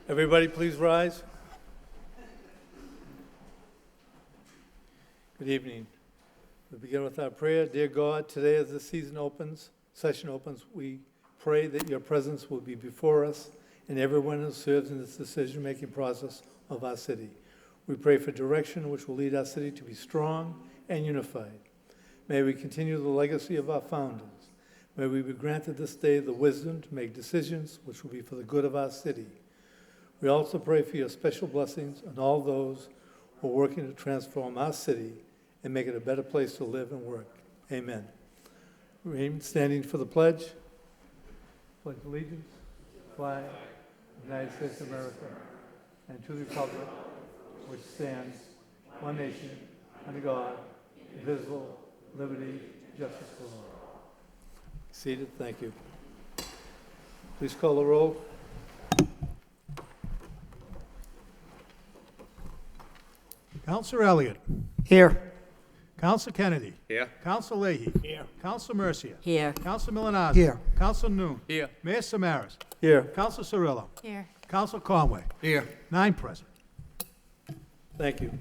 Everybody please rise. Good evening. We begin with our prayer. Dear God, today as the session opens, we pray that your presence will be before us and everyone who serves in this decision-making process of our city. We pray for direction which will lead our city to be strong and unified. May we continue the legacy of our founders. May we be granted this day the wisdom to make decisions which will be for the good of our city. We also pray for your special blessings on all those who are working to transform our city and make it a better place to live and work. Amen. Remain standing for the pledge. Pledge allegiance, flag, United States of America, and to the republic which stands, one nation, under God, indivisible, liberty, justice for all. Seated, thank you. Please call the roll. Councilor Elliott. Here. Councilor Kennedy. Here. Councilor Leahy. Here. Councilor Mercia. Here. Councilor Milanazzi. Here. Councilor Noon. Here. Mayor Samaras. Here. Councilor Cirillo. Here. Councilor Conway. Here. 9 present. Thank you.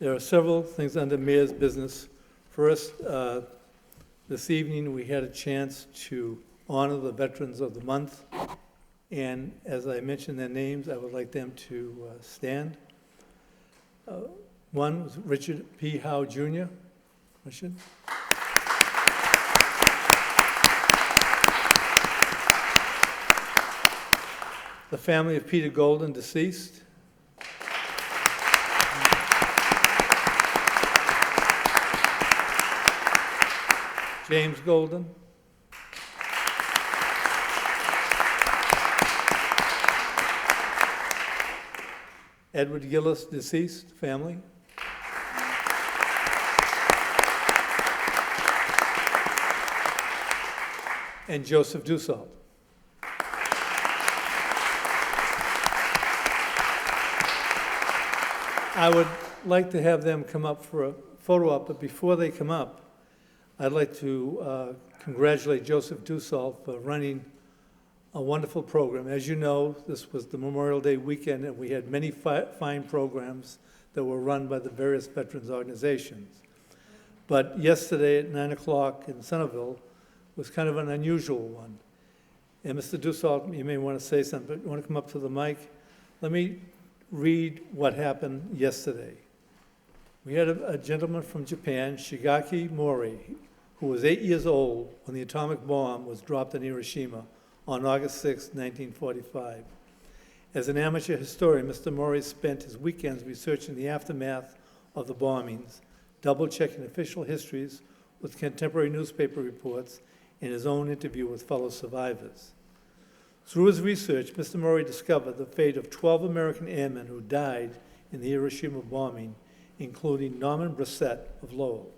There are several things under mayor's business. First, this evening we had a chance to honor the veterans of the month. And as I mentioned their names, I would like them to stand. One was Richard P. Howe Jr. Richard. The family of Peter Golden, deceased. James Golden. Edward Gillis, deceased, family. And Joseph Dussault. I would like to have them come up for a photo op, but before they come up, I'd like to congratulate Joseph Dussault for running a wonderful program. As you know, this was the Memorial Day weekend, and we had many fine programs that were run by the various veterans organizations. But yesterday at 9 o'clock in Centerville was kind of an unusual one. And Mr. Dussault, you may want to say something, but you want to come up to the mic? Let me read what happened yesterday. We had a gentleman from Japan, Shigaki Mori, who was 8 years old when the atomic bomb was dropped in Hiroshima on August 6, 1945. As an amateur historian, Mr. Mori spent his weekends researching the aftermath of the bombings, double-checking official histories with contemporary newspaper reports, and his own interview with fellow survivors. Through his research, Mr. Mori discovered the fate of 12 American airmen who died in the Hiroshima bombing, including Norman Brissett of Lowell.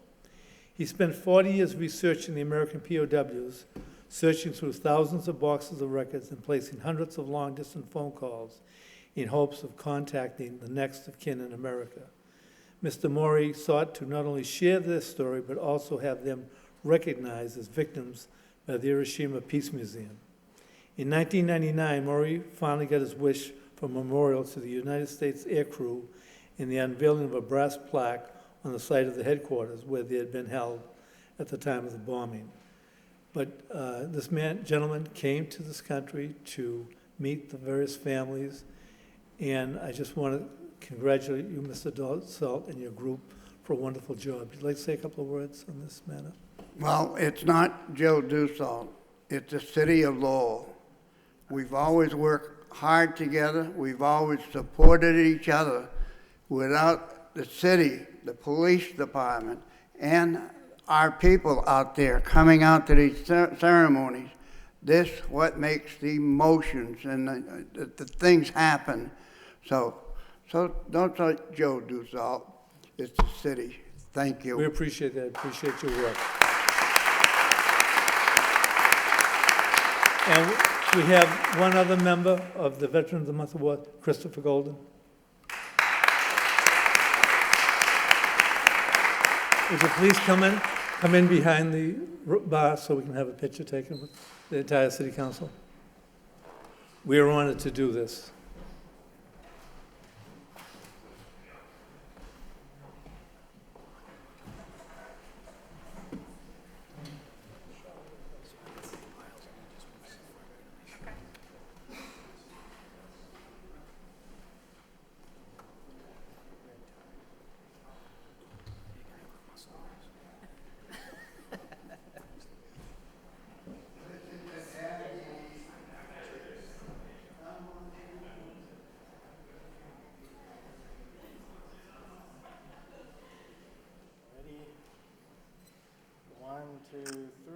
He spent 40 years researching the American POWs, searching through thousands of boxes of records and placing hundreds of long-distance phone calls in hopes of contacting the next of kin in America. Mr. Mori sought to not only share their story, but also have them recognized as victims by the Hiroshima Peace Museum. In 1999, Mori finally got his wish for a memorial to the United States Air Crew in the unveiling of a brass plaque on the site of the headquarters where they had been held at the time of the bombing. But this gentleman came to this country to meet the various families, and I just want to congratulate you, Mr. Dussault, and your group for a wonderful job. Would you like to say a couple of words on this matter? Well, it's not Joe Dussault. It's the city of Lowell. We've always worked hard together. We've always supported each other. Without the city, the police department, and our people out there coming out to these ceremonies, this what makes the emotions and the things happen. So don't say Joe Dussault. It's the city. Thank you. We appreciate that. Appreciate your work. And we have one other member of the Veteran of the Month Award, Christopher Golden. Would you please come in behind the bar so we can have a picture taken with the entire City Council? We are honored to do this. Ready? 1, 2, 3.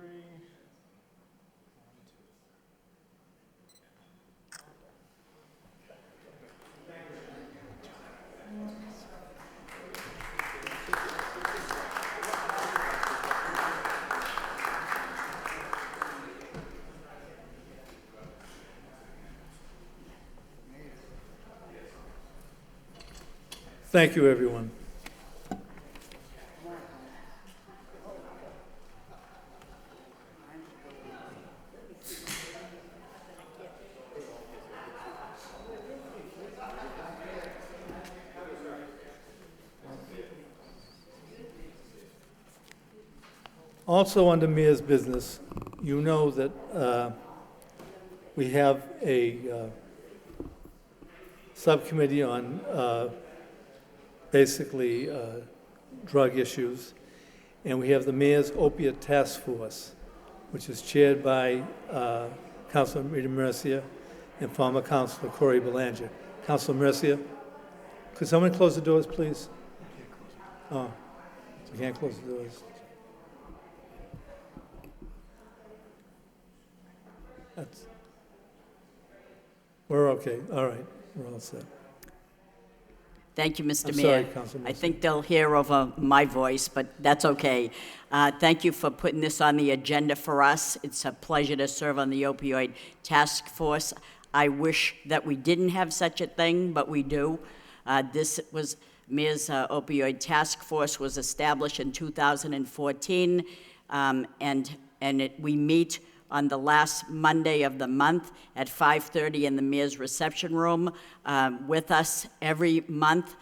Thank you, everyone. Also under Mayor's business, you know that we have a subcommittee on basically drug issues, and we have the Mayor's Opiate Task Force, which is chaired by Councilor Rita Mercia and former Councilor Corey Belanger. Councilor Mercia, could someone close the doors, please? Oh, you can't close the doors. That's, we're okay. All right, we're all set. Thank you, Mr. I'm Mayor. sorry, Councilor I Mercer. think they'll hear over my voice, but that's okay. Thank you for putting this on the agenda for us. It's a pleasure to serve on the opioid task force. I wish that we didn't have such a thing, but we do. This was, Mayor's opioid task force was established in 2014, we meet on the last Monday of the month at 5:30 in the Mayor's reception room. With us every month,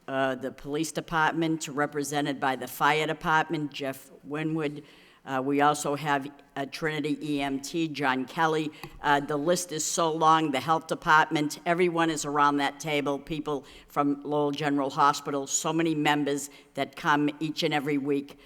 the police department, represented by the fire department, Jeff Winwood. We also have Trinity EMT, John Kelly. The list is so long, the health department, everyone is around that table, people from Lowell General Hospital, so many members that come each and every week,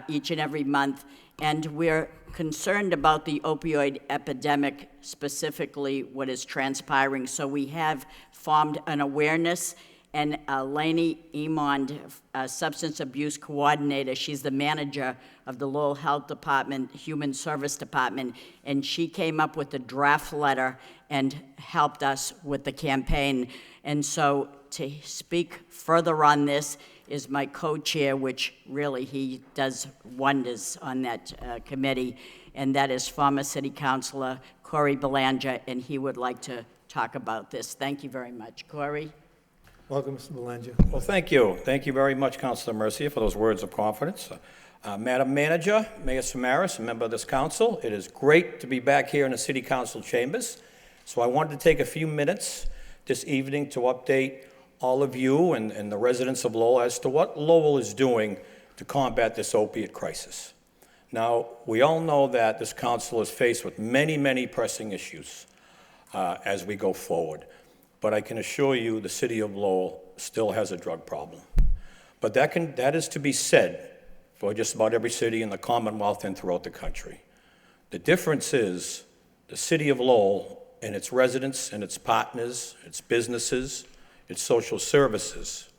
each and every month. And we're concerned about the opioid epidemic, specifically what is transpiring. So we have formed an awareness, and Lainey Emond, substance abuse coordinator, she's the manager of the Lowell Health Department, Human Service Department, and she came up with a draft letter and helped us with the campaign. And so to speak further on this is my co-chair, which really he does wonders on that committee, and that is former City Councilor Corey Belanger, and he would like to talk about this. Thank you very much. Corey? Welcome, Mr. Belanger. Well, thank you. Thank you very much, Councilor Mercia, for those words of confidence. Madam Manager, Mayor Samaras, a member of this council, it is great to be back here in the City Council chambers. So I wanted to take a few minutes this evening to update all of you and the residents of Lowell as to what Lowell is doing to combat this opiate crisis. Now, we all know that this council is faced with many, many pressing issues as we go forward. But I can assure you the city of Lowell still has a drug problem. But that is to be said for just about every city in the Commonwealth and throughout the country. The difference is the city of Lowell and its residents and its partners, its businesses, its social services,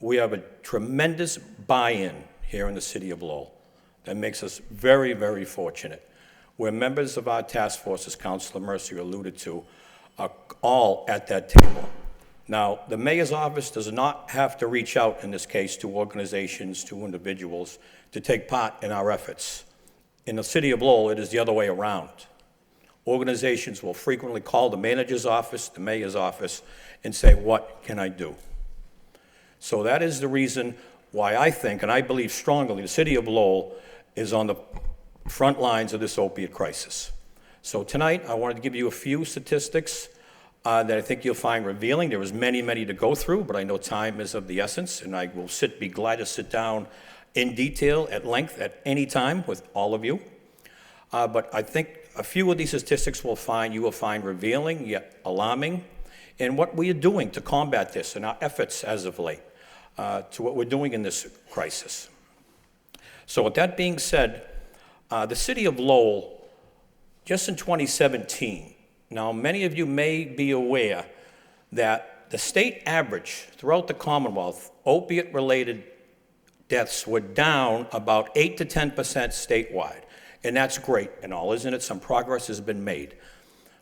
we have a tremendous buy-in here in the city of Lowell that makes us very, very fortunate. We're members of our task force, as Councilor Mercier alluded to, are all at that table. Now, the mayor's office does not have to reach out in this case to organizations, to individuals, to take part in our efforts. In the city of Lowell, it is the other way around. Organizations will frequently call the manager's office, the mayor's office, and say, what can I do? So that is the reason why I think, and I believe strongly, the city of Lowell is on the front lines of this opiate crisis. So tonight, I wanted to give you a few statistics that I think you'll find revealing. There was many, many to go through, but I know time is of the essence, and I will be glad to sit down in detail at length at any time with all of you. But I think a few of these statistics you will find revealing yet alarming in what we are doing to combat this and our efforts as of late to what we're doing in this crisis. So with that being said, the city of Lowell, just in 2017, now many of you may be aware that the state average throughout the Commonwealth, opiate-related deaths were down about 8 to 10% statewide. And that's great and all, isn't it? Some progress has been made.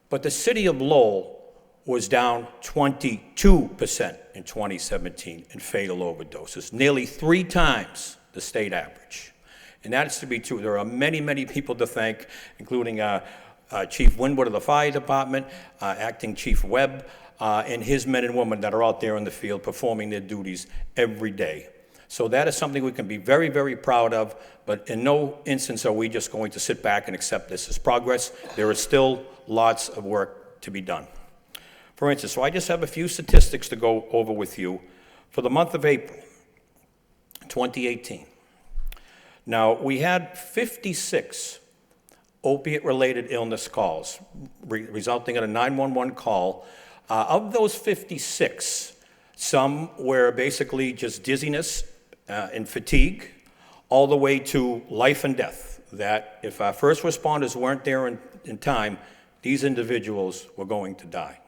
But the city of Lowell was down 22% in 2017 in fatal overdoses, nearly 3 times the state average. And that's to be true. There are many, many people to thank, including Chief Winwood of the Fire Department, Acting Chief Webb, and his men and women that are out there in the field performing their duties every day. So that is something we can be very, very proud of, but in no instance are we just going to sit back and accept this as progress. There is still lots of work to be done. For instance, so I just have a few statistics to go over with you for the month of April 2018. Now, we had 56 opiate-related illness calls, resulting in a 911 call. Of those 56, some were basically just dizziness and fatigue, all the way to life and death, that if our first responders weren't there in time, these individuals were going to die.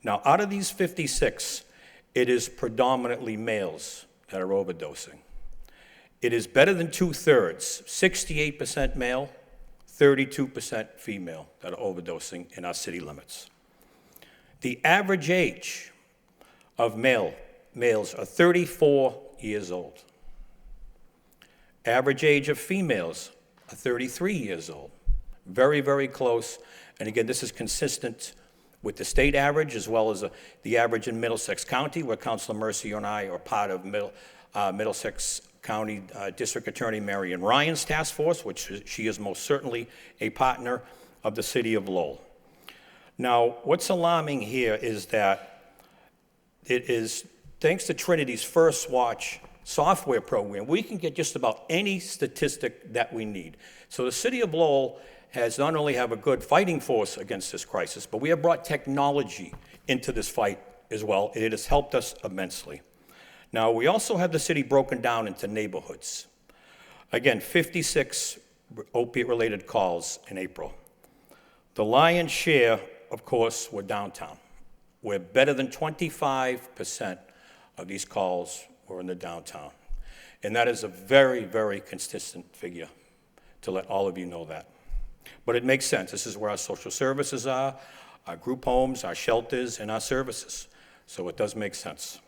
Now, out of these 56, it is predominantly males that are overdosing. It is better than 2/3, 68% male, 32% female that are overdosing in our city limits. The average age of males are 34 years old. Average age of females are 33 years old. Very, very close. And again, this is consistent with the state average as well as the average in Middlesex County, where Councilor Mercier and I are part of Middlesex County District Attorney Marion Ryan's task force, which she is most certainly a partner of the city of Lowell. Now, what's alarming here is that it is, thanks to Trinity's First Watch software program, we can get just about any statistic that we need. So the city of Lowell has not only have a good fighting force against this crisis, but we have brought technology into this fight as well, and it has helped us immensely. Now, we also have the city broken down into neighborhoods. Again, 56 opiate-related calls in April. The lion's share, of course, were downtown, where better than 25% of these calls were in the downtown. And that is a very, very consistent figure, to let all of you know that. But it makes sense. This is where our social services are, our group homes, our shelters, and our services. So it does make sense.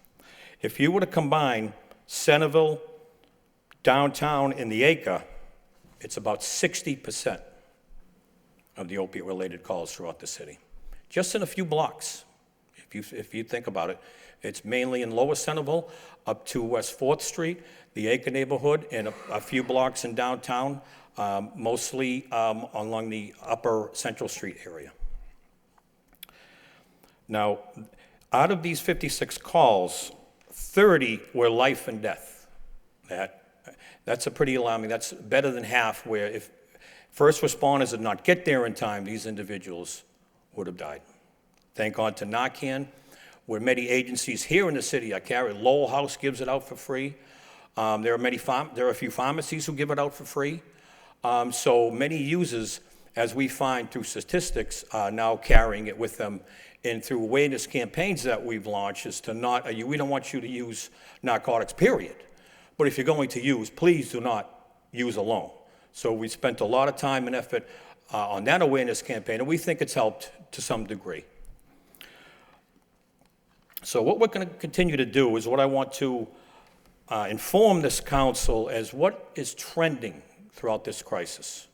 If you were to combine Centerville, downtown, and the Acre, it's about 60% of the opiate-related calls throughout the city. Just in a few blocks, if you think about it. It's mainly in Lower Centerville up to West 4th Street, the Acre neighborhood, and a few blocks in downtown, mostly along the Upper Central Street area. Now, out of these 56 calls, 30 were life and death. That's a pretty alarming. That's better than half, where if first responders did not get there in time, these individuals would have died. Thank God to Narcan, where many agencies here in the city are carried. Lowell House gives it out for free. There are a few pharmacies who give it out for free. So many users, as we find through statistics, are now carrying it with them. And through awareness campaigns that we've launched is to we don't want you to use narcotics, period. But if you're going to use, please do not use alone. So we spent a lot of time and effort on that awareness campaign, and we think it's helped to some degree. So what we're going to continue to do is what I want to inform this council as what is trending throughout this crisis.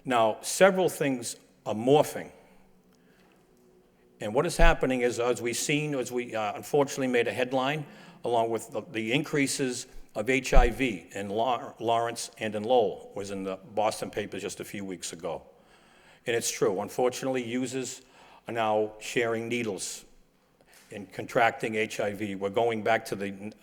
Now, several things are morphing. And what is happening is, as we unfortunately made a headline, along with the increases of HIV in Lawrence and in Lowell, was in the Boston papers just a few weeks ago. And it's true. Unfortunately, users are now sharing needles and contracting HIV. We're going back to the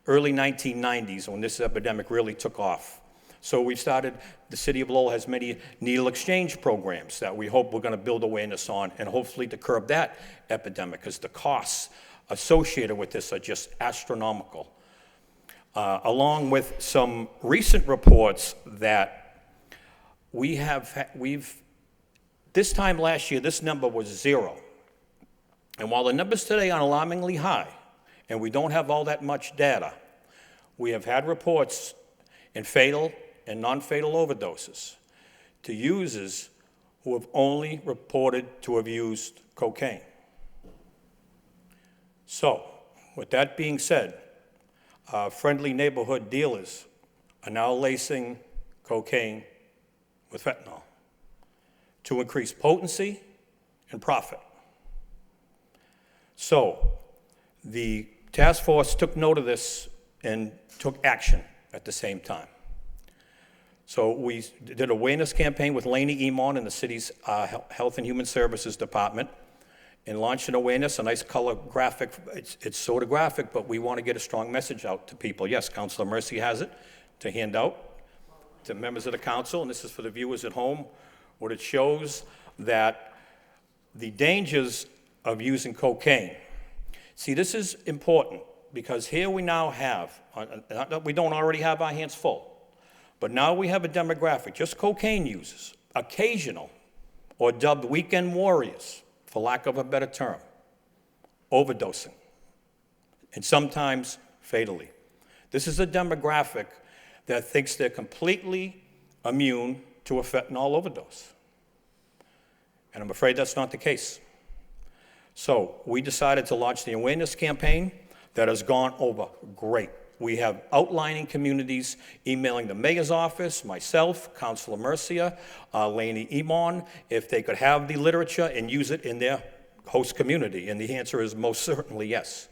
early 1990s when this epidemic really took off. So we've started, the city of Lowell has many needle exchange programs that we hope we're going to build awareness on and hopefully to curb that epidemic, because the costs associated with this are just astronomical. Along with some recent reports that this time last year, this number was 0. And while the numbers today are alarmingly high, and we don't have all that much data, we have had reports in fatal and non-fatal overdoses to users who have only reported to have used cocaine. So, with that being said, friendly neighborhood dealers are now lacing cocaine with fentanyl to increase potency and profit. So, the task force took note of this and took action at the same time. So we did an awareness campaign with Laney Emon in the city's Health and Human Services Department and launched an awareness, a nice color graphic. It's sort of graphic, but we want to get a strong message out to people. Yes, Councilor Mercy has it to hand out to members of the council, and this is for the viewers at home. What it shows that the dangers of using cocaine. See, this is important because here we now have, not that we don't already have our hands full, but now we have a demographic, just cocaine users, occasional or dubbed weekend warriors, for lack of a better term, overdosing, and sometimes fatally. This is a demographic that thinks they're completely immune to a fentanyl overdose. And I'm afraid that's not the case. So we decided to launch the awareness campaign that has gone over great. We have outlining communities emailing the mayor's office, myself, Councilor Mercia, Laney Emon, if they could have the literature and use it in their host community. And the answer is most certainly yes.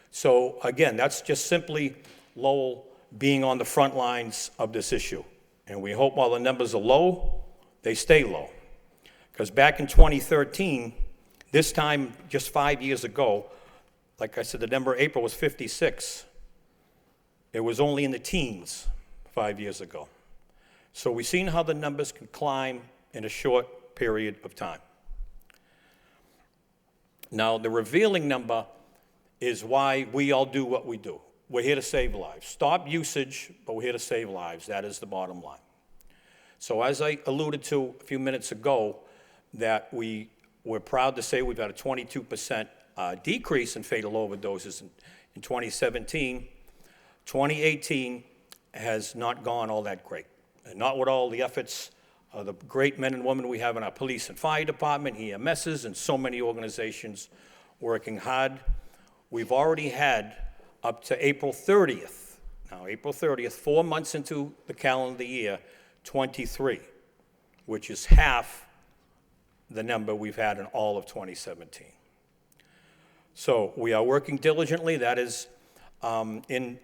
So again, that's just simply Lowell being on the front lines of this issue. And we hope while the numbers are low, they stay low. Because back in 2013, this time just 5 years ago, like I said, the number April was 56. It was only in the teens 5 years ago. So we've seen how the numbers can climb in a short period of time. Now, the revealing number is why we all do what we do. We're here to save lives. Stop usage, but we're here to save lives. That is the bottom line. So as I alluded to a few minutes ago, that we're proud to say we've had a 22% decrease in fatal overdoses in 2017. 2018 has not gone all that great. And not with all the efforts of the great men and women we have in our police and fire department, EMSs, and so many organizations working hard. We've already had up to April 30th. Now, April 30th, 4 months into the calendar year, 23, which is half the number we've had in all of 2017. So we are working diligently. That is in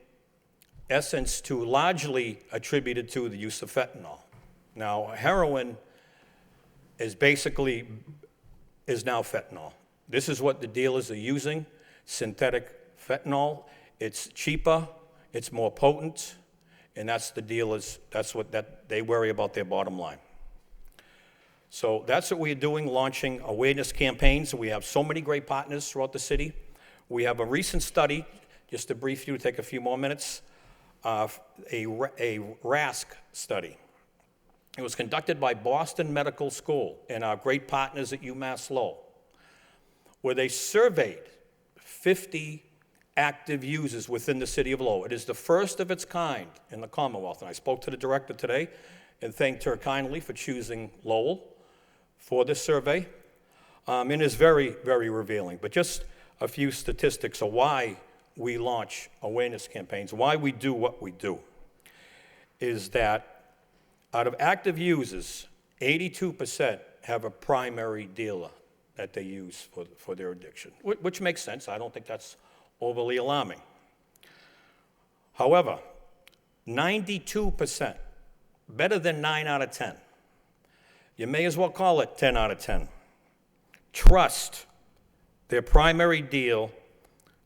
essence to largely attributed to the use of fentanyl. Now, heroin is now fentanyl. This is what the dealers are using, synthetic fentanyl. It's cheaper, it's more potent, and that's the dealers, that they worry about their bottom line. So that's what we're doing, launching awareness campaigns. We have so many great partners throughout the city. We have a recent study, just to brief you, take a few more minutes, a RASC study. It was conducted by Boston Medical School and our great partners at UMass Lowell, where they surveyed 50 active users within the city of Lowell. It is the first of its kind in the Commonwealth, and I spoke to the director today and thanked her kindly for choosing Lowell for this survey. It is very, very revealing. But just a few statistics of why we launch awareness campaigns, why we do what we do, is that out of active users, 82% have a primary dealer that they use for their addiction, which makes sense. I don't think that's overly alarming. However, 92%, better than 9 out of 10, You may as well call it 10 out of 10. Trust their primary deal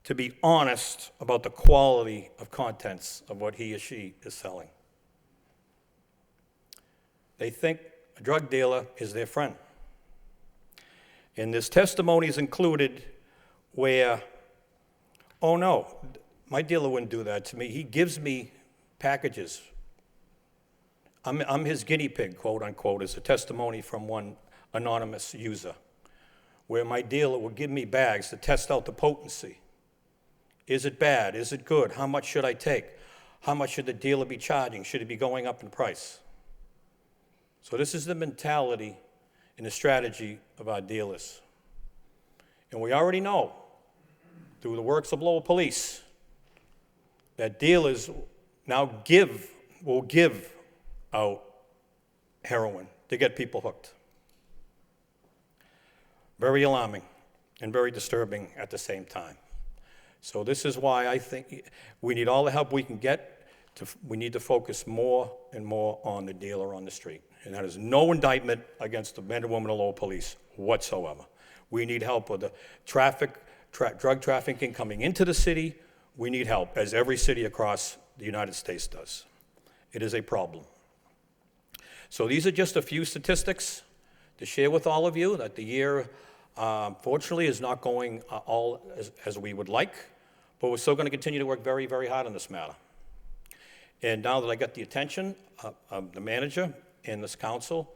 to be honest about the quality of contents of what he or she is selling. They think a drug dealer is their friend. And there's testimonies included where, oh no, my dealer wouldn't do that to me. He gives me packages. I'm his guinea pig, quote unquote, is a testimony from one anonymous user, where my dealer will give me bags to test out the potency. Is it bad? Is it good? How much should I take? How much should the dealer be charging? Should it be going up in price? So this is the mentality and the strategy of our dealers. And we already know, through the works of Lowell Police, that dealers now will give out heroin to get people hooked. Very alarming and very disturbing at the same time. So this is why I think we need all the help we can get. We need to focus more and more on the dealer on the street. And that is no indictment against the men and women of Lowell Police whatsoever. We need help with the drug trafficking coming into the city. We need help, as every city across the United States does. It is a problem. So these are just a few statistics to share with all of you, that the year, fortunately, is not going all as we would like, but we're still going to continue to work very, very hard on this matter. And now that I got the attention of the manager and this council,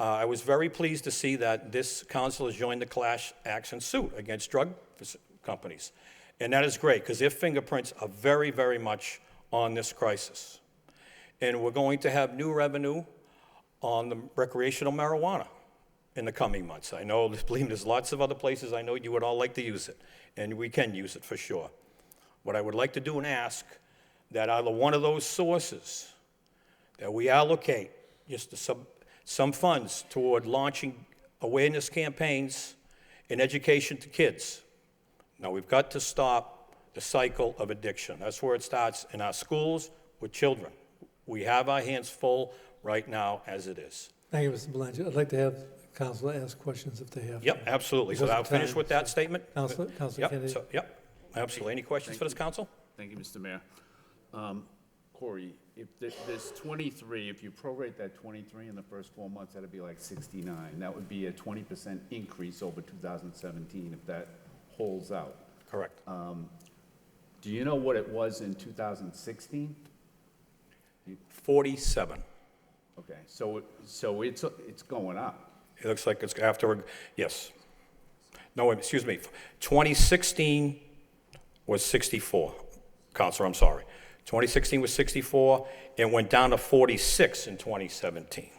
I was very pleased to see that this council has joined the class action suit against drug companies. And that is great, because their fingerprints are very, very much on this crisis. And we're going to have new revenue on the recreational marijuana in the coming months. I know, believe me, there's lots of other places I know you would all like to use it, and we can use it for sure. What I would like to do and ask, that either one of those sources, that we allocate just some funds toward launching awareness campaigns and education to kids. Now, we've got to stop the cycle of addiction. That's where it starts in our schools with children. We have our hands full right now as it is. Thank you, Mr. Belanger. I'd like to have council ask questions if they have. Yep, absolutely. So Because of I'll finish time, with that statement. Councilor Yep, Kennedy. so, yep, absolutely. Any questions for this council? Thank you, Mr. Mayor. Corey, if there's 23, if you prorate that 23 in the first 4 months, that'd be like 69. That would be a 20% increase over 2017 if that holds out. Correct. Do you know what it was in 2016? 47. Okay, so it's going up. It looks like it's after, yes. No, excuse me. 2016 was 64. Counselor, I'm sorry. 2016 was 64, and went down to 46 in 2017.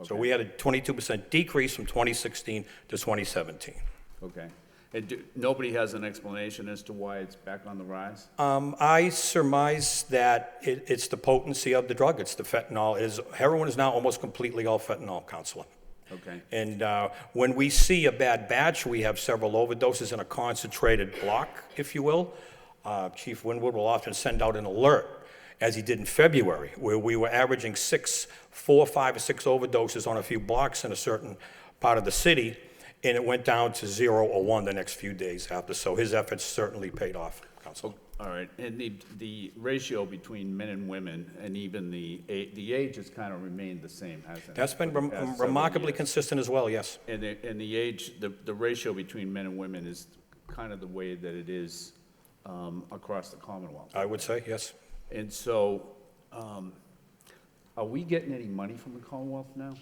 So Okay. we had a 22% decrease from 2016 to 2017. Okay. And nobody has an explanation as to why it's back on the rise? I surmise that it's the potency of the drug. It's the fentanyl. Heroin is now almost completely all fentanyl, Counselor. Okay. And when we see a bad batch, we have several overdoses in a concentrated block, if you will. Chief Winwood will often send out an alert, as he did in February, where we were averaging 4, 5, or 6 overdoses on a few blocks in a certain part of the city, and it went down to 0 or 1 the next few days after. So his efforts certainly paid off, Council. All right, and the ratio between men and women, and even the age has kind of remained the same, hasn't it? That's been for the past several remarkably years? consistent as well, yes. And the age, the ratio between men and women is kind of the way that it is across the Commonwealth. I would say, yes. And so, are we getting any money from the Commonwealth now?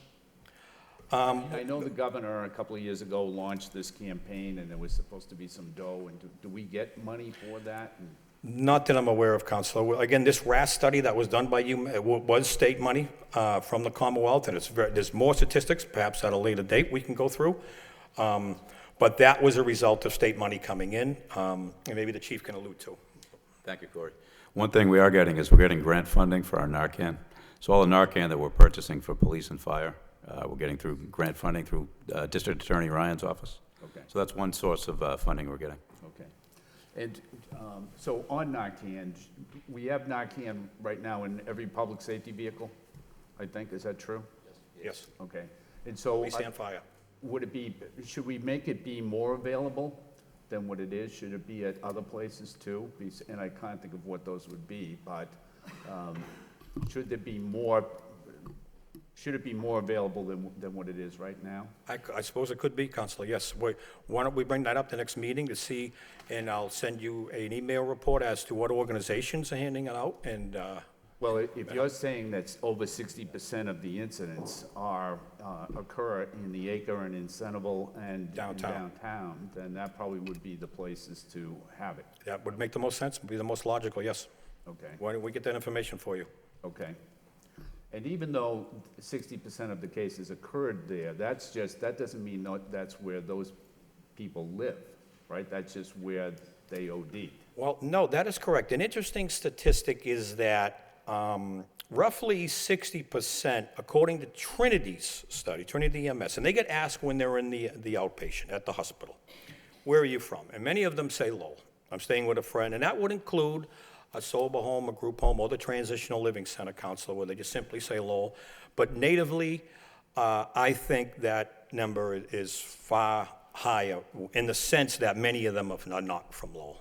I know the governor a couple of years ago launched this campaign, and there was supposed to be some dough, and do we get money for that? And Not that I'm aware of, Councilor. Again, this RAS study that was done by you was state money from the Commonwealth, and there's more statistics, perhaps at a later date we can go through. But that was a result of state money coming in, and maybe the chief can allude to. Thank you, Corey. One thing we are getting is we're getting grant funding for our Narcan. So all the Narcan that we're purchasing for police and fire, we're getting through grant funding through District Attorney Ryan's office. Okay. So that's one source of funding we're getting. Okay. And so on Narcan, we have Narcan right now in every public safety vehicle, I think. Is that true? Yes. Okay. And so, Police and fire. would it be, should we make it be more available than what it is? Should it be at other places too? And I can't think of what those would be, but should there be more, should it be more available than what it is right now? I suppose it could be, Counselor, yes. Why don't we bring that up the next meeting to see, and I'll send you an email report as to what organizations are handing it out, and, Well, if you're saying that over 60% of the incidents occur in the Acre and in Centerville and downtown, then that probably would be the places to have it. that would make the most sense, would be the most logical, yes. Okay, Why don't we get that information for you? okay. And even though 60% of the cases occurred there, that doesn't mean that's where those people live, right? That's just where they OD'd. Well, no, that is correct. An interesting statistic is that roughly 60%, according to Trinity's study, Trinity EMS, and they get asked when they're in the outpatient at the hospital, where are you from? And many of them say Lowell. I'm staying with a friend, and that would include a sober home, a group home, or the transitional living center, Counselor, where they just simply say Lowell. But natively, I think that number is far higher in the sense that many of them are not from Lowell.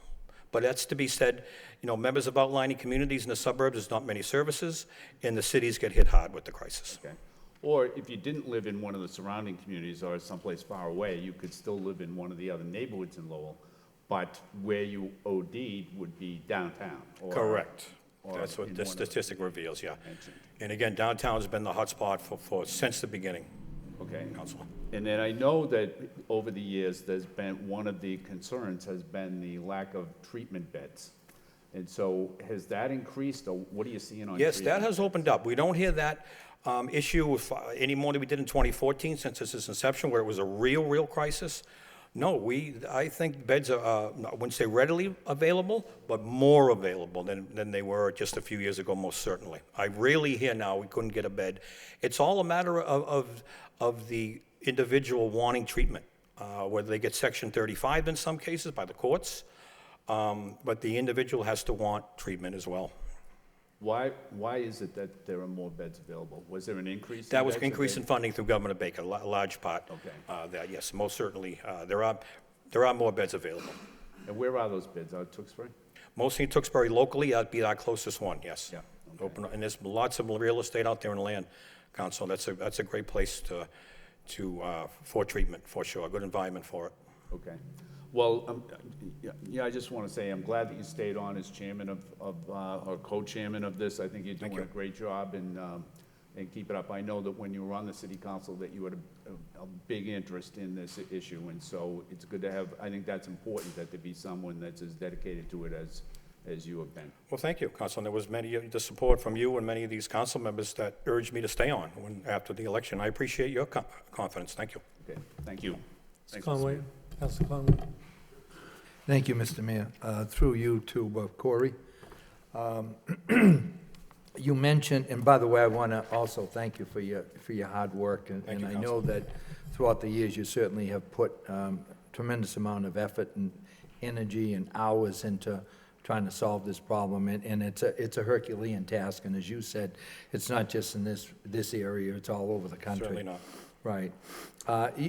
But that's to be said, you know, members of outlying communities in the suburbs, there's not many services, and the cities get hit hard with the crisis. Okay. Or if you didn't live in one of the surrounding communities or someplace far away, you could still live in one of the other neighborhoods in Lowell, but where you OD'd would be downtown. Correct. or That's what in the one of the statistic reveals, yeah. mentioned. And again, downtown's been the hotspot since the beginning, Okay. Counselor. And then I know that over the years, there's been, one of the concerns has been the lack of treatment beds. And so has that increased, or what are you seeing on Yes, treatment? that has opened up. We don't hear that issue any more than we did in 2014 since its inception, where it was a real crisis. No, I think beds are, I wouldn't say readily available, but more available than they were just a few years ago, most certainly. I rarely hear now we couldn't get a bed. It's all a matter of the individual wanting treatment, whether they get Section 35 in some cases by the courts, but the individual has to want treatment as well. Why is it that there are more beds available? Was there an increase? That in was beds increase in funding through Governor Baker, a large part. Okay. That, yes, most certainly. There are more beds available. And where are those beds? Out Tewksbury? Mostly in Tewksbury locally, that'd be our closest one, yes. Yeah, okay. Open, and there's lots of real estate out there in land, Council. That's a great place for treatment, for sure, a good environment for it. Okay. Well, I just want to say I'm glad that you stayed on as chairman or co-chairman of this. I think you're doing a great job, and keep it up. I know that when you were on the city council that you had a big interest in this issue, and so it's good to have, I think that's important, that there be someone that's as dedicated to it as you have been. Well, thank you, Council. And there was the support from you and many of these council members that urged me to stay on after the election. I appreciate your confidence. Thank you. Okay, thank you. Thanks, Mr. Conway, Councilor Conway. Thank you, Mr. Mayor. Through you to Corey. You mentioned, and by the way, I want to also thank you for your hard work. Thank And you, I know that throughout the years, you certainly have put tremendous amount of effort and energy and hours into trying to solve this problem. And it's a Herculean task. And as you said, it's not just in this area, it's all over the country. Certainly not. Right.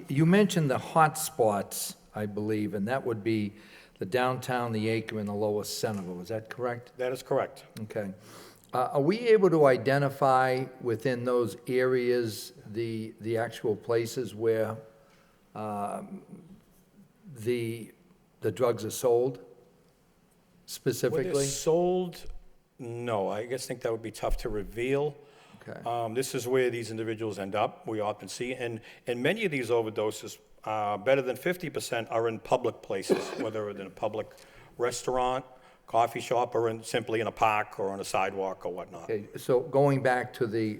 You mentioned the hot spots, I believe, and that would be the downtown, the Acre, and the Lower Centerville. Is that correct? That is correct. Okay. Are we able to identify within those areas the actual places where the drugs are sold Where specifically? they're sold, no. I think that would be tough to reveal. Okay. This is where these individuals end up, we often see. And many of these overdoses, better than 50% are in public places, whether in a public restaurant, coffee shop, or simply in a park or on a sidewalk or whatnot. Okay, so going back to the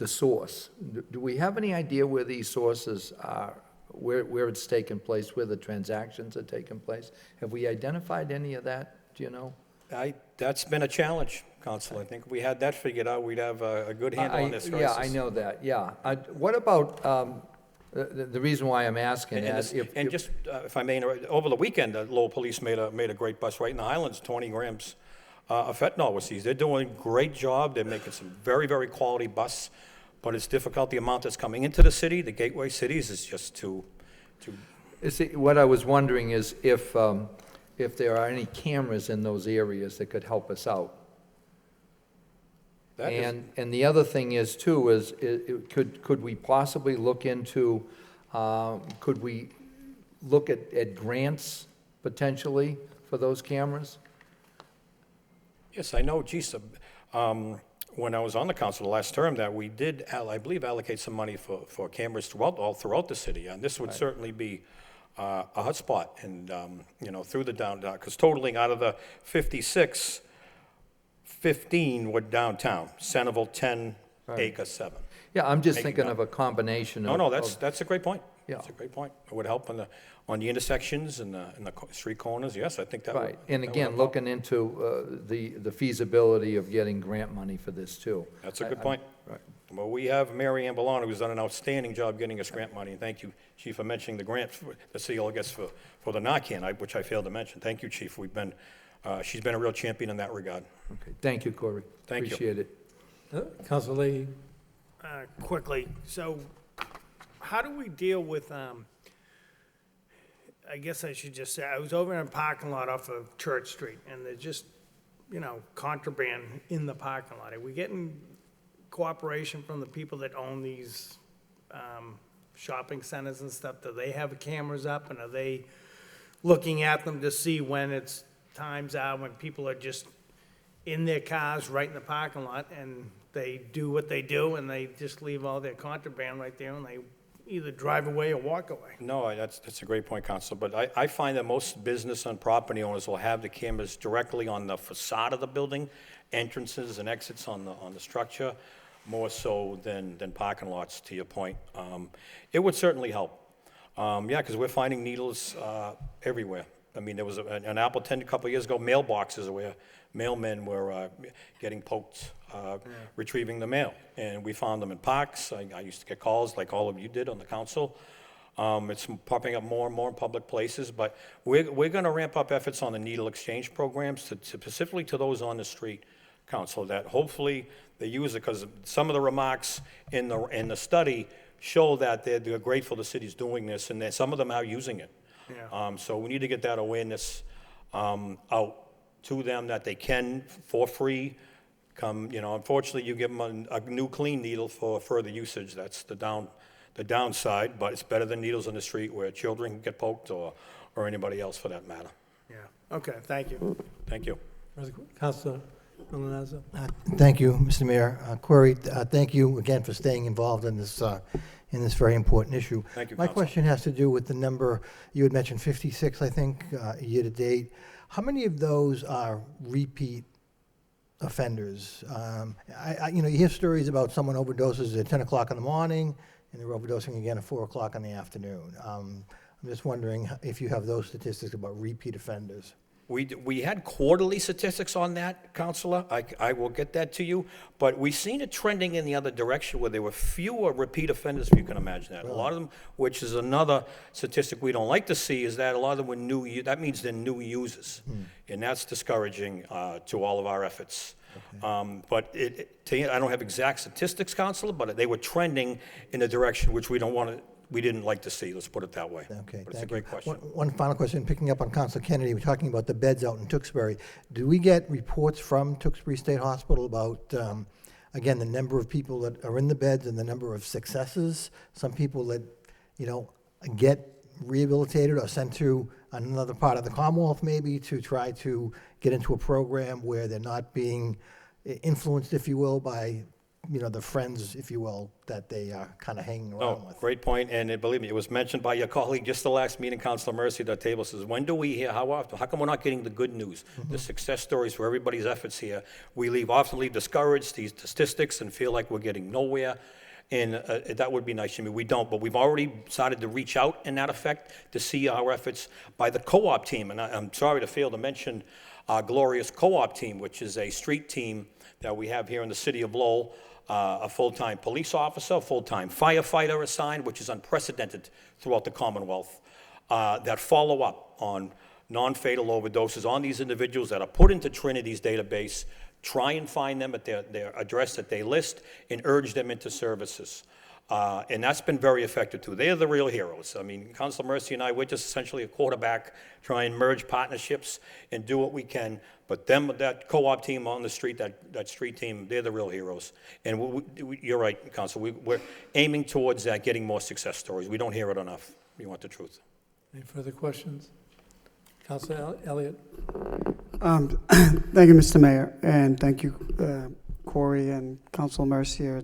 source, do we have any idea where these sources are, where it's taken place, where the transactions are taking place? Have we identified any of that, do you know? That's been a challenge, Council. I think if we had that figured out, we'd have a good handle on this crisis. Yeah, I know that, yeah. What about, the reason why I'm asking that, If I may, over the weekend, the Lowell Police made a great bust right in the Highlands. 20 grams of fentanyl was seized. They're doing a great job. They're making some very quality busts. but it's difficult. The amount that's coming into the city, the gateway cities, is just too. You see, what I was wondering is if there are any cameras in those areas that could help us out. That is- And the other thing is too, could we possibly look into, could we look at grants potentially for those cameras? Yes, I know, geez, when I was on the council the last term, that we did, I believe, allocate some money for cameras all throughout the city, and this would certainly be a hotspot, and, through the downtown, because totaling out of the 56, 15 were downtown, Centerville 10, Acre 7. Yeah, I'm just Making thinking up. of a combination of. No, that's a great point. Yeah. That's a great point. It would help on the intersections and the street corners, yes, I think that would. Right, and that would again, help. looking into the feasibility of getting grant money for this too. That's a good point. Right. Well, we have Mary Ann Bolano, who's done an outstanding job getting us grant money, and thank you, Chief, for mentioning the grant the CL gets for the Narcan, which I failed to mention. Thank you, Chief. She's been a real champion in that regard. Okay, thank you, Corey. Thank you. Appreciate it. Council Leahy? Quickly, so how do we deal with, I guess I should just say, I was over in a parking lot off of Church Street, and there's just, contraband in the parking lot. Are we getting cooperation from the people that own these shopping centers and stuff? Do they have cameras up, and are they looking at them to see when it's times out, when people are just in their cars right in the parking lot, and they do what they do, and they just leave all their contraband right there, and they either drive away or walk away? No, that's a great point, Council, but I find that most business and property owners will have the cameras directly on the facade of the building, entrances and exits on the structure, more so than parking lots, to your point. It would certainly help. Because we're finding needles everywhere. I mean, there was an Appleton a couple of years ago, mailboxes where mailmen were getting poked, retrieving the mail. And we found them in parks. I used to get calls like all of you did on the council. It's popping up more and more in public places, but we're going to ramp up efforts on the needle exchange programs, specifically to those on the street, Council, that hopefully they use it, because some of the remarks in the study show that they're grateful the city's doing this, and that some of them are using it. Yeah. So we need to get that awareness out to them, that they can, for free, come, unfortunately, you give them a new clean needle for further usage. That's the downside, but it's better than needles on the street where children can get poked, or anybody else for that matter. Yeah, okay, thank you. Thank you. Councilor Milanazzo? Thank you, Mr. Mayor. Corey, thank you again for staying involved in this very important issue. Thank you, My Council. question has to do with the number, you had mentioned 56, I think, year-to-date. How many of those are repeat offenders? You hear stories about someone overdoses at 10 o'clock in the morning, and they're overdosing again at 4 o'clock in the afternoon. I'm just wondering if you have those statistics about repeat offenders. We had quarterly statistics on that, Counselor. I will get that to you. But we've seen it trending in the other direction, where there were fewer repeat offenders, if you can imagine that. A lot of them, which is another statistic we don't like to see, is that a lot of them were new. That means they're new users. And that's discouraging to all of our efforts. Okay. But I don't have exact statistics, Counselor, but they were trending in a direction which we didn't like to see, let's put it that way. Okay, but it's a great question. One final question, picking up on Councilor Kennedy, we're talking about the beds out in Tewksbury. Do we get reports from Tewksbury State Hospital about, again, the number of people that are in the beds and the number of successes? Some people that, get rehabilitated or sent to another part of the Commonwealth maybe to try to get into a program where they're not being influenced, if you will, by the friends, if you will, that they are kind of hanging around with. Great point, and believe me, it was mentioned by your colleague just the last meeting, Councilor Mercy, at the table, says, when do we hear, how often, how come we're not getting the good news, the success stories for everybody's efforts here? We often leave discouraged, these statistics, and feel like we're getting nowhere, and that would be nice. I mean, we don't, but we've already started to reach out in that effect to see our efforts by the co-op team, and I'm sorry to fail to mention our glorious co-op team, which is a street team that we have here in the city of Lowell. A full-time police officer, a full-time firefighter assigned, which is unprecedented throughout the Commonwealth, that follow up on non-fatal overdoses on these individuals that are put into Trinity's database try and find them at their address that they list, and urge them into services. And that's been very effective, too. They're the real heroes. I mean, Councilor Mercy and I, we're just essentially a quarterback, try and merge partnerships and do what we can. But them, that co-op team on the street, that street team, they're the real heroes. And you're right, Council, we're aiming towards that, getting more success stories. We don't hear it enough. We want the truth. Any further questions? Councilor Elliott? Thank you, Mr. Mayor, and thank you, Corey and Councilor Mercier. I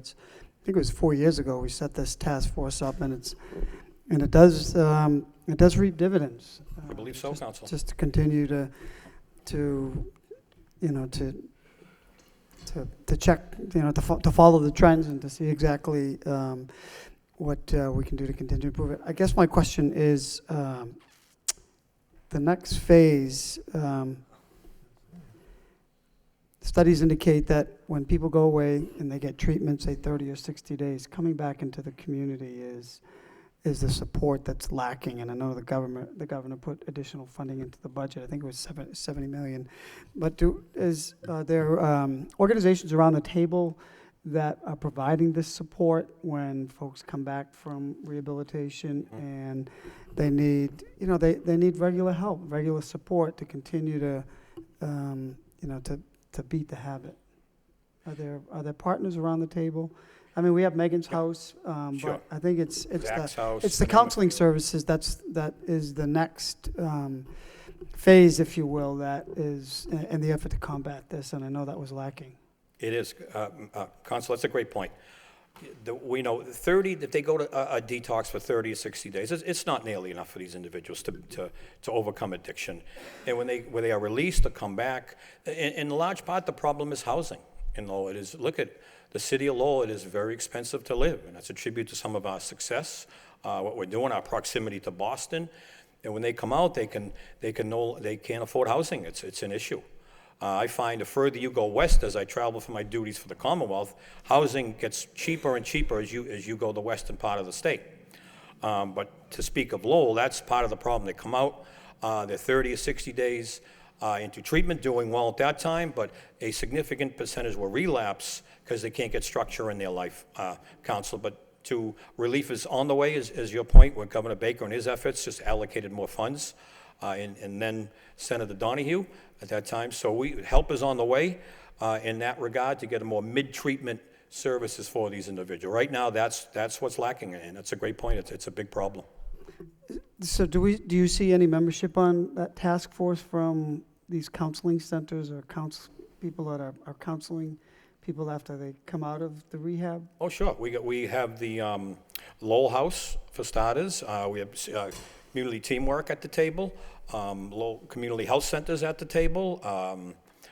think it was 4 years ago we set this task force up, and it does reap dividends. I believe so, Council. Just to continue to check, to follow the trends and to see exactly what we can do to continue to improve it. I guess my question is, the next phase. Studies indicate that when people go away and they get treatment, say 30 or 60 days, coming back into the community is the support that's lacking. And I know the governor put additional funding into the budget. I think it was 70 million. But there organizations around the table that are providing this support when folks come back from rehabilitation and they need, they need regular help, regular support to continue to, to beat the habit? Are there partners around the table? I mean, we have Megan's House, Sure. but I think it's Zach's house, the counseling services that is the next phase, if you will, that is in the effort to combat this, and I know that was lacking. It is, Council, that's a great point. We know 30, if they go to a detox for 30 or 60 days, it's not nearly enough for these individuals to overcome addiction. And when they are released to come back, in large part, the problem is housing. In Lowell, it is, look at the city of Lowell, it is very expensive to live, and that's a tribute to some of our success, what we're doing, our proximity to Boston. And when they come out, they can't afford housing. It's an issue. I find the further you go west, as I travel for my duties for the Commonwealth, housing gets cheaper and cheaper as you go the western part of the state. But to speak of Lowell, that's part of the problem. They come out, they're 30 or 60 days into treatment, doing well at that time, but a significant percentage will relapse because they can't get structure in their life, Council. But relief is on the way, is your point, where Governor Baker and his efforts just allocated more funds, and then Senator Donahue at that time. So help is on the way in that regard to get a more mid-treatment services for these individuals. Right now, that's what's lacking, and that's a great point. It's a big problem. So do you see any membership on that task force from these counseling centers or people that are counseling people after they come out of the rehab? Oh, sure. We have the Lowell House, for starters. We have community teamwork at the table, Lowell Community Health Centers at the table,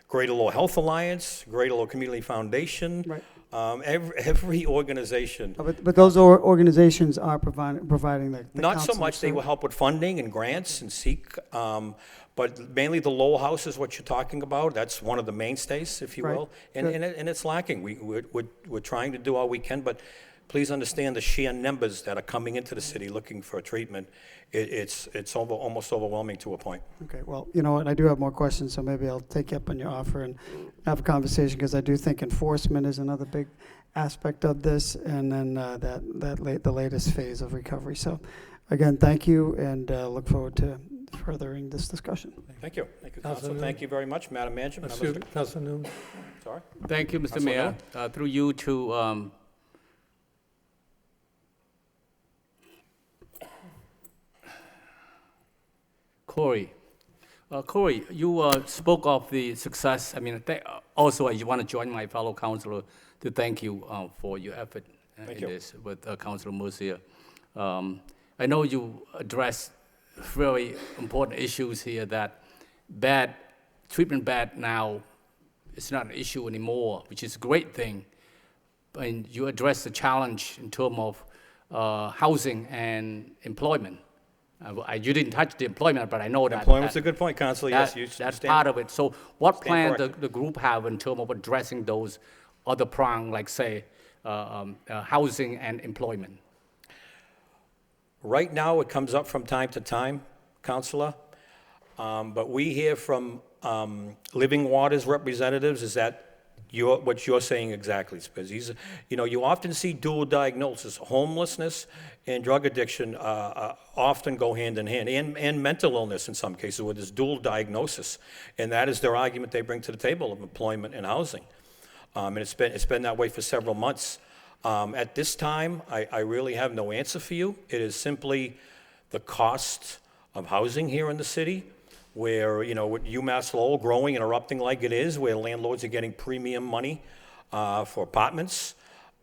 Greater Lowell Health Alliance, Greater Lowell Community Foundation. Right. Every organization. But those organizations are providing the Not so counseling much. They will help with funding and grants and seek, but mainly the Lowell House is what you're talking about. That's one of the mainstays, if you Right. will, and it's lacking. We're trying to do all we can, but please understand the sheer numbers that are coming into the city looking for treatment. It's almost overwhelming to a point. Okay, well, you know what, I do have more questions, so maybe I'll take you up on your offer and have a conversation, because I do think enforcement is another big aspect of this, and then the latest phase of recovery. So, again, thank you, and look forward to furthering this discussion. Thank you. Thank you, Councilor Council. Noon. Thank you very much, Madam Manager. Councilor Noon. Sorry? Thank you, Mr. Councilor Mayor. Through you to Corey. Corey, you spoke of the success. I mean, also I want to join my fellow councilor to thank you for your effort in this with Councilor Mercier. I know you addressed very important issues here, that treatment bed now is not an issue anymore, which is a great thing. And you address the challenge in terms of housing and employment. You didn't touch the employment, but I know that. Employment's a good point, Councilor. Yes, you that's stand- part of it. So what plan corrected. the group have in terms of addressing those other prongs, like say, housing and employment? Right now, it comes up from time to time, Councilor, but we hear from Living Waters representatives is that what you're saying exactly, Spiz. You often see dual diagnosis. Homelessness and drug addiction often go hand in hand, and mental illness in some cases, where there's dual diagnosis. And that is their argument they bring to the table of employment and housing. And it's been that way for several months. At this time, I really have no answer for you. It is simply the cost of housing here in the city, where, with UMass Lowell growing and erupting like it is, where landlords are getting premium money for apartments,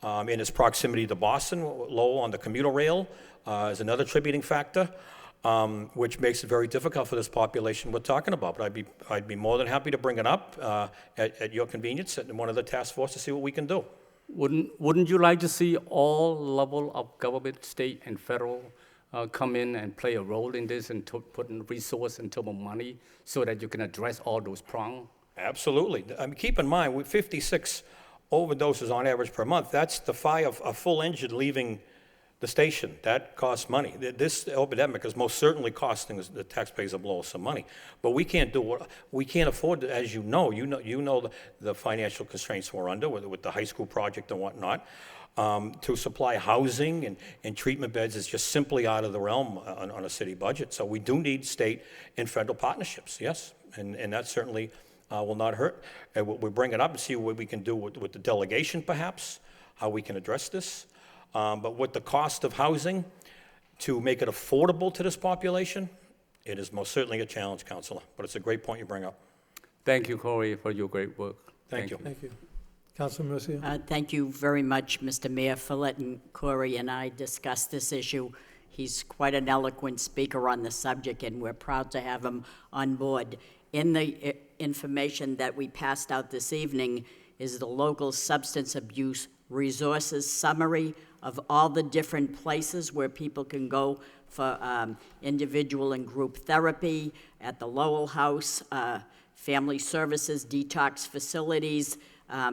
in its proximity to Boston. Lowell on the commuter rail is another contributing factor, which makes it very difficult for this population we're talking about. But I'd be more than happy to bring it up at your convenience in one of the task force to see what we can do. Wouldn't you like to see all level of government, state and federal, come in and play a role in this and to put in resource and term of money so that you can address all those prongs? Absolutely. I mean, keep in mind, with 56 overdoses on average per month, that's the fire of a full engine leaving the station. That costs money. This epidemic is most certainly costing the taxpayers of Lowell some money. But we can't afford to, as you know the financial constraints we're under with the high school project and whatnot. To supply housing and treatment beds is just simply out of the realm on a city budget. So we do need state and federal partnerships, yes, and that certainly will not hurt. And we'll bring it up and see what we can do with the delegation, perhaps, how we can address this. But with the cost of housing, to make it affordable to this population, it is most certainly a challenge, Councilor. But it's a great point you bring up. Thank you, Corey, for your great work. Thank you. Thank you. Councilor Mercia? Thank you very much, Mr. Mayor, for letting Corey and I discuss this issue. He's quite an eloquent speaker on the subject, and we're proud to have him on board. In the information that we passed out this evening is the local substance abuse resources summary of all the different places where people can go for individual and group therapy, at the Lowell House, family services, detox facilities,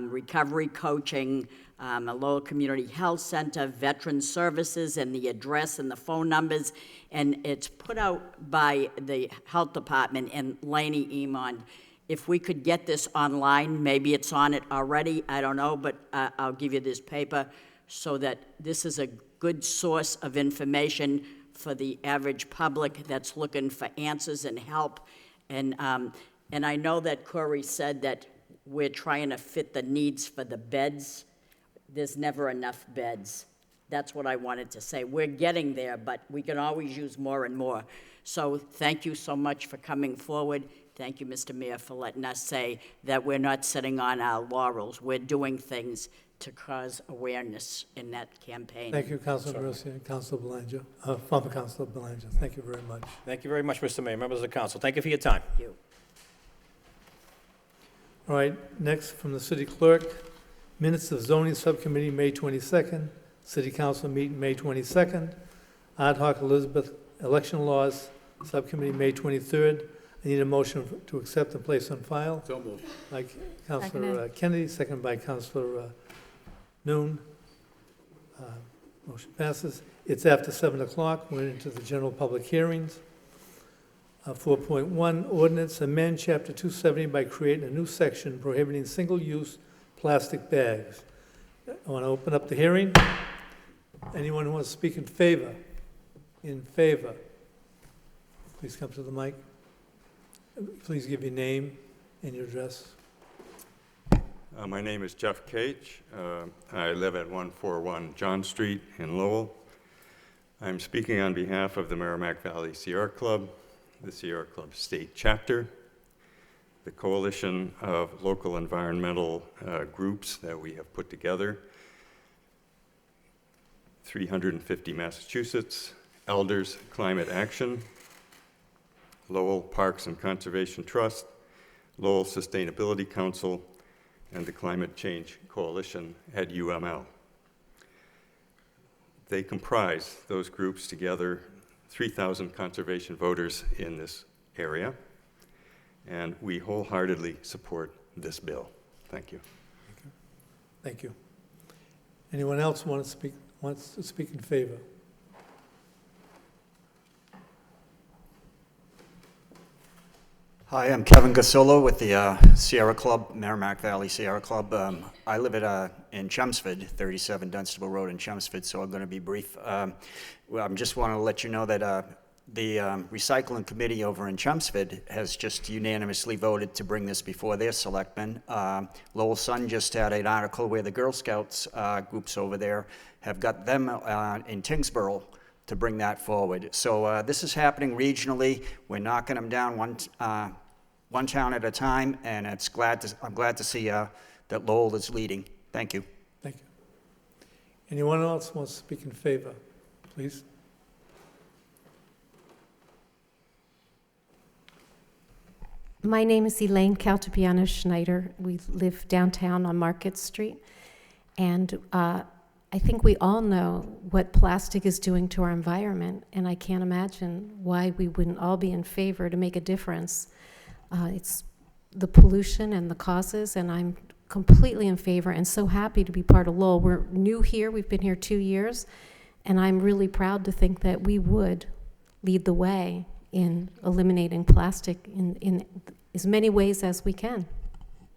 recovery coaching, a Lowell Community Health Center, veteran services, and the address and the phone numbers. And it's put out by the Health Department and Laney Emond. If we could get this online, maybe it's on it already, I don't know, but I'll give you this paper so that this is a good source of information for the average public that's looking for answers and help. And I know that Corey said that we're trying to fit the needs for the beds. There's never enough beds. That's what I wanted to say. We're getting there, but we can always use more and more. So thank you so much for coming forward. Thank you, Mr. Mayor, for letting us say that we're not sitting on our laurels. We're doing things to cause awareness in that campaign. Thank you, Councilor Mercia and Councilor Belanger, former Councilor Belanger. Thank you very much. Thank you very much, Mr. Mayor, members of the council. Thank you for your time. Thank you. All right, next from the city clerk, minutes of zoning subcommittee, May 22nd, city council meeting, May 22nd, ad hoc Elizabeth election laws subcommittee, May 23rd. I need a motion to accept and place on file. So moved. By Councilor Kennedy, second by Councilor Noon. Motion passes. It's after 7 o'clock. We're into the general public hearings. 4.1, ordinance amend Chapter 270 by creating a new section prohibiting single-use plastic bags. I want to open up the hearing. Anyone who wants to speak in favor? In favor? Please come to the mic. Please give your name and your address. My name is Jeff Cage. I live at 141 John Street in Lowell. I'm speaking on behalf of the Merrimack Valley Sierra Club, the Sierra Club State Chapter, the coalition of local environmental groups that we have put together, 350 Massachusetts, Elders Climate Action, Lowell Parks and Conservation Trust, Lowell Sustainability Council, and the Climate Change Coalition at UML. They comprise, those groups together, 3,000 conservation voters in this area, and we wholeheartedly support this bill. Thank you. Thank you. Anyone else wants to speak in favor? Hi, I'm Kevin Gasillo with the Sierra Club, Merrimack Valley Sierra Club. I live in Chelmsford, 37 Dunstable Road in Chelmsford, so I'm going to be brief. Well, I just want to let you know that the recycling committee over in Chelmsford has just unanimously voted to bring this before their selectmen. Lowell Sun just had an article where the Girl Scouts groups over there have got them in Tingsboro to bring that forward. So this is happening regionally. We're knocking them down one town at a time, and I'm glad to see that Lowell is leading. Thank you. Thank you. Anyone else wants to speak in favor, please? My name is Elaine Caltabiano Schneider. We live downtown on Market Street, and I think we all know what plastic is doing to our environment, and I can't imagine why we wouldn't all be in favor to make a difference. It's the pollution and the causes, and I'm completely in favor and so happy to be part of Lowell. We're new here. We've been here 2 years, and I'm really proud to think that we would lead the way in eliminating plastic in as many ways as we can.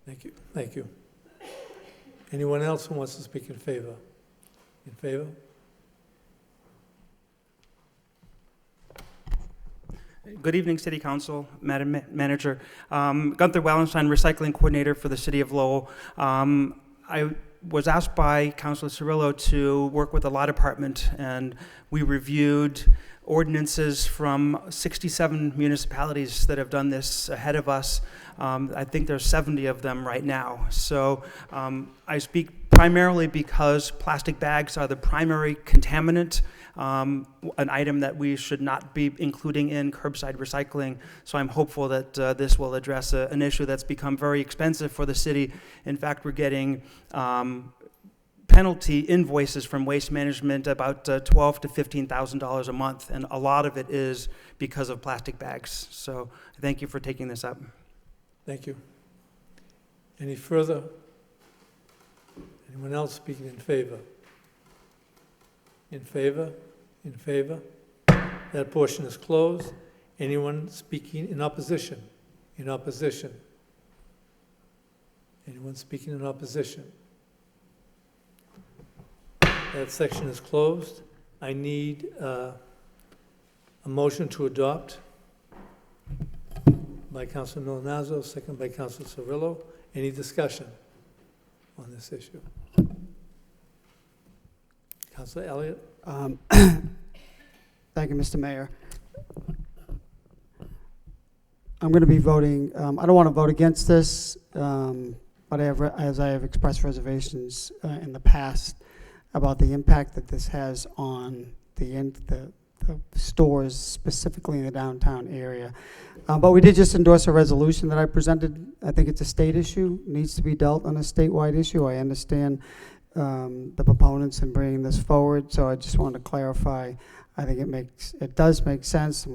Thank you. Thank you. Anyone else who wants to speak in favor? In favor? Good evening, City Council, Madam Manager. Gunther Wallenstein, Recycling Coordinator for the City of Lowell. I was asked by Councilor Cirillo to work with the Law Department, and we reviewed ordinances from 67 municipalities that have done this ahead of us. I think there's 70 of them right now. So I speak primarily because plastic bags are the primary contaminant, an item that we should not be including in curbside recycling. So I'm hopeful that this will address an issue that's become very expensive for the city. In fact, we're getting penalty invoices from Waste Management about $12,000 to $15,000 a month, and a lot of it is because of plastic bags. So thank you for taking this up. Thank you. Any further? Anyone else speaking in favor? In favor? In favor? That portion is closed. Anyone speaking in opposition? In opposition? Anyone speaking in opposition? That section is closed. I need a motion to adopt by Councilor Milanazzo, second by Councilor Cirillo. Any discussion on this issue? Councilor Elliott? Thank you, Mr. Mayor. I'm going to be voting, I don't want to vote against this, but as I have expressed reservations in the past about the impact that this has on the stores, specifically in the downtown area. But we did just endorse a resolution that I presented. I think it's a state issue, needs to be dealt on a statewide issue. I understand the proponents in bringing this forward, so I just wanted to clarify. I think it does make sense.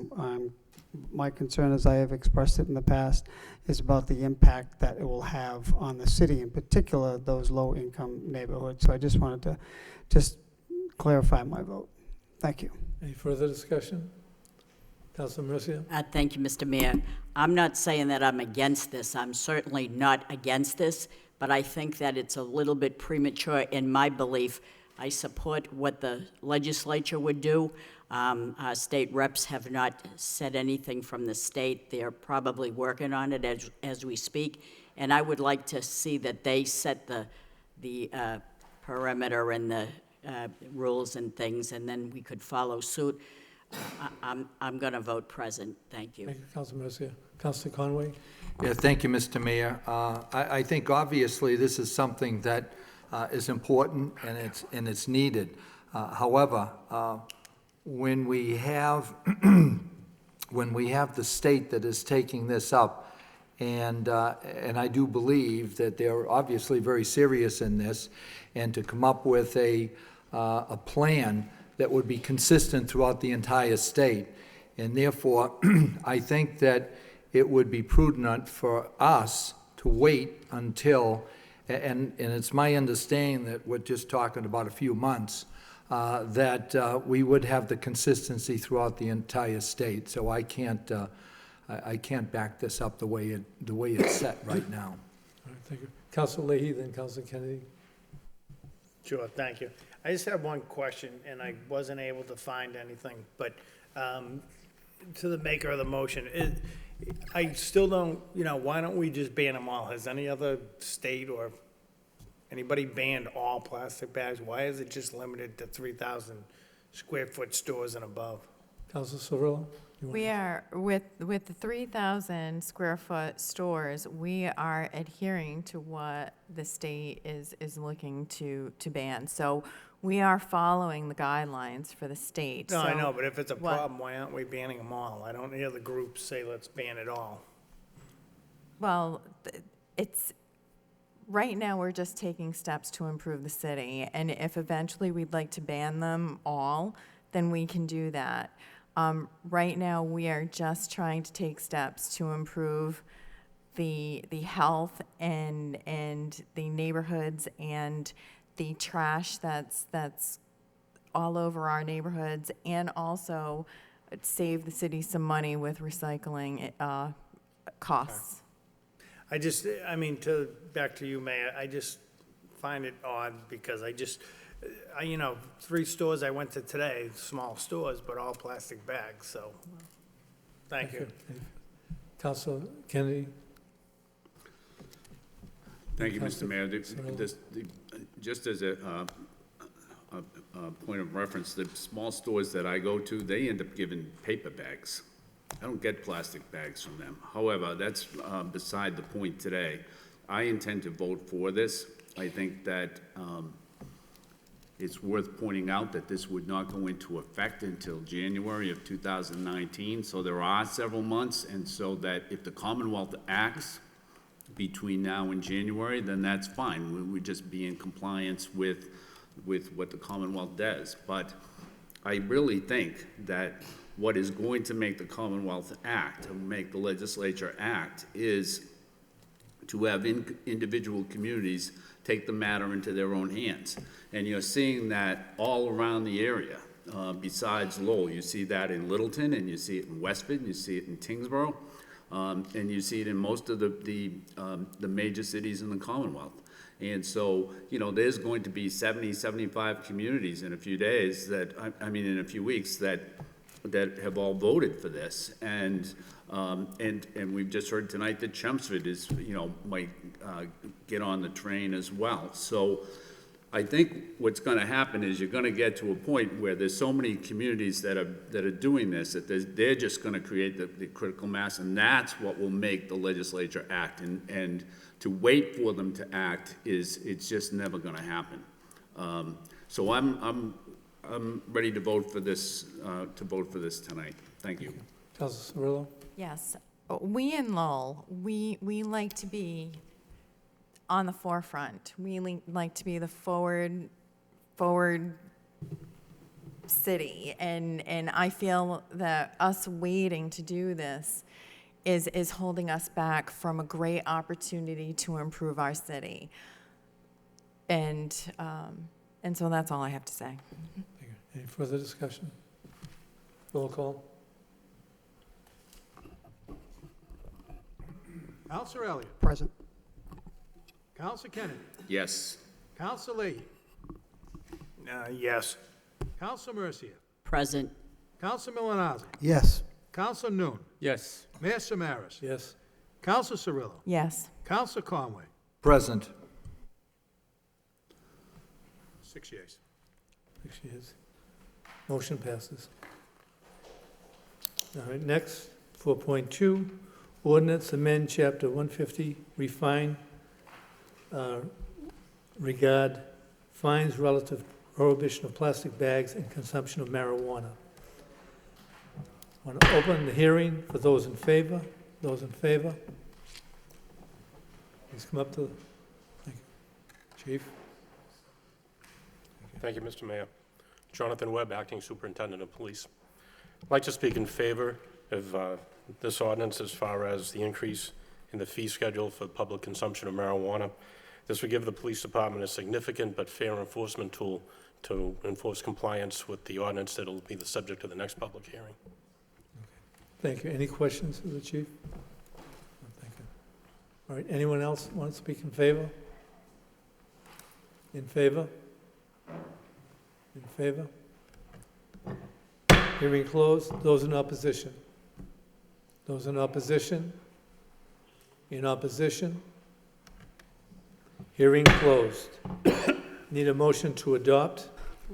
My concern, as I have expressed it in the past, is about the impact that it will have on the city, in particular those low-income neighborhoods. So I just wanted to clarify my vote. Thank you. Any further discussion? Councilor Mercia? Thank you, Mr. Mayor. I'm not saying that I'm against this. I'm certainly not against this, but I think that it's a little bit premature in my belief. I support what the legislature would do. Our state reps have not said anything from the state. They're probably working on it as we speak, and I would like to see that they set the perimeter and the rules and things, and then we could follow suit. I'm going to vote present. Thank you. Thank you, Councilor Mercia. Councilor Conway? Yeah, thank you, Mr. Mayor. I think obviously this is something that is important and it's needed. However, when we have the state that is taking this up, and I do believe that they're obviously very serious in this, and to come up with a plan that would be consistent throughout the entire state. And therefore, I think that it would be prudent for us to wait until, and it's my understanding that we're just talking about a few months, that we would have the consistency throughout the entire state. So I can't I can't back this up the way it's set right now. All right, thank you. Council Leahy, then Council Kennedy. Sure, thank you. I just have one question, and I wasn't able to find anything, but to the maker of the motion, I still don't, why don't we just ban them all? Has any other state or anybody banned all plastic bags? Why is it just limited to 3,000 square foot stores and above? Council Cirillo? We are, with the 3,000 square foot stores, we are adhering to what the state is looking to ban. So we are following the guidelines for the state. No, I So know, but if it's a what- problem, why aren't we banning them all? I don't hear the groups say, let's ban it all. Well, it's, right now, we're just taking steps to improve the city. And if eventually we'd like to ban them all, then we can do that. Right now, we are just trying to take steps to improve the health and the neighborhoods and the trash that's all over our neighborhoods, and also save the city some money with recycling costs. Back to you, Mayor, I just find it odd because 3 stores I went to today, small stores, but all plastic bags, so, thank you. Council Kennedy? Thank you, Mr. Mayor. Cirillo. Just as a point of reference, the small stores that I go to, they end up giving paper bags. I don't get plastic bags from them. However, that's beside the point today. I intend to vote for this. I think that it's worth pointing out that this would not go into effect until January of 2019, so there are several months, and so that if the Commonwealth acts between now and January, then that's fine. We would just be in compliance with what the Commonwealth does. But I really think that what is going to make the Commonwealth act, and make the legislature act, is to have individual communities take the matter into their own hands. And you're seeing that all around the area, besides Lowell. You see that in Littleton, and you see it in Westford, and you see it in Tingsboro, and you see it in most of the major cities in the Commonwealth. And so, there's going to be 70, 75 communities in a few days in a few weeks that have all voted for this. And we've just heard tonight that Chelmsford is, might get on the train as well. So I think what's going to happen is you're going to get to a point where there's so many communities that are doing this that they're just going to create the critical mass, and that's what will make the legislature act. And to wait for them to act it's just never going to happen. So I'm ready to vote for this tonight. Thank you. Council Cirillo? Yes, we in Lowell, we like to be on the forefront. We like to be the forward city, and I feel that us waiting to do this is holding us back from a great opportunity to improve our city. And so that's all I have to say. Thank you. Any further discussion? Roll call. Counselor Elliott. Present. Counselor Kennedy. Yes. Counselor Leahy. Yes. Counselor Mercia. Present. Counselor Milonazi. Yes. Counselor Noon. Yes. Mayor Samaras. Yes. Counselor Cirillo. Yes. Counselor Conway. Present. 6 yeas. 6 years. Motion passes. All right, next, 4.2, ordinance amend chapter 150, refine regard fines relative prohibition of plastic bags and consumption of marijuana. I want to open the hearing for those in favor. Those in favor? Please come up to, thank you. Chief? Thank you, Mr. Mayor. Jonathan Webb, Acting Superintendent of Police. I'd like to speak in favor of this ordinance as far as the increase in the fee schedule for public consumption of marijuana. This would give the police department a significant but fair enforcement tool to enforce compliance with the ordinance that will be the subject of the next public hearing. Thank you. Any questions of the chief? No, thank you. All right, anyone else want to speak in favor? In favor? In favor? Hearing closed. Those in opposition? Those in opposition? In opposition? Hearing closed. Need a motion to adopt?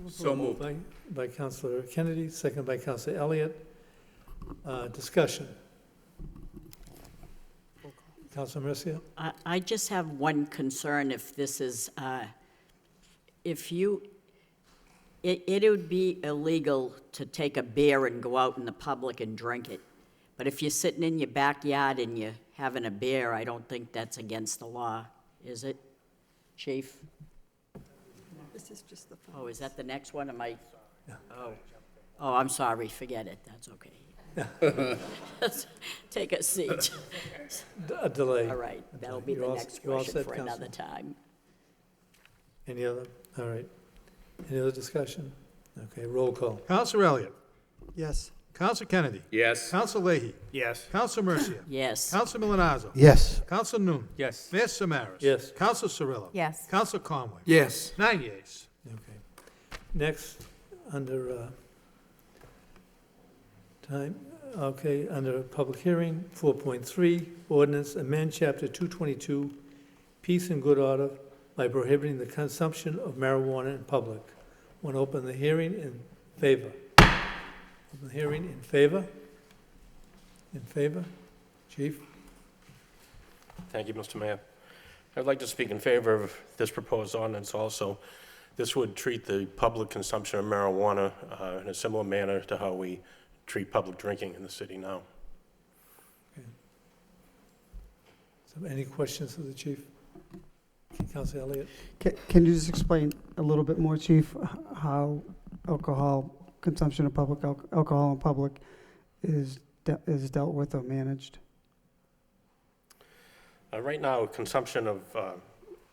So moved. By Councilor Kennedy, second by Councilor Elliott. Discussion. Councilor Mercia? I just have one concern if this is, if you, it would be illegal to take a beer and go out in the public and drink it. But if you're sitting in your backyard and you're having a beer, I don't think that's against the law, is it, Chief? This is just the. Oh, is that the next one? Am I? Oh, I'm sorry, forget it, that's okay. Take a seat. A delay. All right, that'll be the next you all question set, for Councilor? another time. Any other? All right. Any other discussion? Okay, roll call. Counselor Elliott. Yes. Counselor Kennedy. Yes. Counselor Leahy. Yes. Counselor Mercia. Yes. Counselor Milonazo. Yes. Counselor Noon. Yes. Mayor Samaras. Yes. Counselor Cirillo. Yes. Counselor Conway. Yes. 9 yeas. Okay. Next, under time, okay, under public hearing, 4.3, ordinance amend chapter 222, peace and good order by prohibiting the consumption of marijuana in public. Want to open the hearing in favor? Open the hearing in favor? In favor? Chief? Thank you, Mr. Mayor. I'd like to speak in favor of this proposed ordinance also. This would treat the public consumption of marijuana in a similar manner to how we treat public drinking in the city now. So any questions of the chief? Councilor Elliott? Can you just explain a little bit more, Chief, how consumption of public alcohol in public is dealt with or managed? Right now, consumption of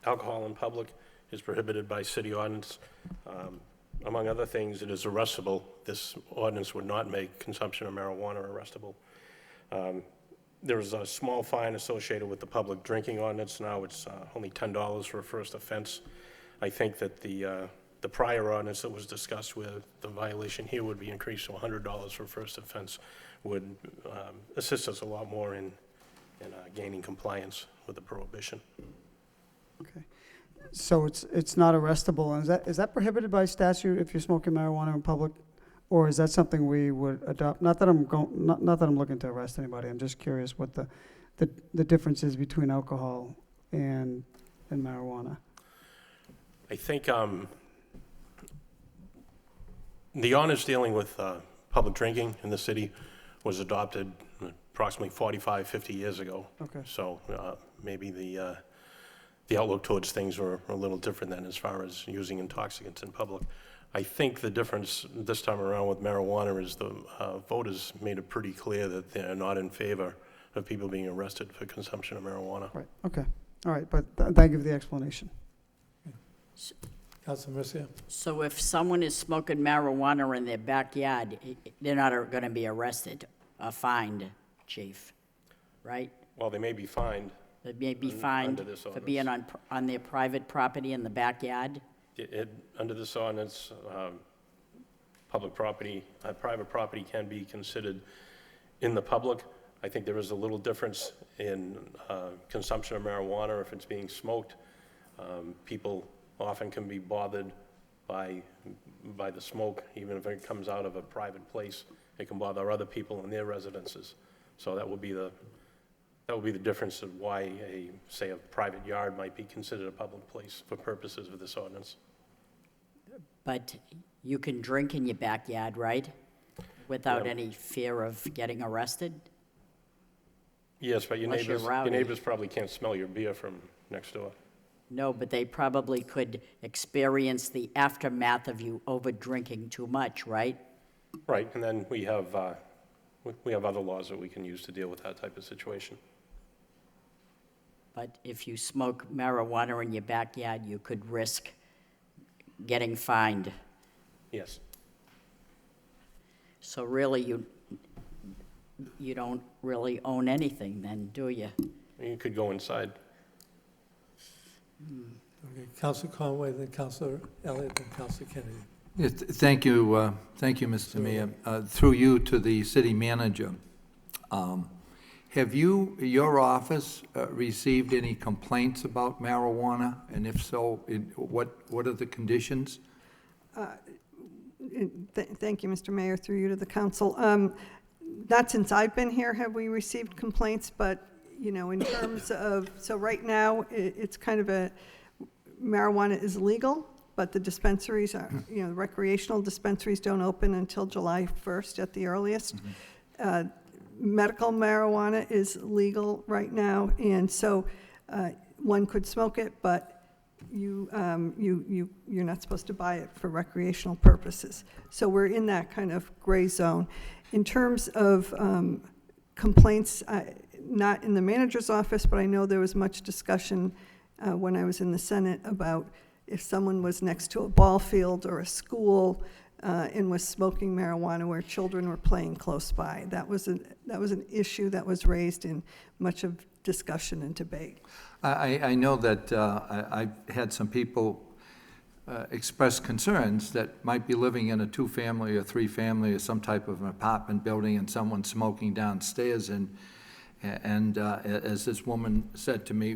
alcohol in public is prohibited by city ordinance. Among other things, it is arrestable. This ordinance would not make consumption of marijuana arrestable. There is a small fine associated with the public drinking ordinance. Now it's only $10 for a first offense. I think that the prior ordinance that was discussed with the violation here would be increased to $100 for first offense, would assist us a lot more in gaining compliance with the prohibition. Okay. So it's not arrestable, and is that prohibited by statute if you're smoking marijuana in public, or is that something we would adopt? Not that I'm looking to arrest anybody. I'm just curious what the difference is between alcohol and marijuana. I think the ordinance dealing with public drinking in the city was adopted approximately 45, 50 years ago. Okay. So maybe the outlook towards things were a little different than as far as using intoxicants in public. I think the difference this time around with marijuana is the voters made it pretty clear that they're not in favor of people being arrested for consumption of marijuana. Right. Okay. All right. But thank you for the explanation. Councilor Mercia? So if someone is smoking marijuana in their backyard, they're not going to be arrested or fined, Chief, right? Well, they may be fined. They may be fined under this for ordinance. being on their private property in the backyard? Under this ordinance, public property, private property can be considered in the public. I think there is a little difference in consumption of marijuana if it's being smoked. People often can be bothered by the smoke, even if it comes out of a private place. It can bother other people in their residences. So that would be the difference of why say a private yard might be considered a public place for purposes of this ordinance. But you can drink in your backyard, right? Without Yeah. any fear of getting arrested? Yes, but your Unless you're rowdy. neighbors probably can't smell your beer from next door. No, but they probably could experience the aftermath of you over drinking too much, right? Right, and then we have other laws that we can use to deal with that type of situation. But if you smoke marijuana in your backyard, you could risk getting fined. Yes. So really, you don't really own anything then, do you? You could go inside. Okay, Councilor Conway, then Councilor Elliott, then Councilor Kennedy. Yes, thank you, Mr. Mayor. Through you to the city manager. Have your office, received any complaints about marijuana? And if so, what are the conditions? Thank you, Mr. Mayor, through you to the council. Not since I've been here have we received complaints, but, you know, in terms of, so right now, it's kind of marijuana is legal, but the dispensaries are, you know, recreational dispensaries don't open until July 1st at the earliest. Medical marijuana is legal right now, and so one could smoke it, but you're not supposed to buy it for recreational purposes. So we're in that kind of gray zone. In terms of complaints, not in the manager's office, but I know there was much discussion when I was in the Senate about if someone was next to a ball field or a school and was smoking marijuana where children were playing close by. That was an issue that was raised in much of discussion and debate. I know that I've had some people express concerns that might be living in a two-family or three-family or some type of an apartment building and someone smoking downstairs. And as this woman said to me,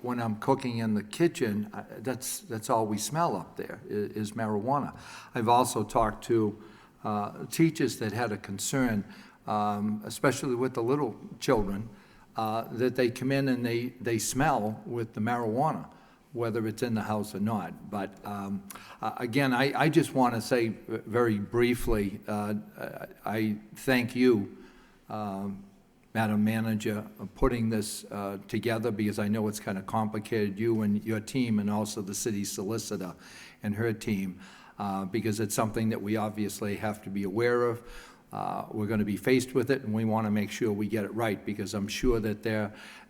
when I'm cooking in the kitchen, that's all we smell up there is marijuana. I've also talked to teachers that had a concern, especially with the little children, that they come in and they smell with the marijuana, whether it's in the house or not. But again, I just want to say very briefly, I thank you, Madam Manager, putting this together, because I know it's kind of complicated, you and your team, and also the city solicitor and her team, because it's something that we obviously have to be aware of. We're going to be faced with it, and we want to make sure we get it right, because I'm sure that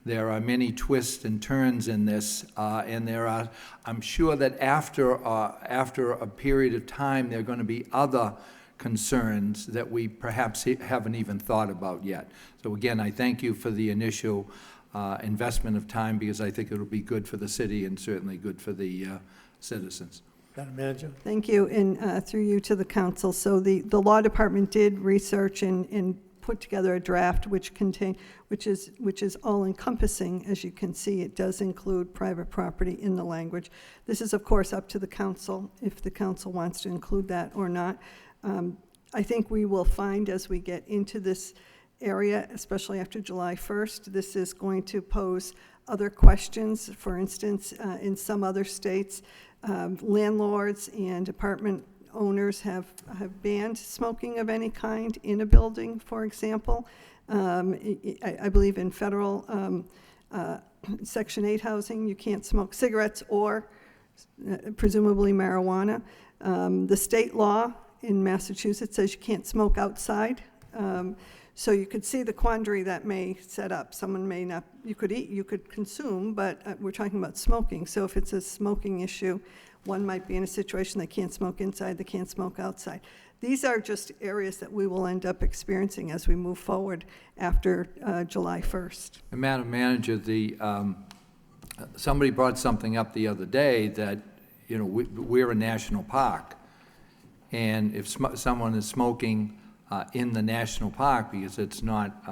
there are many twists and turns in this, and I'm sure that after a period of time, there are going to be other concerns that we perhaps haven't even thought about yet. So again, I thank you for the initial investment of time, because I think it'll be good for the city and certainly good for the citizens. Madam Manager. Thank you, and through you to the council. So the law department did research and put together a draft which is all encompassing. As you can see, it does include private property in the language. This is of course up to the council if the council wants to include that or not. I think we will find as we get into this area, especially after July 1st, this is going to pose other questions. For instance, in some other states, landlords and apartment owners have banned smoking of any kind in a building, for example. I believe in federal Section 8 housing, you can't smoke cigarettes or presumably marijuana. The state law in Massachusetts says you can't smoke outside. So you could see the quandary that may set up. Someone may not, you could eat, you could consume, but we're talking about smoking. So if it's a smoking issue, one might be in a situation they can't smoke inside, they can't smoke outside. These are just areas that we will end up experiencing as we move forward after July 1st. And Madam Manager, somebody brought something up the other day that, you know, we're a national park. And if someone is smoking in the national park because it's not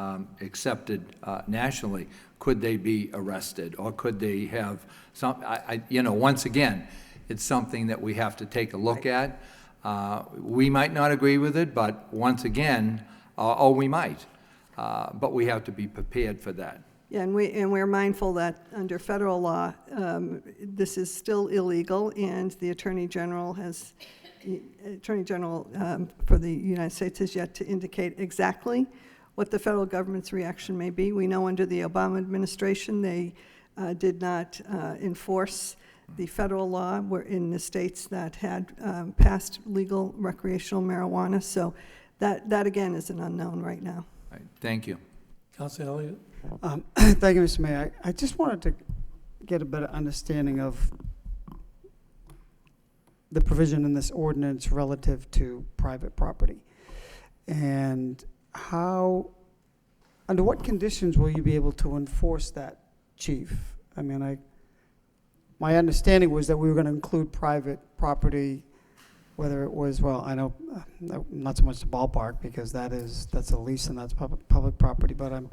accepted nationally, could they be arrested, or could they have some? You know, once again, it's something that we have to take a look at. We might not agree with it, but once again, or we might, but we have to be prepared for that. Yeah, and we're mindful that under federal law, this is still illegal, and the Attorney General for the United States has yet to indicate exactly what the federal government's reaction may be. We know under the Obama administration they did not enforce the federal law in the states that had passed legal recreational marijuana. So that again is an unknown right now. Right. Thank you. Councilor Elliott. Thank you, Mr. Mayor. I just wanted to get a better understanding of the provision in this ordinance relative to private property and how under what conditions will you be able to enforce that, chief? I mean, my understanding was that we were going to include private property, whether it was, well, I know, not so much the ballpark, because that's a lease and that's public property, but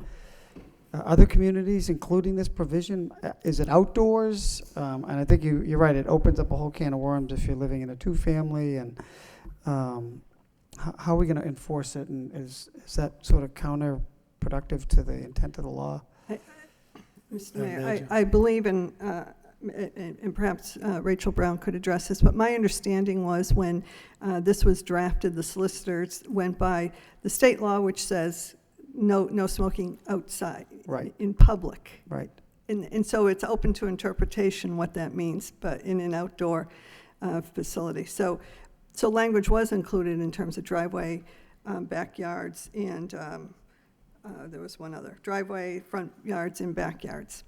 other communities, including this provision, is it outdoors? And I think you're right, it opens up a whole can of worms if you're living in a two-family, and how are we going to enforce it, and is that sort of counterproductive to the intent of the law? Mr. Mayor, I believe in, and perhaps Rachel Brown could address this, but my understanding was when this was drafted, the solicitors went by the state law, which says no smoking outside, right, in public. Right. And so it's open to interpretation what that means, but in an outdoor facility. So language was included in terms of driveway, backyards, and there was one other, driveway, front yards, and backyards,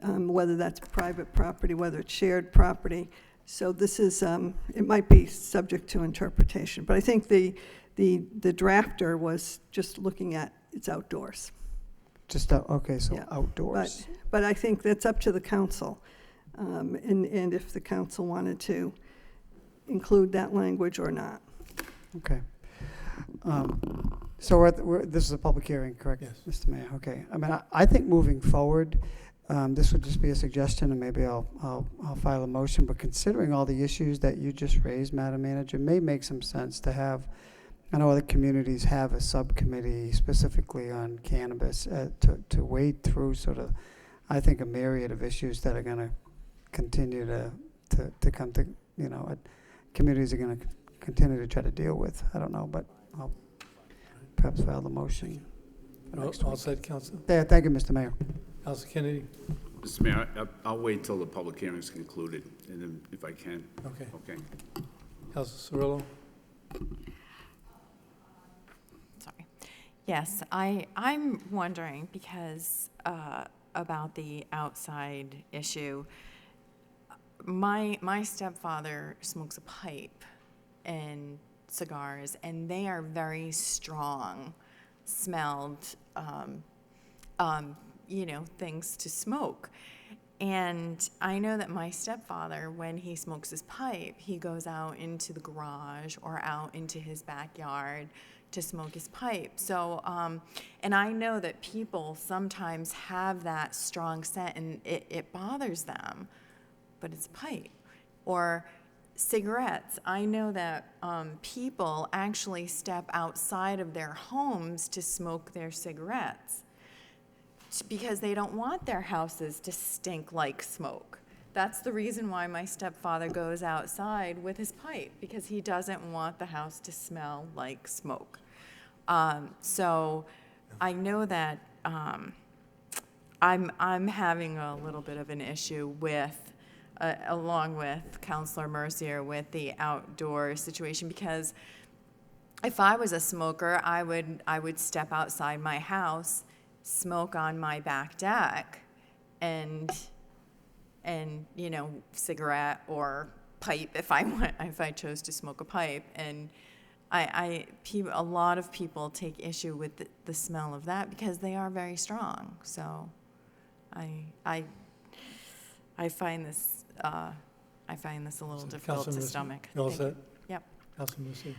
whether that's private property, whether it's shared property. So this is, it might be subject to interpretation, but I think the drafter was just looking at it's outdoors. Just, okay, so Yeah. outdoors. But I think that's up to the council, and if the council wanted to include that language or not. Okay. So this is a public hearing, correct? Yes. Mr. Mayor, okay. I mean, I think moving forward, this would just be a suggestion, and maybe I'll file a motion, but considering all the issues that you just raised, Madam Manager, it may make some sense to have, I know other communities have a subcommittee specifically on cannabis to wade through sort of, I think, a myriad of issues that are going to continue to come to, communities are going to continue to try to deal with. I don't know, but I'll perhaps file the motion. All said, Council. Yeah, thank you, Mr. Mayor. Council Kennedy? Mr. Mayor, I'll wait till the public hearing is concluded, and then if I can. Okay. Okay. Council Cirillo? Sorry. Yes, I'm wondering because about the outside issue. My stepfather smokes a pipe and cigars, and they are very strong smelled, things to smoke. And I know that my stepfather, when he smokes his pipe, he goes out into the garage or out into his backyard to smoke his pipe. So, and I know that people sometimes have that strong scent and it bothers them, but it's a pipe. Or cigarettes. I know that people actually step outside of their homes to smoke their cigarettes because they don't want their houses to stink like smoke. That's the reason why my stepfather goes outside with his pipe, because he doesn't want the house to smell like smoke. So I know that I'm having a little bit of an issue with, along with Councilor Mercier, with the outdoor situation, because if I was a smoker, I would step outside my house, smoke on my back deck, and cigarette or pipe if I chose to smoke a pipe. And a lot of people take issue with the smell of that because they are very strong. So I find this a little difficult to stomach. You all set? Yep. Councilor Mercier?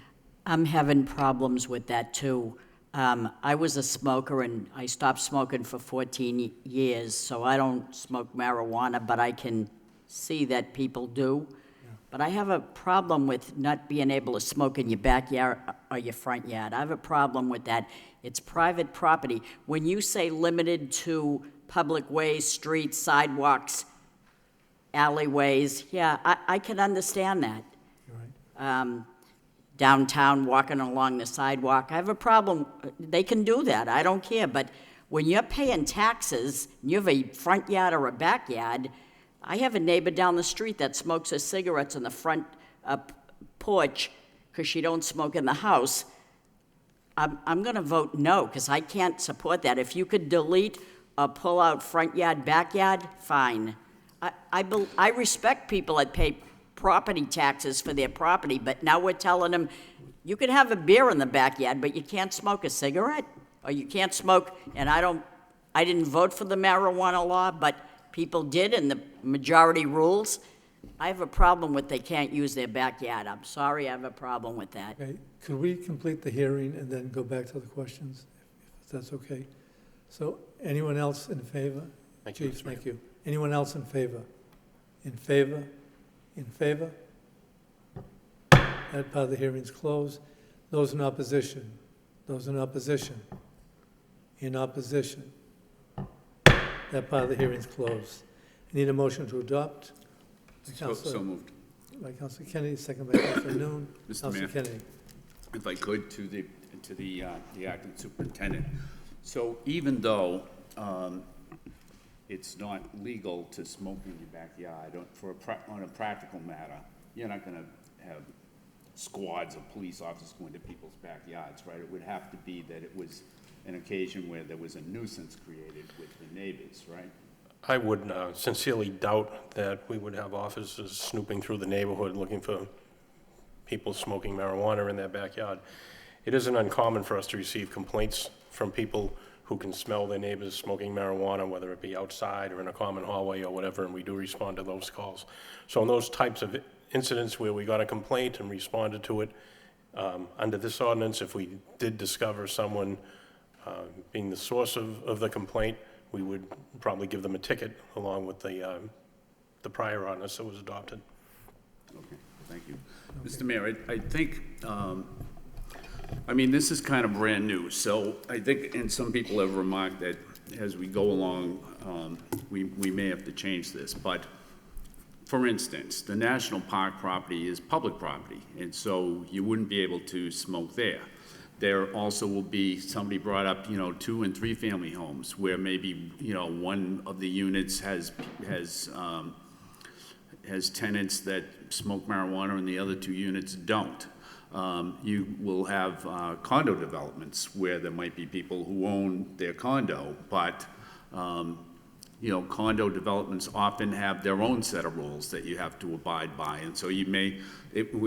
I'm having problems with that, too. I was a smoker, and I stopped smoking for 14 years, so I don't smoke marijuana, but I can see that people do. Yeah. But I have a problem with not being able to smoke in your backyard or your front yard. I have a problem with that. It's private property. When you say limited to public ways, streets, sidewalks, alleyways, yeah, I can understand that. You're right. Downtown, walking along the sidewalk, I have a problem. They can do that, I don't care, but when you're paying taxes, and you have a front yard or a backyard, I have a neighbor down the street that smokes her cigarettes on the front porch because she don't smoke in the house. I'm gonna vote no, because I can't support that. If you could delete or pull out front yard, backyard, fine. I respect people that pay property taxes for their property, but now we're telling them you can have a beer in the backyard, but you can't smoke a cigarette? or you can't smoke, and I didn't vote for the marijuana law, but people did, and the majority rules. I have a problem with they can't use their backyard. I'm sorry, I have a problem with that. Okay, could we complete the hearing and then go back to the questions, if that's okay? So, anyone else in favor? Thank you, Chief, Mr. Mayor. thank you. Anyone else in favor? In favor? In favor? That part of the hearing's closed. Those in opposition? Those in opposition? In opposition? That part of the hearing's closed. I need a motion to adopt. So moved. By Councilor Kennedy, second by Councilor Noon. Mr. Councilor Mayor. Kennedy. If I could, to the acting superintendent. So even though it's not legal to smoke in your backyard, on a practical matter, you're not gonna have squads of police officers going to people's backyards, right? It would have to be that it was an occasion where there was a nuisance created with the neighbors, right? I would sincerely doubt that we would have officers snooping through the neighborhood looking for people smoking marijuana in their backyard. It isn't uncommon for us to receive complaints from people who can smell their neighbors smoking marijuana, whether it be outside or in a common hallway or whatever, and we do respond to those calls. So in those types of incidents where we got a complaint and responded to it, under this ordinance, if we did discover someone being the source of the complaint, we would probably give them a ticket along with the prior ordinance that was adopted. Okay, thank you. Mr. Mayor, I think, I mean, this is kind of brand new, so I think, and some people have remarked that as we go along, we may have to change this, but for instance, the national park property is public property, and so you wouldn't be able to smoke there. There also will be, somebody brought up, 2 and 3 family homes where maybe, one of the units has tenants that smoke marijuana and the other 2 units don't. You will have condo developments where there might be people who own their condo, but condo developments often have their own set of rules that you have to abide by, and so we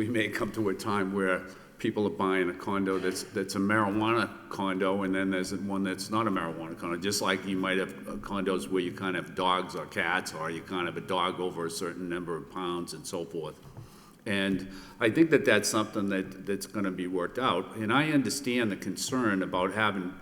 may come to a time where people are buying a condo that's a marijuana condo, and then there's one that's not a marijuana condo, just like you might have condos where you kind of have dogs or cats, or you kind of have a dog over a certain number of pounds and so forth. And I think that that's something that's going to be worked out, and I understand the concern about having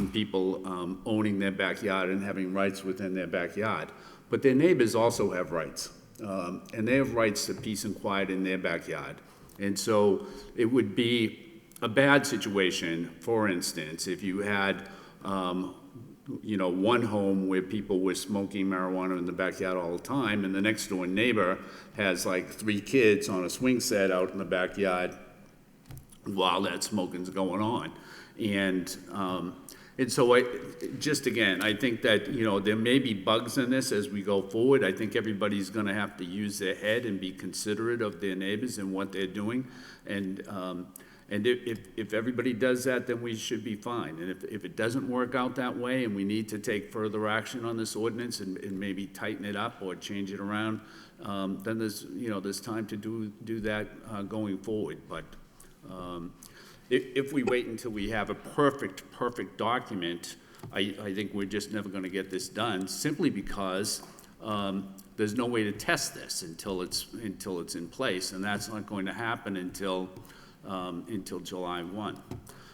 people owning their backyard and having rights within their backyard, but their neighbors also have rights, and they have rights to peace and quiet in their backyard. And so it would be a bad situation, for instance, if you had, one home where people were smoking marijuana in the backyard all the time, and the next door neighbor has like 3 kids on a swing set out in the backyard while that smoking's going on. And so I think that, there may be bugs in this as we go forward. I think everybody's gonna have to use their head and be considerate of their neighbors and what they're doing. And if everybody does that, then we should be fine. And if it doesn't work out that way and we need to take further action on this ordinance and maybe tighten it up or change it around, then there's time to do that going forward. But if we wait until we have a perfect document, I think we're just never going to get this done, simply because there's no way to test this until it's in place, and that's not going to happen until July 1.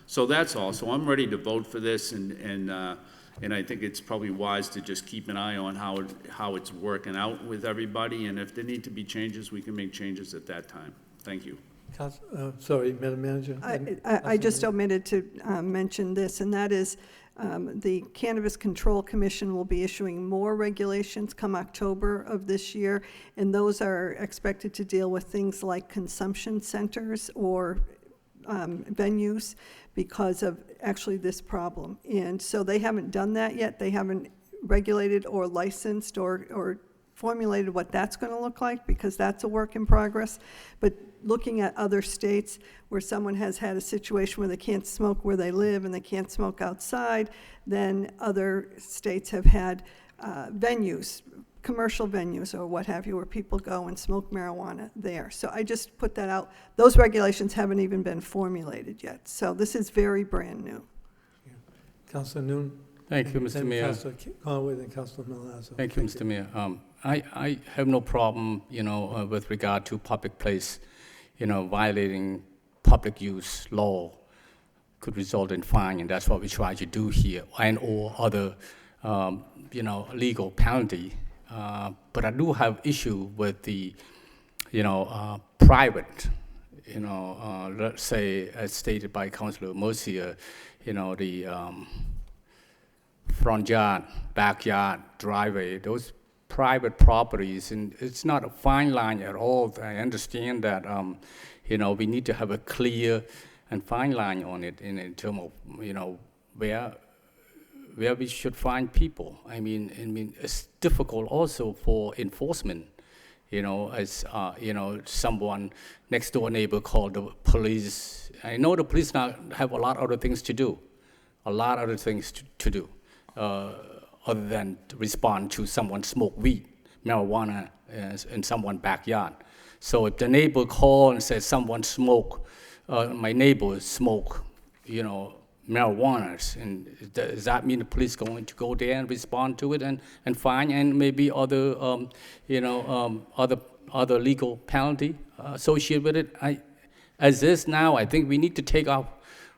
So that's all. So I'm ready to vote for this, and I think it's probably wise to just keep an eye on how it's working out with everybody, and if there need to be changes, we can make changes at that time. Thank you. Sorry, Madam Manager. I just omitted to mention this, and that is the Cannabis Control Commission will be issuing more regulations come October of this year, and those are expected to deal with things like consumption centers or venues because of actually this problem. And so they haven't done that yet. They haven't regulated or licensed or formulated what that's going to look like, because that's a work in progress. But looking at other states where someone has had a situation where they can't smoke where they live and they can't smoke outside, then other states have had venues, commercial venues or what have you, where people go and smoke marijuana there. So I just put that out. Those regulations haven't even been formulated yet. So this is very brand new. Councilor Noon. Thank you, Mr. Then Mayor. Councilor Conway, then Councilor Milazzo. Thank you, Mr. Mayor. I have no problem, with regard to public place, violating public use law could result in fine, and that's what we try to do here, and or other, legal penalty. But I do have issue with the, private, let's say, as stated by Councilor Mercier, the front yard, backyard, driveway, those private properties, and it's not a fine line at all. I understand that, we need to have a clear and fine line on it in terms of, where we should find people. I mean, it's difficult also for enforcement, as, someone next door neighbor called the police. I know the police now have a lot of other things to do, to do. Other than to respond to someone smoke weed, marijuana in someone's backyard. So if the neighbor call and says someone smoke, my neighbor smoke, marijuana, and does that mean the police going to go there and respond to it and fine and maybe other, other legal penalty associated with it? As is now, I think we need to take off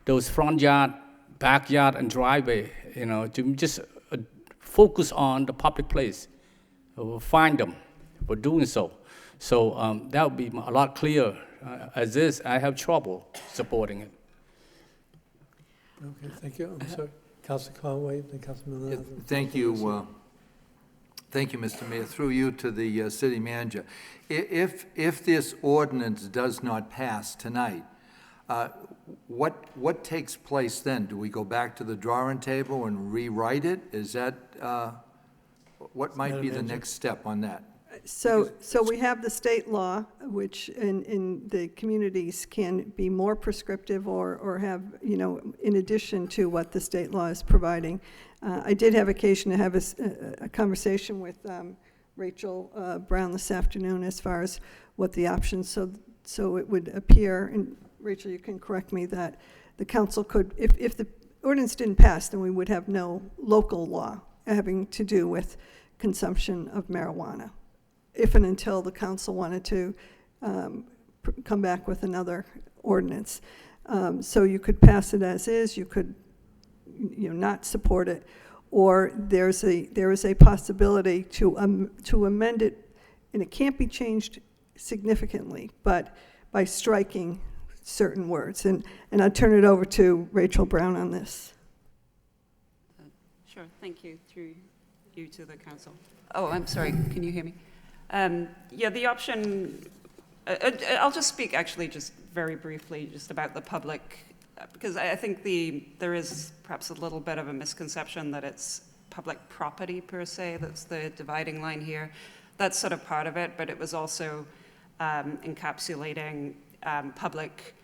those front yard, backyard, and driveway, to just focus on the public place. We'll find them for doing so. So that would be a lot clearer. As is, I have trouble supporting it. Okay, thank you. I'm sorry. Councilor Conway, then Councilor Milazzo. Thank you. Thank you, Mr. Mayor. Through you to the city manager. If this ordinance does not pass tonight, what takes place then? Do we go back to the drawing table and rewrite it? Is that, what might be the next step on that? So we have the state law, which in the communities can be more prescriptive or have, in addition to what the state law is providing. I did have occasion to have a conversation with Rachel Brown this afternoon as far as what the options, so it would appear, and Rachel, you can correct me, that the council could, if the ordinance didn't pass, then we would have no local law having to do with consumption of marijuana, if and until the council wanted to come back with another ordinance. So you could pass it as is, you could not support it, or there is a possibility to amend it, and it can't be changed significantly, but by striking certain words. And I'll turn it over to Rachel Brown on this. Sure, thank you. Through you to the council. Oh, I'm sorry, can you hear me? Yeah, the option, I'll just speak actually just very briefly just about the public, because I think there is perhaps a little bit of a misconception that it's public property per se, that's the dividing line here. That's sort of part of it, but it was also encapsulating public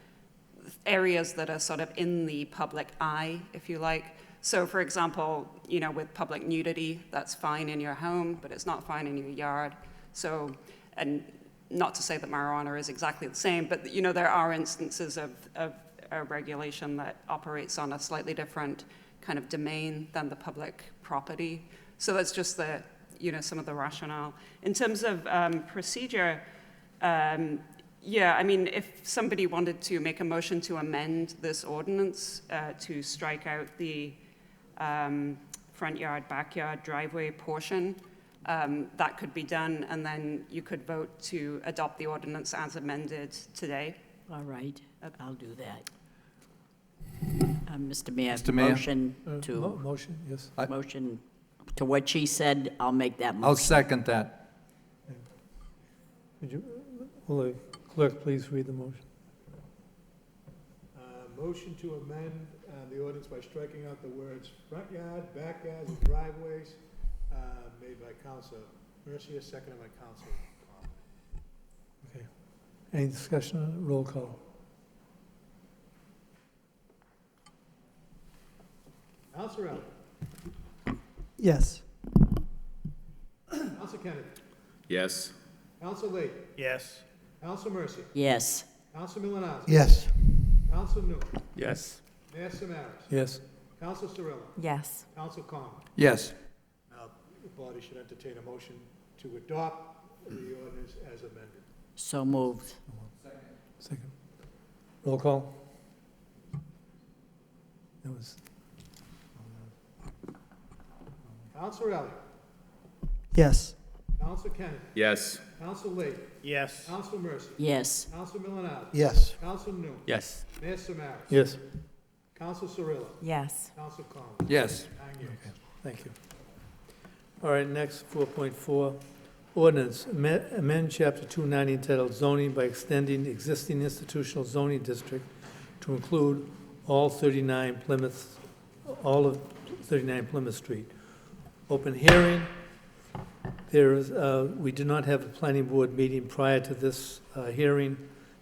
areas that are sort of in the public eye, if you like. So for example, with public nudity, that's fine in your home, but it's not fine in your yard. So, and not to say that marijuana is exactly the same, but there are instances of a regulation that operates on a slightly different kind of domain than the public property. So that's just the, some of the rationale. In terms of procedure, yeah, I mean, if somebody wanted to make a motion to amend this ordinance to strike out the front yard, backyard, driveway portion, that could be done, and then you could vote to adopt the ordinance as amended today. All right, I'll do that. Mr. Mayor, Mr. Mayor? motion to... Motion, yes. Motion to what she said, I'll make that motion. I'll second that. Will the clerk please read the motion? Motion to amend the ordinance by striking out the words front yard, backyards, and driveways, made by Councilor Mercier, seconded by Councilor Conway. Okay. Any discussion on it? Roll call. Councilor Elliott. Yes. Councilor Kennedy. Yes. Councilor Lee. Yes. Councilor Mercier. Yes. Councilor Milanazzo. Yes. Councilor Newman. Yes. Mayor Samaras. Yes. Counsel Cirillo. Yes. Counsel Con. Yes. Now, the body should entertain a motion to adopt the ordinance as amended. So moved. Second. Roll call. That was, Counsel Elliott. Yes. Counsel Kennedy. Yes. Counsel Lee. Yes. Counsel Mercy. Yes. Counsel Milonato. Yes. Counsel Noon. Yes. Mayor Samaras. yes, Counsel Cirillo. Yes. Counsel Con. Yes. 9 yeas. thank you. All right, next, 4.4, ordinance, amend Chapter 290 entitled zoning by extending existing institutional zoning district to include all of 39 Plymouth Street. Open hearing. There is, we do not have a planning board meeting prior to this hearing.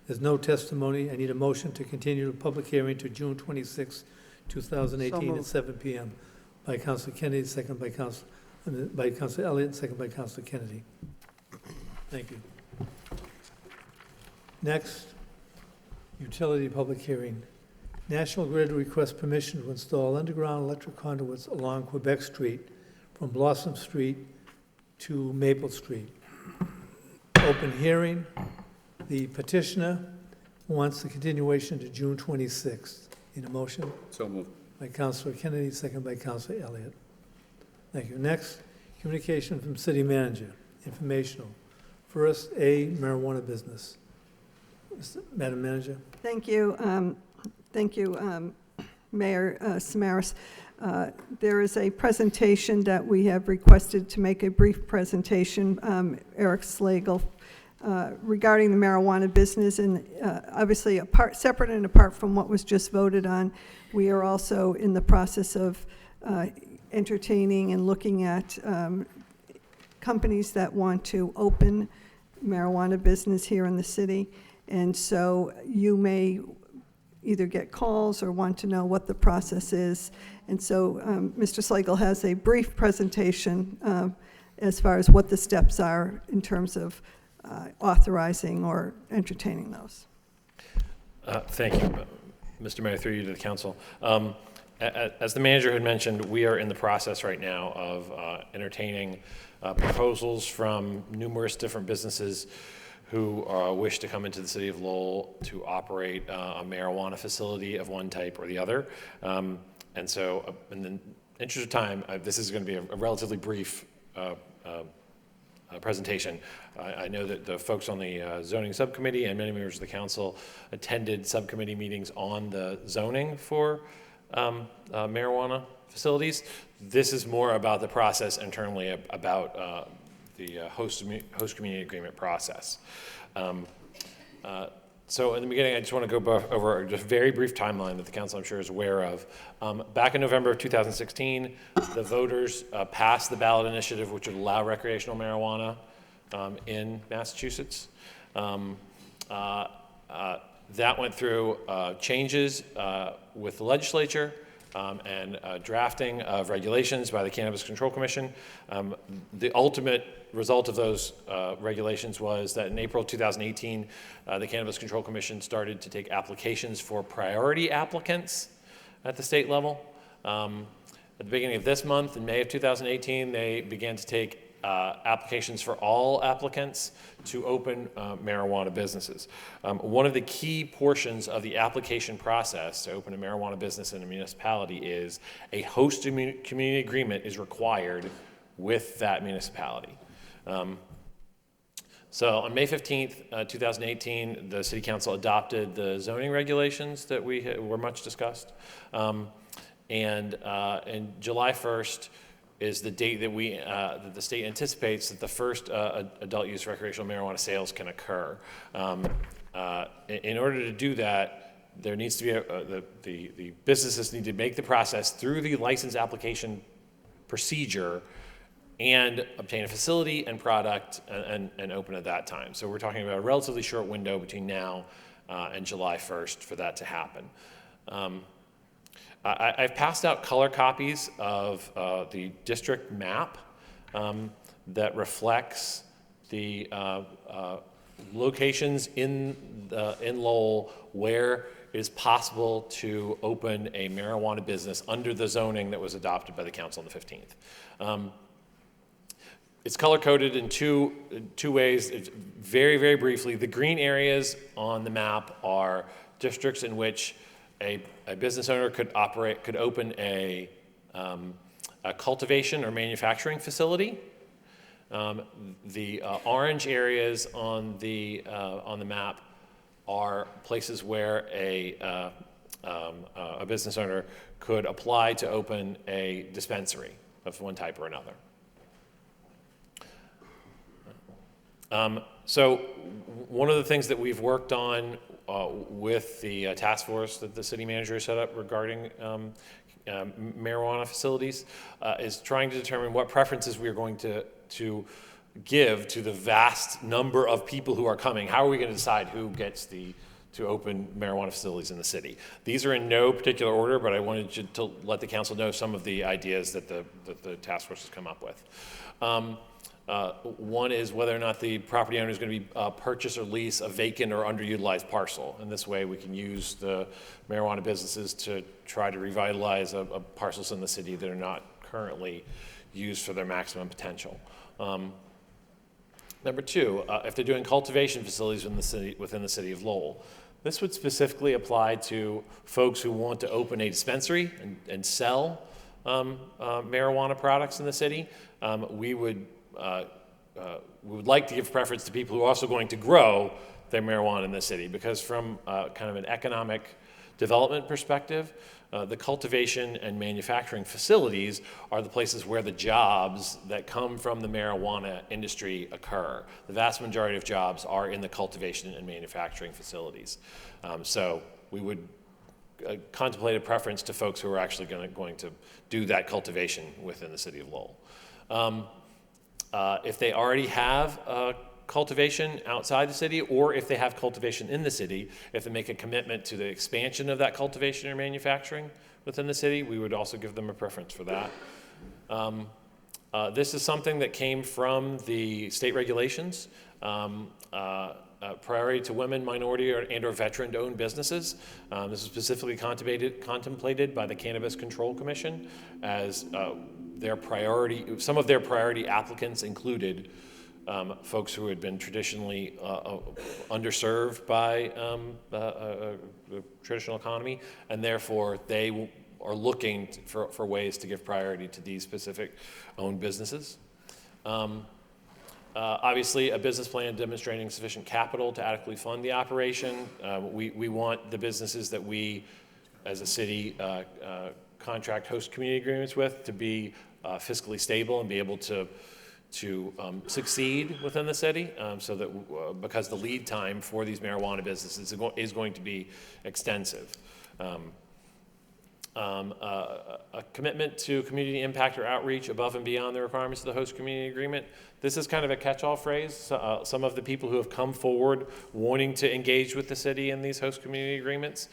There's no testimony. I need a motion to continue the public hearing to June 26, 2018 at moved. 7 p.m. by Councilor Kennedy, second by Councilor Elliott, and second by Councilor Kennedy. Thank you. Next, utility public hearing. National Grid requests permission to install underground electric conduits along Quebec Street from Blossom Street to Maple Street. Open hearing. The petitioner wants the continuation to June 26th. Need a motion? So moved. By Councilor Kennedy, second by Councilor Elliott. Thank you. Next, communication from city manager, informational. First, A, marijuana business. Madam Manager. Thank you. Thank you, Mayor Samaras. There is a presentation that we have requested to make a brief presentation, Eric Slagle, regarding the marijuana business, and obviously separate and apart from what was just voted on, we are also in the process of entertaining and looking at companies that want to open marijuana business here in the city. And so you may either get calls or want to know what the process is. And so Mr. Slagle has a brief presentation as far as what the steps are in terms of authorizing or entertaining those. Thank you, Mr. Mayor, through you to the council. As the manager had mentioned, we are in the process right now of entertaining proposals from numerous different businesses who wish to come into the city of Lowell to operate a marijuana facility of one type or the other. And so, in the interest of time, this is going to be a relatively brief presentation. I know that the folks on the zoning subcommittee and many members of the council attended subcommittee meetings on the zoning for marijuana facilities. This is more about the process internally, about the host community agreement process. So in the beginning, I just want to go over just a very brief timeline that the council, I'm sure, is aware of. Back in November of 2016, the voters passed the ballot initiative, which would allow recreational marijuana in Massachusetts. That went through changes with the legislature and drafting of regulations by the Cannabis Control Commission. The ultimate result of those regulations was that in April 2018, the Cannabis Control Commission started to take applications for priority applicants at the state level. At the beginning of this month, in May of 2018, they began to take applications for all applicants to open marijuana businesses. One of the key portions of the application process to open a marijuana business in a municipality is a host community agreement is required with that municipality. So on May 15th, 2018, the City Council adopted the zoning regulations that were much discussed. And July 1st, is the date that that the state anticipates that the first adult use recreational marijuana sales can occur. In order to do that, there needs to be the businesses need to make the process through the license application procedure and obtain a facility and product and open at that time. So we're talking about a relatively short window between now and July 1st for that to happen. I've passed out color copies of the district map that reflects the locations in Lowell where it is possible to open a marijuana business under the zoning that was adopted by the council on the 15th. It's color-coded in two ways. It's very briefly, the green areas on the map are districts in which a business owner could open a cultivation or manufacturing facility. The orange areas on the map are places where a business owner could apply to open a dispensary of one type or another. So one of the things that we've worked on with the task force that the city manager set up regarding marijuana facilities is trying to determine what preferences we are going to give to the vast number of people who are coming. How are we going to decide who gets to open marijuana facilities in the city? These are in no particular order, but I wanted to let the council know some of the ideas that the task force has come up with. One is whether or not the property owner is going to be purchase or lease a vacant or underutilized parcel. And this way we can use the marijuana businesses to try to revitalize parcels in the city that are not currently used for their maximum potential. Number two, if they're doing cultivation facilities within the city of Lowell, this would specifically apply to folks who want to open a dispensary and sell marijuana products in the city. We would like to give preference to people who are also going to grow their marijuana in the city, because from kind of an economic development perspective, the cultivation and manufacturing facilities are the places where the jobs that come from the marijuana industry occur. The vast majority of jobs are in the cultivation and manufacturing facilities. So we would contemplate a preference to folks who are actually going to do that cultivation within the city of Lowell. If they already have cultivation outside the city, or if they have cultivation in the city, if they make a commitment to the expansion of that cultivation or manufacturing within the city, we would also give them a preference for that. This is something that came from the state regulations. Priority to women, minority, and/or veteran-owned businesses. This is specifically contemplated by the Cannabis Control Commission as their priority. Some of their priority applicants included folks who had been traditionally underserved by the traditional economy, and therefore they are looking for ways to give priority to these specific owned businesses. Obviously, a business plan demonstrating sufficient capital to adequately fund the operation. We want the businesses that we, as a city, contract host community agreements with to be fiscally stable and be able to succeed within the city, so that because the lead time for these marijuana businesses is going to be extensive. A commitment to community impact or outreach above and beyond the requirements of the host community agreement. This is kind of a catch-all phrase. Some of the people who have come forward wanting to engage with the city in these host community agreements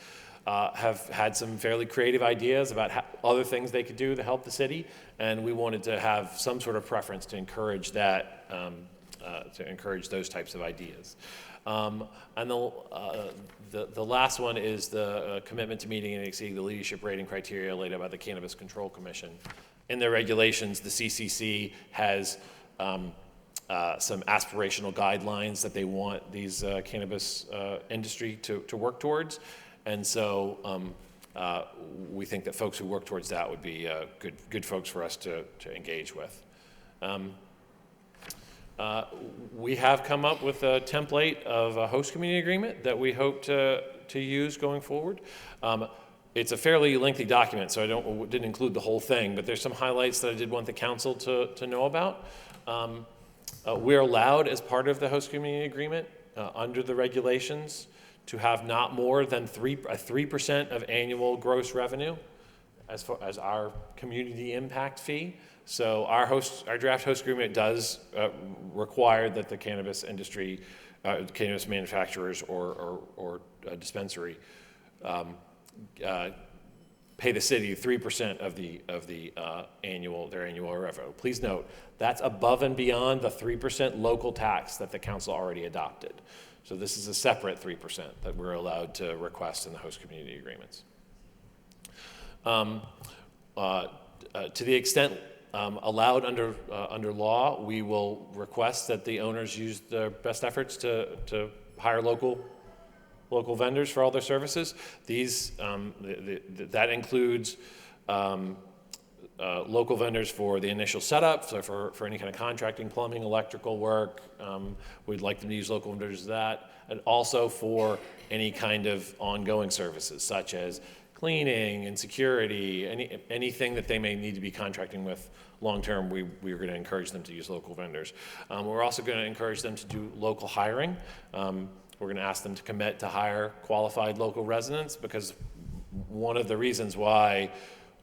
have had some fairly creative ideas about other things they could do to help the city, and we wanted to have some sort of preference to encourage that, to encourage those types of ideas. And the last one is the commitment to meeting and exceeding the leadership rating criteria laid out by the Cannabis Control Commission. In their regulations, the CCC has some aspirational guidelines that they want these cannabis industry to work towards. And so we think that folks who work towards that would be good folks for us to engage with. We have come up with a template of a host community agreement that we hope to use going forward. It's a fairly lengthy document, so I didn't include the whole thing, but there's some highlights that I did want the council to know about. We're allowed, as part of the host community agreement, under the regulations, to have not more than 3% of annual gross revenue as our community impact fee. So our draft host agreement does require that the cannabis industry, cannabis manufacturers or dispensary pay the city 3% of the their annual revenue. Please note, that's above and beyond the 3% local tax that the council already adopted. So this is a separate 3% that we're allowed to request in the host community agreements. To the extent allowed under law, we will request that the owners use their best efforts to hire local vendors for all their services. These that includes local vendors for the initial setup, so for any kind of contracting, plumbing, electrical work. We'd like them to use local vendors for that, and also for any kind of ongoing services such as cleaning and security, anything that they may need to be contracting with long-term. We're going to encourage them to use local vendors. We're also going to encourage them to do local hiring. We're going to ask them to commit to hire qualified local residents, because one of the reasons why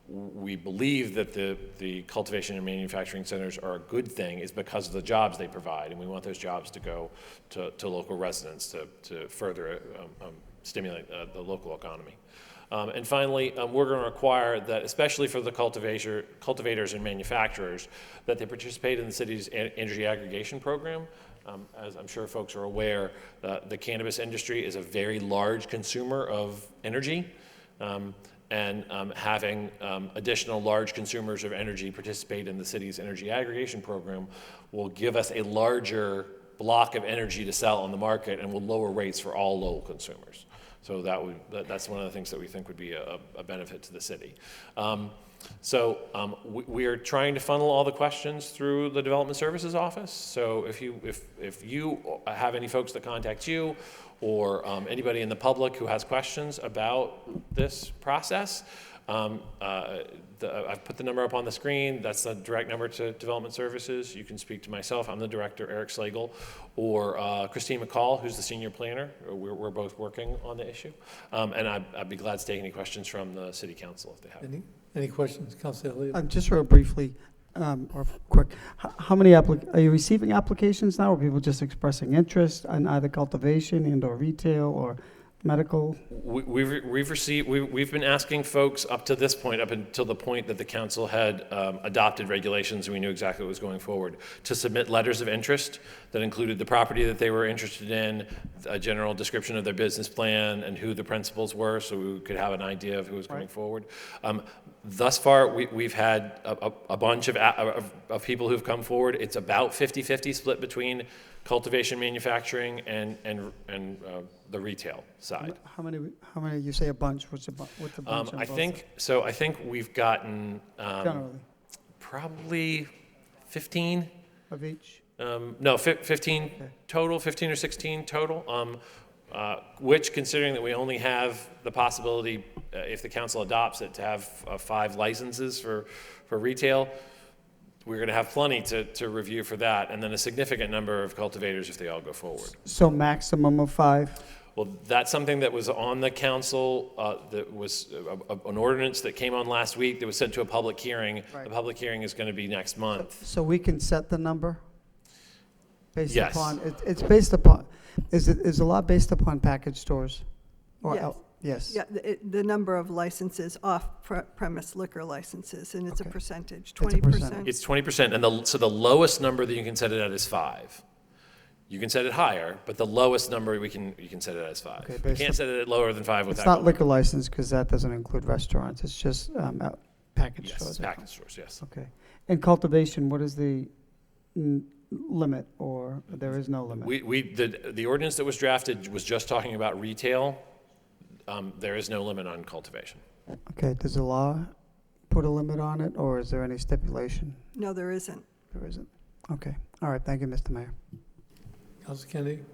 we believe that the cultivation and manufacturing centers are a good thing is because of the jobs they provide, and we want those jobs to go to local residents to further stimulate the local economy. And finally, we're going to require that, especially for the cultivators and manufacturers, that they participate in the city's energy aggregation program. As I'm sure folks are aware, the cannabis industry is a very large consumer of energy, and having additional large consumers of energy participate in the city's energy aggregation program will give us a larger block of energy to sell on the market and will lower rates for all Lowell consumers. So that's one of the things that we think would be a benefit to the city. We are trying to funnel all the questions through the Development Services Office. So if you have any folks that contact you, or anybody in the public who has questions about this process, I've put the number up on the screen. That's the direct number to Development Services. You can speak to myself. I'm the director, Eric Slagle, or Christine McCall, who's the senior planner. We're both working on the issue. And I'd be glad to take any questions from the City Council if they have. Any questions, Councilor Elliott? Just real briefly, or quick, how many are you receiving applications now, or people just expressing interest in either cultivation and/or retail or medical? We've been asking folks up to this point, up until the point that the council had adopted regulations and we knew exactly what was going forward, to submit letters of interest that included the property that they were interested in, a general description of their business plan, and who the principals were, so we could have an idea of who was going forward. Thus far, we've had a bunch of people who've come forward. It's about 50-50 split between cultivation, manufacturing, and the retail side. How many? You say a bunch? What's the bunch? I think we've gotten generally probably 15 of each. No, 15 total, 15 or 16 total. Which, considering that we only have the possibility, if the council adopts it, to have 5 licenses for retail, we're going to have plenty to review for that, and then a significant number of cultivators if they all go forward. So maximum of 5? Well, that's something that was on the council, that was an ordinance that came on last week that was sent to a public hearing. Right. The public hearing is going to be next month. So we can set the number? Based yes. upon, it's based upon, is a lot based upon package stores? Or yes. Yes. Yeah, the number of licenses, off-premise liquor licenses, and it's a percentage, 20%. It's 20%, and so the lowest number that you can set it at is 5. You can set it higher, but the lowest number you can set it as 5. Okay, you can't set it at lower than 5 without. It's not liquor license, because that doesn't include restaurants. It's just package stores. Package stores, yes. Okay. And cultivation, what is the limit, or there is no limit? The ordinance that was drafted was just talking about retail. There is no limit on cultivation. Okay, does the law put a limit on it, or is there any stipulation? No, there isn't. There isn't. Okay. All right, thank you, Mr. Mayor. Councilor Kennedy?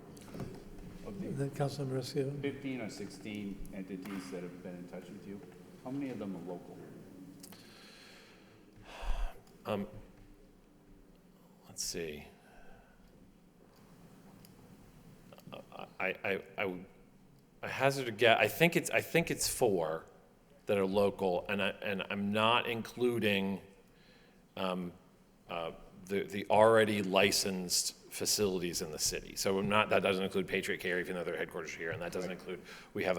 Then Councilor Mercia? 15 or 16 entities that have been in touch with you, how many of them are local? Let's see. I hazard a guess. I think it's 4 that are local, and I'm not including the already licensed facilities in the city. So that doesn't include Patriot Care, even though their headquarters are here, and that doesn't include. We have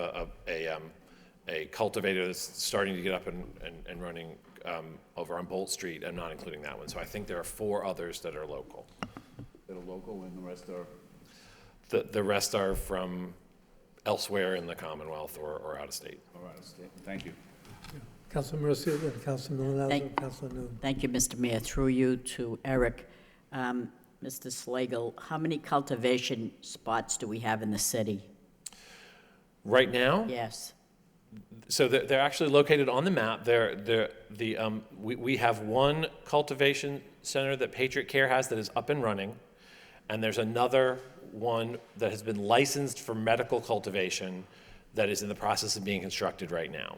a cultivator that's starting to get up and running over on Bolt Street. I'm not including that one. So I think there are 4 others that are local. That are local and the rest are? The rest are from elsewhere in the Commonwealth or out of state. Or out of state. Thank you. Councilor Mercia, then Councilor Milonazo, and Councilor Noon. Thank you, Mr. Mayor. Through you to Eric. Mr. Slagle, how many cultivation spots do we have in the city? Right now? Yes. So they're actually located on the map. We have one cultivation center that Patriot Care has that is up and running, and there's another one that has been licensed for medical cultivation that is in the process of being constructed right now.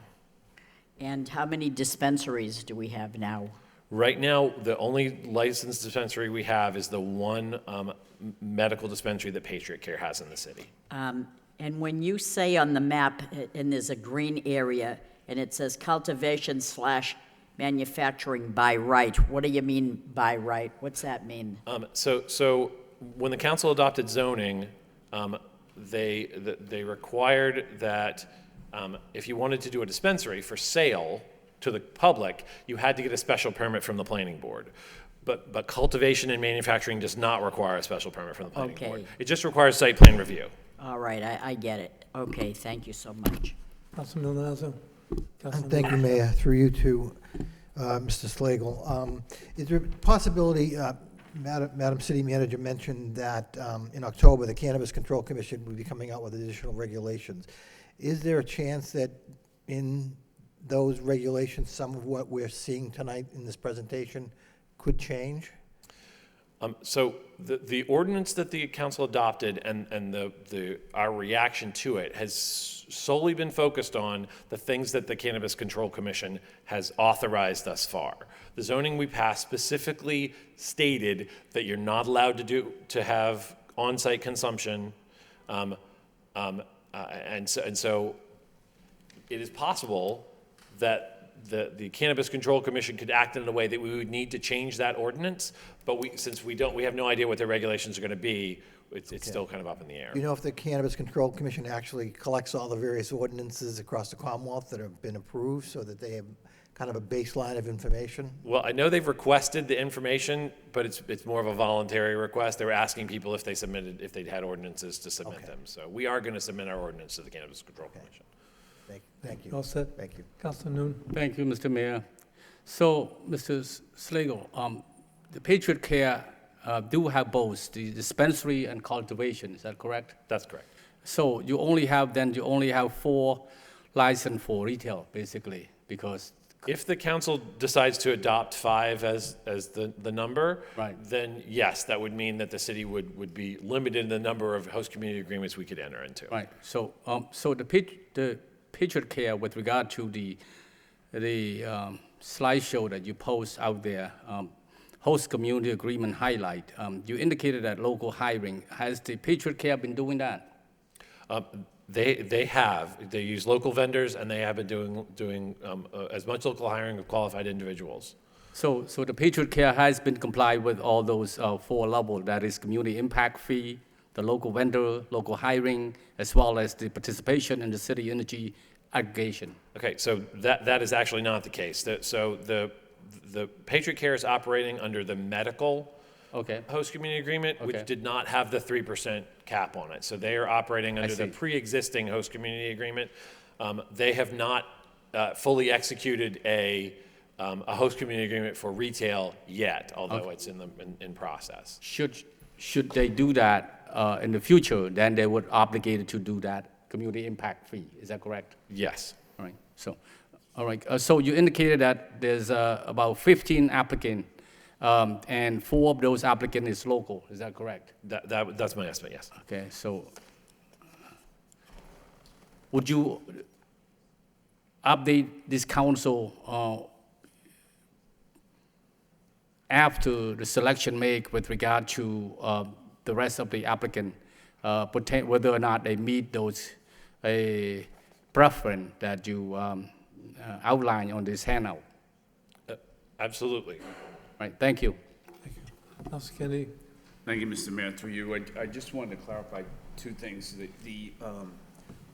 And how many dispensaries do we have now? Right now, the only licensed dispensary we have is the one medical dispensary that Patriot Care has in the city. And when you say on the map, and there's a green area, and it says cultivation / manufacturing by right, what do you mean by right? What's that mean? So when the council adopted zoning, they required that if you wanted to do a dispensary for sale to the public, you had to get a special permit from the planning board. But cultivation and manufacturing does not require a special permit from the planning board. It just requires site plan review. All right, I get it. Okay, thank you so much. Councilor Milonazo. Thank you, Mayor. Through you to Mr. Slagle. Is there a possibility, Madam City Manager mentioned that in October, the Cannabis Control Commission will be coming out with additional regulations. Is there a chance that in those regulations, some of what we're seeing tonight in this presentation could change? So the ordinance that the council adopted and our reaction to it has solely been focused on the things that the Cannabis Control Commission has authorized thus far. The zoning we passed specifically stated that you're not allowed to have on-site consumption, and so it is possible that the Cannabis Control Commission could act in a way that we would need to change that ordinance, but since we have no idea what their regulations are going to be, it's still kind of up in the air. Do you know if the Cannabis Control Commission actually collects all the various ordinances across the Commonwealth that have been approved so that they have kind of a baseline of information? Well, I know they've requested the information, but it's more of a voluntary request. They were asking people if they'd had ordinances to submit them. So we are going to submit our ordinance to the Cannabis Control Commission. Thank you. All set? Thank you. Councilor Noon. Thank you, Mr. Mayor. So, Mr. Slagle, the Patriot Care do have both the dispensary and cultivation, is that correct? That's correct. So you only have 4 licenses for retail, basically, because... If the council decides to adopt 5 as the number, right, then yes, that would mean that the city would be limited in the number of host community agreements we could enter into. Right. So the Patriot Care, with regard to the slideshow that you post out there, host community agreement highlight, you indicated that local hiring. Has the Patriot Care been doing that? They have. They use local vendors, and they have been doing as much local hiring of qualified individuals. So the Patriot Care has been complied with all those 4 levels, that is community impact fee, the local vendor, local hiring, as well as the participation in the city energy aggregation. Okay, so that is actually not the case. So the Patriot Care is operating under the medical host community agreement, which did not have the 3% cap on it. So they are operating under the pre-existing host community agreement. They have not fully executed a host community agreement for retail yet, although it's in process. Should they do that in the future, then they would obligate to do that community impact fee. Is that correct? Yes. All right. So, all right. So you indicated that there's about 15 applicants, and 4 of those applicants is local. Is that correct? That's my estimate. Yes. Okay. So, would you update this council after the selection made with regard to the rest of the applicant, whether or not they meet those preference that you outline on this handout? Absolutely. Right. Thank you. Thank you. Councilor Kennedy. Thank you, Mr. Mayor. Through you, I just wanted to clarify 2 things. The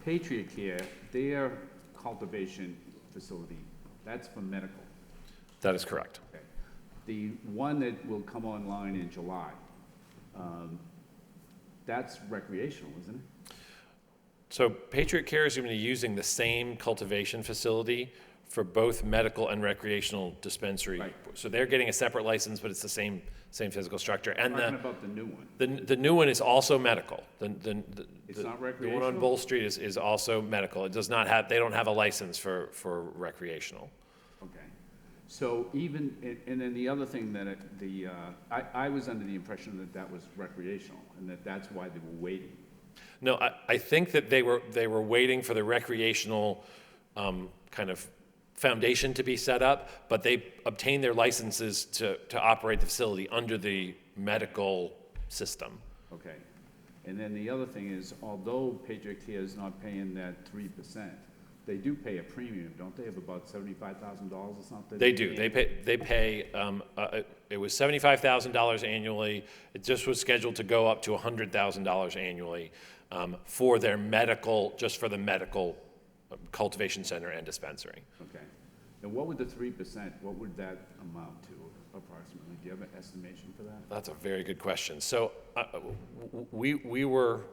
Patriot Care, their cultivation facility, that's for medical. That is correct. Okay. The one that will come online in July, that's recreational, isn't it? So Patriot Care is going to be using the same cultivation facility for both medical and recreational dispensary. Right. So they're getting a separate license, but it's the same physical structure. And I'm talking about the new one. the new one is also medical. It's not The one on recreational? Bull Street is also medical. It does not have, they don't have a license for recreational. Okay. So even, and then the other thing that I was under the impression that that was recreational and that's why they were waiting. No, I think that they were waiting for the recreational kind of foundation to be set up, but they obtained their licenses to operate the facility under the medical system. Okay. And then the other thing is, although Patriot Care is not paying that 3%, they do pay a premium, don't they, of about $75,000 or something? They do. They pay. It was $75,000 annually. It just was scheduled to go up to $100,000 annually for their medical, just for the medical cultivation center and dispensary. Okay. And what would the 3%, what would that amount to approximately? Do you have an estimation for that? That's a very good question. So we were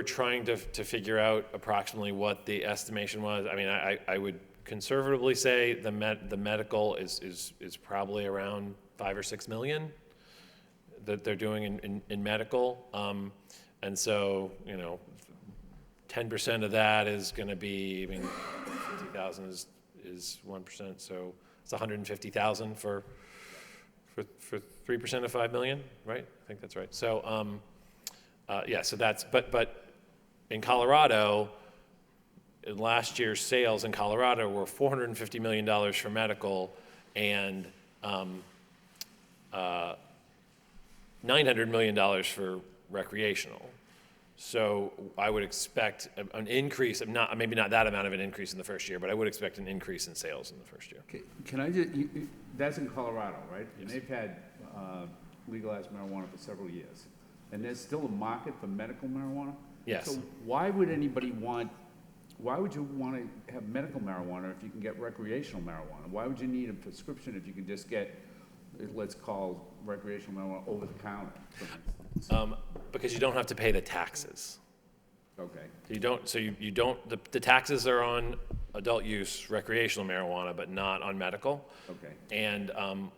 trying to figure out approximately what the estimation was. I mean, I would conservatively say the medical is probably around 5 or 6 million that they're doing in medical. And so, 10% of that is going to be, I mean, 50,000 is 1%, so it's 150,000 for 3% of 5 million, right? I think that's right. So, yeah, so that's, but in Colorado, in last year's sales in Colorado were $450 million for medical and $900 million for recreational. So I would expect an increase of maybe not that amount of an increase in the first year, but I would expect an increase in sales in the first year. Can I just, that's in Colorado, right? Yes. And they've had legalized marijuana for several years. And there's still a market for medical marijuana? Yes. So why would you want to have medical marijuana if you can get recreational marijuana? Why would you need a prescription if you can just get, let's call recreational marijuana over the counter, for instance? Because you don't have to pay the taxes. Okay. You don't, the taxes are on adult use recreational marijuana, but not on medical. Okay. And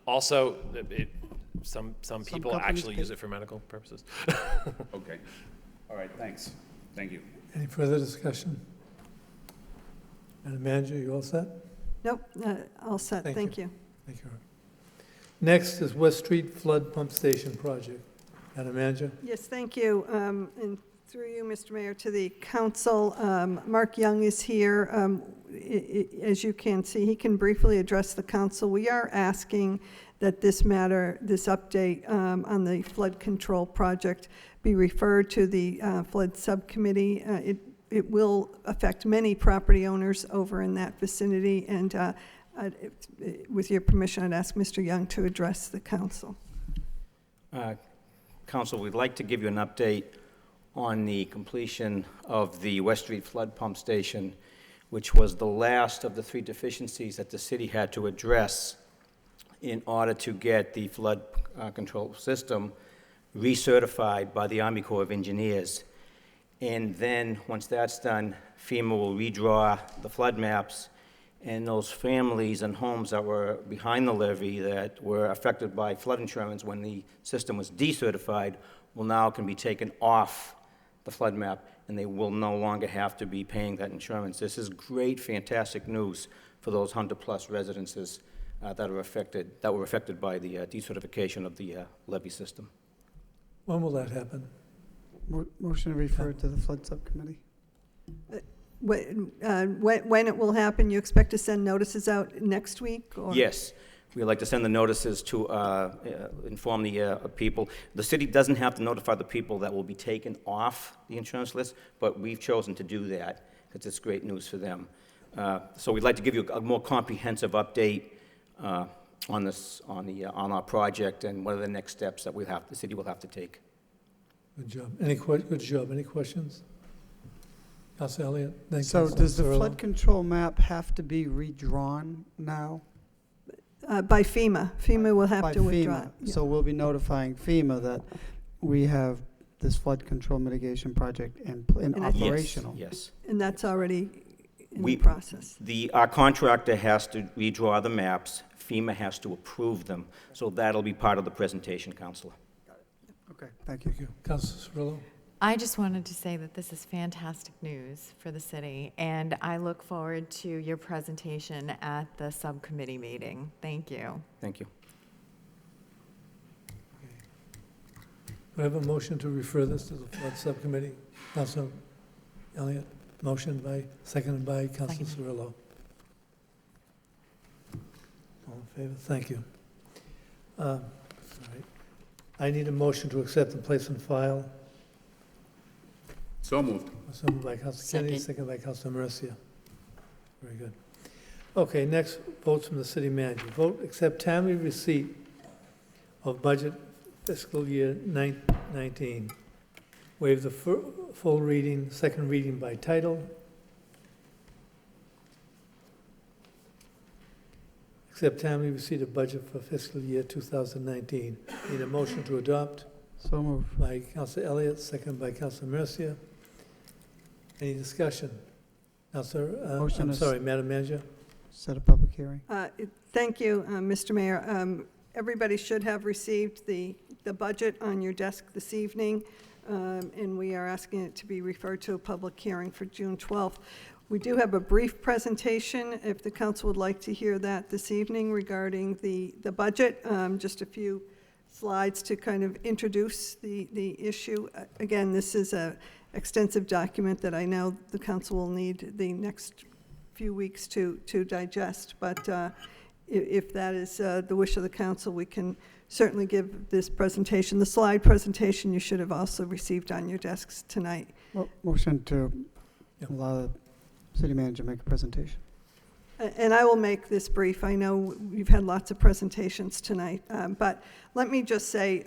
also, some people actually use it for medical purposes. Okay. All right, thanks. Thank you. Any further discussion? Madam Manager, you all set? Nope, all set, thank you. Thank you. Next is West Street Flood Pump Station Project. Madam Manager? Yes, thank you. And through you, Mr. Mayor, to the council, Mark Young is here. As you can see, he can briefly address the council. We are asking that this matter, this update on the flood control project be referred to the flood subcommittee. It will affect many property owners over in that vicinity, and with your permission, I'd ask Mr. Young to address the council. Council, we'd like to give you an update on the completion of the West Street Flood Pump Station, which was the last of the 3 deficiencies that the city had to address in order to get the flood control system recertified by the Army Corps of Engineers. And then, once that's done, FEMA will redraw the flood maps, and those families and homes that were behind the levee that were affected by flood insurance when the system was decertified can be taken off the flood map, and they will no longer have to be paying that insurance. This is great, fantastic news for those 100-plus residences that were affected by the decertification of the levee system. When will that happen? Motion to refer to the flood subcommittee. When it will happen, you expect to send notices out next week? Or? Yes. We'd like to send the notices to inform the people. The city doesn't have to notify the people that will be taken off the insurance list, but we've chosen to do that because it's great news for them. So we'd like to give you a more comprehensive update on our project and what are the next steps that the city will have to take. Good job. Good job. Any questions? Councilor Elliott? Then So Councilor does the Cirillo. flood control map have to be redrawn now? By FEMA. FEMA will have By to withdraw. FEMA. Yeah. So we'll be notifying FEMA that we have this flood control mitigation project in And I think- operational. Yes. And that's already in We- the process. Our contractor has to redraw the maps, FEMA has to approve them, so that'll be part of the presentation, Counselor. Okay, thank you. Councilor Cirillo? I just wanted to say that this is fantastic news for the city, and I look forward to your presentation at the subcommittee meeting. Thank you. Thank you. Do I have a motion to refer this to the flood subcommittee? Councilor Elliott, motion by, seconded by Councilor Cirillo. All in favor? Thank you. All right. I need a motion to accept and place on file. So moved. So moved by Councilor Kennedy, Second. seconded by Councilor Mercia. Very good. Okay, next, votes from the city manager. Vote, accept timely receipt of budget fiscal year 19. Waive the full reading, second reading by title. Accept timely receipt of budget for fiscal year 2019. Need a motion to adopt So moved. by Councilor Elliott, seconded by Councilor Mercia. Any discussion? Councilor, Motion I'm is- sorry, Madam Manager? Set a public hearing. Thank you, Mr. Mayor. Everybody should have received the budget on your desk this evening, and we are asking it to be referred to a public hearing for June 12th. We do have a brief presentation, if the council would like to hear that this evening regarding the budget. Just a few slides to kind of introduce the issue. Again, this is a extensive document that I know the council will need the next few weeks to digest, but if that is the wish of the council, we can certainly give this presentation. The slide presentation you should have also received on your desks tonight. Motion to allow the city manager to make a presentation. And I will make this brief. I know we've had lots of presentations tonight, but let me just say,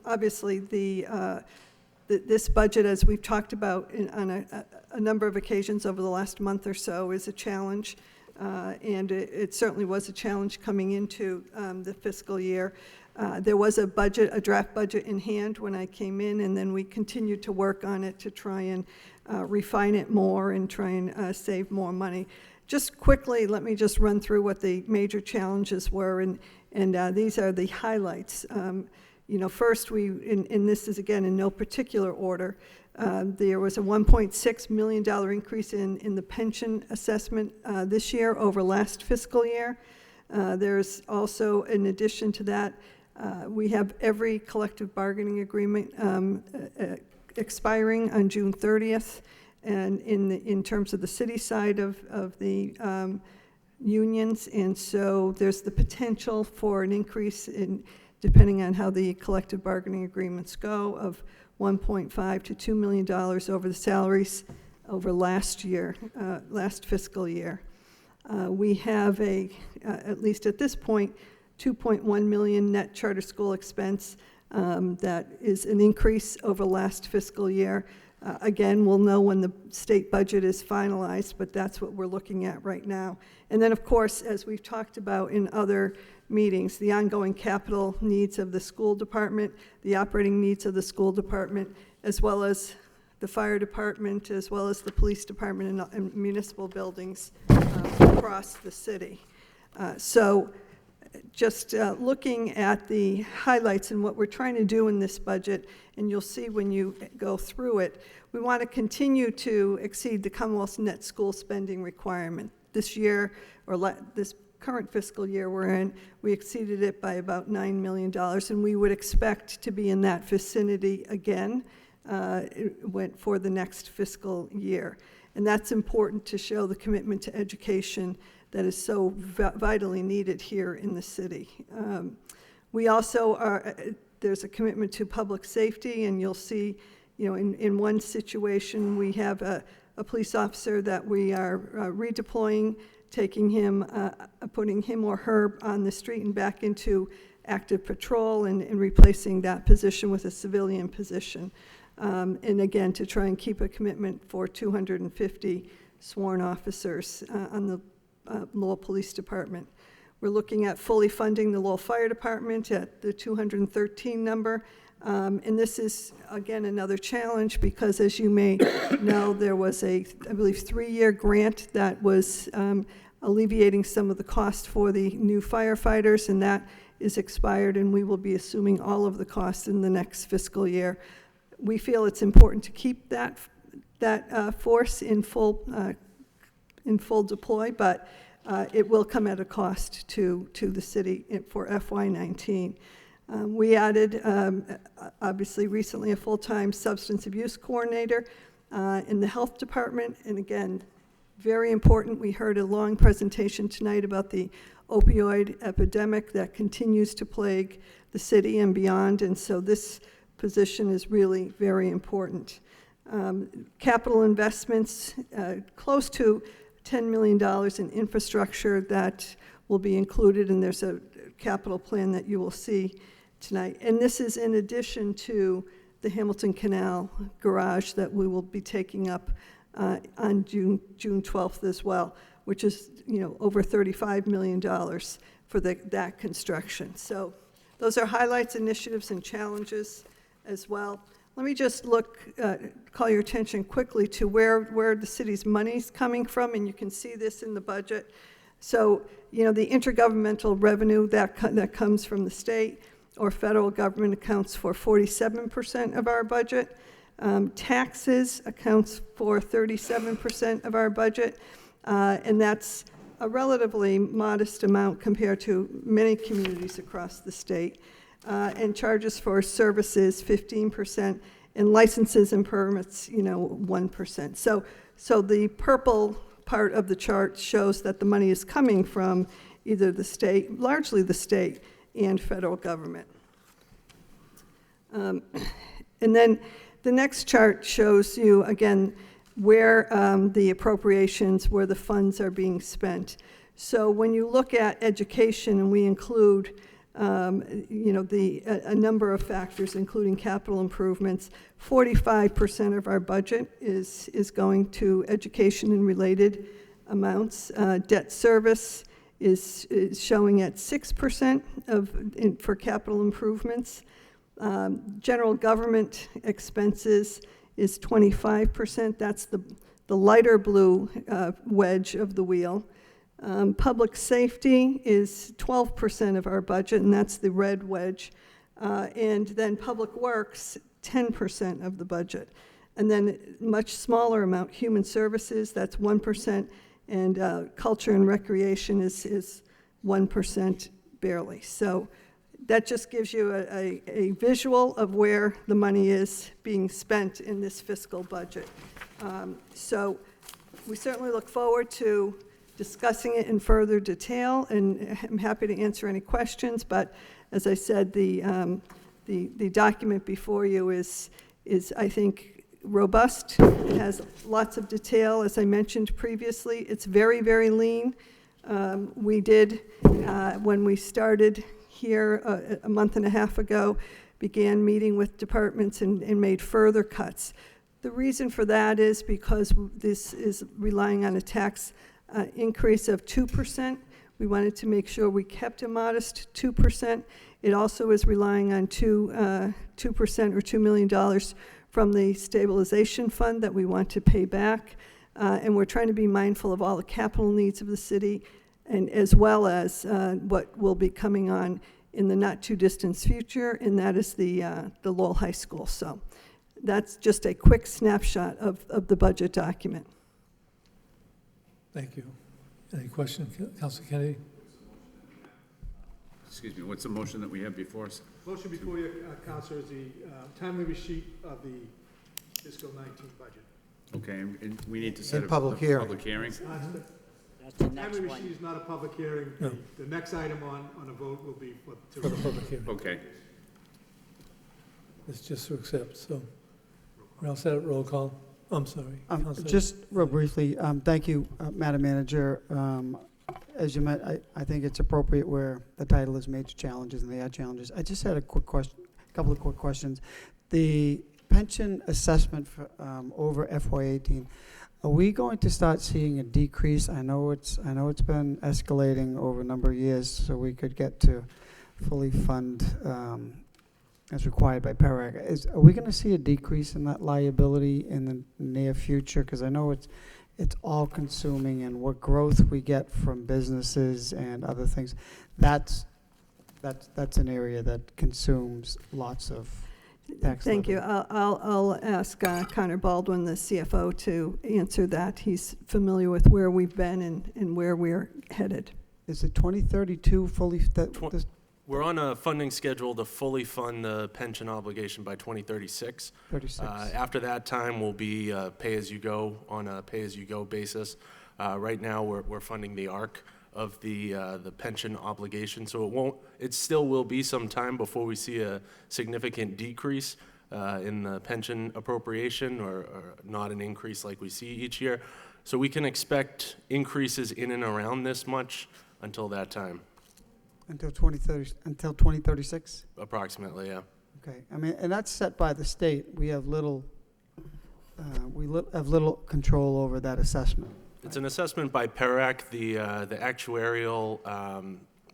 obviously, this budget, as we've talked about on a number of occasions over the last month or so, is a challenge, and it certainly was a challenge coming into the fiscal year. There was a draft budget in hand when I came in, and then we continued to work on it to try and refine it more and try and save more money. Just quickly, let me just run through what the major challenges were, and these are the highlights. First, and this is again in no particular order, there was a $1.6 million increase in the pension assessment this year over last fiscal year. There's also, in addition to that, we have every collective bargaining agreement expiring on June 30th. And in terms of the city side of the unions, and so there's the potential for an increase in, depending on how the collective bargaining agreements go, of $1.5 to $2 million over the salaries over last year, last fiscal year. We have at least at this point, $2.1 million net charter school expense. That is an increase over last fiscal year. Again, we'll know when the state budget is finalized, but that's what we're looking at right now. And then, of course, as we've talked about in other meetings, the ongoing capital needs of the school department, the operating needs of the school department, as well as the fire department, as well as the police department and municipal buildings across the city. So just looking at the highlights and what we're trying to do in this budget, and you'll see when you go through it, we want to continue to exceed the Commonwealth's net school spending requirement. This year, or this current fiscal year we're in, we exceeded it by about $9 million, and we would expect to be in that vicinity again for the next fiscal year. And that's important to show the commitment to education that is so vitally needed here in the city. We also there's a commitment to public safety, and you'll see, in one situation, we have a police officer that we are redeploying, taking him, putting him or her on the street and back into active patrol and replacing that position with a civilian position. And again, to try and keep a commitment for 250 sworn officers on the Lowell Police Department. We're looking at fully funding the Lowell Fire Department at the 213 number. And this is, again, another challenge because, as you may know, there was I believe, 3-year grant that was alleviating some of the cost for the new firefighters, and that is expired, and we will be assuming all of the costs in the next fiscal year. We feel it's important to keep that force in full deploy, but it will come at a cost to the city for FY19. We added, obviously recently, a full-time substance abuse coordinator in the health department, and again, very important. We heard a long presentation tonight about the opioid epidemic that continues to plague the city and beyond, and so this position is really very important. Capital investments, close to $10 million in infrastructure that will be included, and there's a capital plan that you will see tonight. And this is in addition to the Hamilton Canal garage that we will be taking up on June 12th as well, which is, over $35 million for that construction. So those are highlights, initiatives, and challenges as well. Let me just call your attention quickly to where the city's money's coming from, and you can see this in the budget. So, the intergovernmental revenue that comes from the state or federal government accounts for 47% of our budget. Taxes accounts for 37% of our budget, and that's a relatively modest amount compared to many communities across the state. And charges for services, 15%, and licenses and permits, 1%. So the purple part of the chart shows that the money is coming from either the state, largely the state, and federal government. And then the next chart shows you, again, where the appropriations, where the funds are being spent. So when you look at education, and we include a number of factors, including capital improvements, 45% of our budget is going to education and related amounts. Debt service is showing at 6% for capital improvements. General government expenses is 25%. That's the lighter blue wedge of the wheel. Public safety is 12% of our budget, and that's the red wedge. And then public works, 10% of the budget. And then much smaller amount, human services, that's 1%, and culture and recreation is 1% barely. So that just gives you a visual of where the money is being spent in this fiscal budget. So we certainly look forward to discussing it in further detail, and I'm happy to answer any questions, but as I said, the document before you is I think, robust. It has lots of detail, as I mentioned previously. It's very, very lean. We did, when we started here a month and a half ago, began meeting with departments and made further cuts. The reason for that is because this is relying on a tax increase of 2%. We wanted to make sure we kept a modest 2%. It also is relying on 2% or $2 million from the stabilization fund that we want to pay back. And we're trying to be mindful of all the capital needs of the city, and as well as what will be coming on in the not too distant future, and that is the Lowell High School. So that's just a quick snapshot of the budget document. Thank you. Any questions, Councilor Kennedy? Excuse me, what's the motion that we have before us? Motion before you, Councilor, is the timely receipt of the fiscal 19 budget. Okay, and we need to set And a public hearing. public hearing? That's the next Timely one. receipt is not a public hearing. No. The next item on a vote will be for For the public hearing. Okay. It's just to accept, so. We're all set at roll call. I'm sorry. Councilor. Just real briefly, thank you, Madam Manager. As you met, I think it's appropriate where the title is Major Challenges, and they are challenges. I just had a couple of quick questions. The pension assessment for, over FY18, are we going to start seeing a decrease? I know it's been escalating over a number of years, so we could get to fully fund as required by PERAC. Are we going to see a decrease in that liability in the near future? Because I know it's all consuming, and what growth we get from businesses and other things, that's an area that consumes lots of tax Thank levy. you. I'll ask Connor Baldwin, the CFO, to answer that. He's familiar with where we've been and where we're headed. Is it 2032 fully? We're on a funding schedule to fully fund the pension obligation by 2036. 36. After that time, we'll be pay-as-you-go on a pay-as-you-go basis. Right now, we're funding the ARC of the pension obligation, so it still will be some time before we see a significant decrease in the pension appropriation, or not an increase like we see each year. So we can expect increases in and around this much until that time. Until 2030, until 2036? Approximately, yeah. Okay, I mean, and that's set by the state. We have little control over that assessment. It's an assessment by PERAC. The actuarial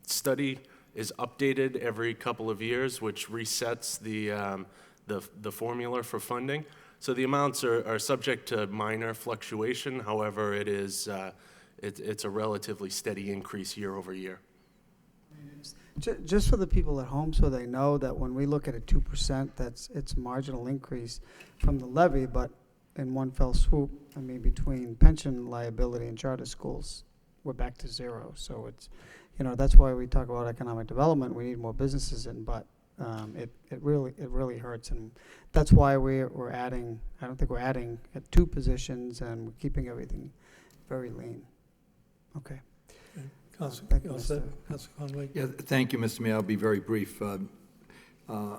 study is updated every couple of years, which resets the formula for funding. So the amounts are subject to minor fluctuation. However, it's a relatively steady increase year over year. Just for the people at home, so they know that when we look at a 2%, it's a marginal increase from the levy, but in one fell swoop, I mean, between pension liability and charter schools, we're back to zero. So it's, that's why we talk about economic development. We need more businesses in, but it really hurts, and that's why we're adding. I don't think we're adding at 2 positions, and we're keeping everything very lean. Okay. Councilor Conway. Yeah, thank you, Mr. Mayor. I'll be very brief. I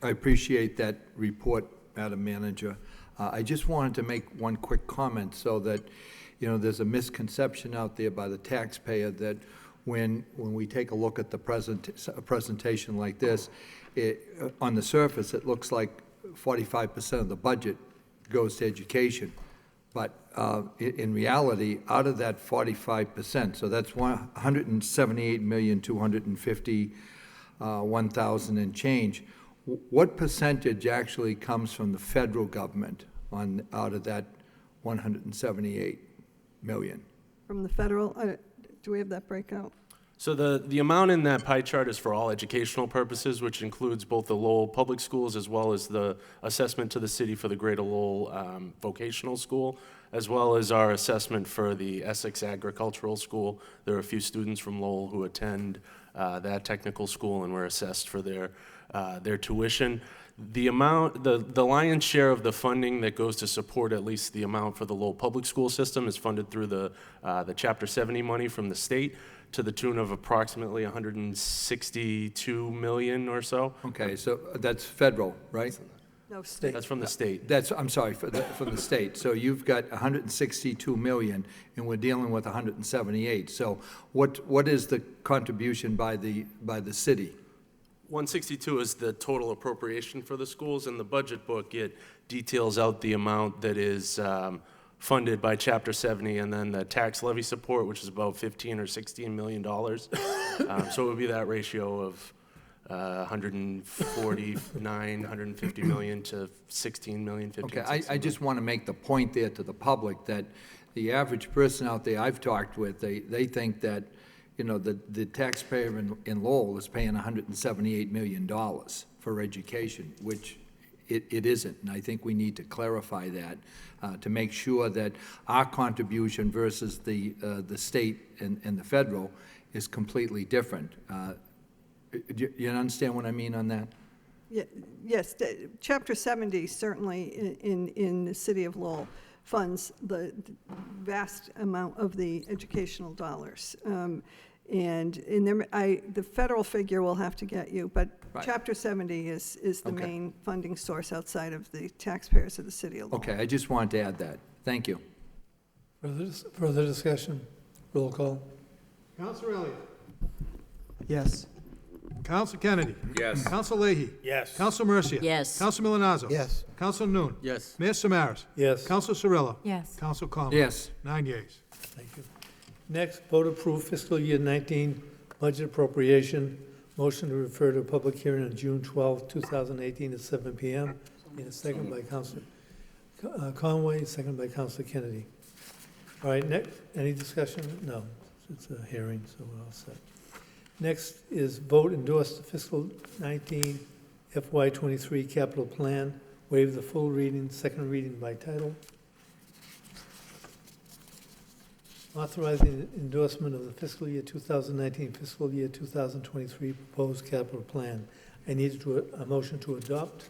appreciate that report, Madam Manager. I just wanted to make one quick comment so that, there's a misconception out there by the taxpayer that when we take a look at the presentation like this, on the surface, it looks like 45% of the budget goes to education. But in reality, out of that 45%, so that's $178,251,000 and change, what percentage actually comes from the federal government out of that 178 million? From the federal, do we have that breakout? So the amount in that pie chart is for all educational purposes, which includes both the Lowell Public Schools as well as the assessment to the city for the Greater Lowell Vocational School, as well as our assessment for the Essex Agricultural School. There are a few students from Lowell who attend that technical school, and we're assessed for their tuition. The lion's share of the funding that goes to support at least the amount for the Lowell Public School system is funded through the Chapter 70 money from the state, to the tune of approximately 162 million or so. Okay, so that's federal, right? No, state. That's from the state. I'm sorry, from the state. So you've got 162 million, and we're dealing with 178. So what is the contribution by the city? 162 is the total appropriation for the schools. In the budget book, it details out the amount that is funded by Chapter 70, and then the tax levy support, which is about $15 or $16 million. So it would be that ratio of 150 million to 16 million, 15, Okay, I just want to make the point there to the public that the average person out there I've talked with, they think that, the taxpayer in Lowell is paying $178 million for education, which it isn't. And I think we need to clarify that to make sure that our contribution versus the state and the federal is completely different. Do you understand what I mean on that? Yes, Chapter 70 certainly in the city of Lowell funds the vast amount of the educational dollars. And the federal figure we'll have to get you, but Right. Chapter 70 is the Okay. main funding source outside of the taxpayers of the city of Lowell. Okay, I just wanted to add that. Thank you. Further discussion? Roll call. Councilor Elliott. Yes. Counsel Kennedy. Yes. Counsel Leahy. Yes. Counsel Mercia. Yes. Counsel Milonazo. Yes. Counsel Noon. Yes. Mayor Samaras. Yes. Counsel Cirillo. Yes. Counsel Conlon. Yes. 9 yeas. Thank you. Next, vote approve fiscal year 19 budget appropriation. Motion to refer to a public hearing on June 12, 2018 at 7 p.m. In a second by Councilor Conway, second by Councilor Kennedy. All right, next, any discussion? No, it's a hearing, so we're all set. Next is vote endorse the fiscal 19 FY23 capital plan, waive the full reading, second reading by title. Authorizing endorsement of the fiscal year 2019, fiscal year 2023 proposed capital plan. I need a motion to adopt.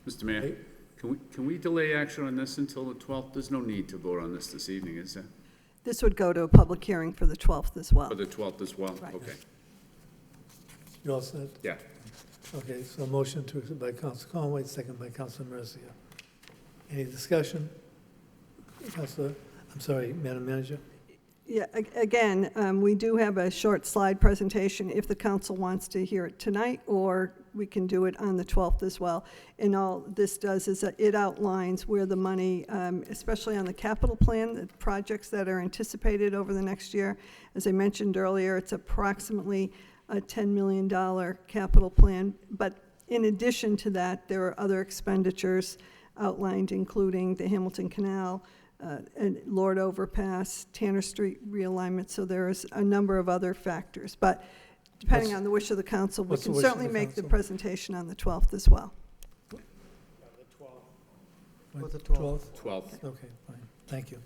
Mr. Mayor, can we delay action on this until the 12th? There's no need to vote on this evening, is there? This would go to a public hearing for the 12th as well. For the 12th as well? Right. Okay. You all set? Yeah. Okay, so motion to accept by Council Conway, second by Council Mercia. Any discussion? Madam Manager? Yeah, again, we do have a short slide presentation if the council wants to hear it tonight, or we can do it on the 12th as well. And all this does is that it outlines where the money, especially on the capital plan, the projects that are anticipated over the next year. As I mentioned earlier, it's approximately a $10 million capital plan. But in addition to that, there are other expenditures outlined, including the Hamilton Canal, and Lord Overpass, Tanner Street realignment, so there's a number of other factors. But depending on the wish of the council, we can certainly make the presentation on the 12th as well. What's the 12th? 12th. Okay, fine, thank you.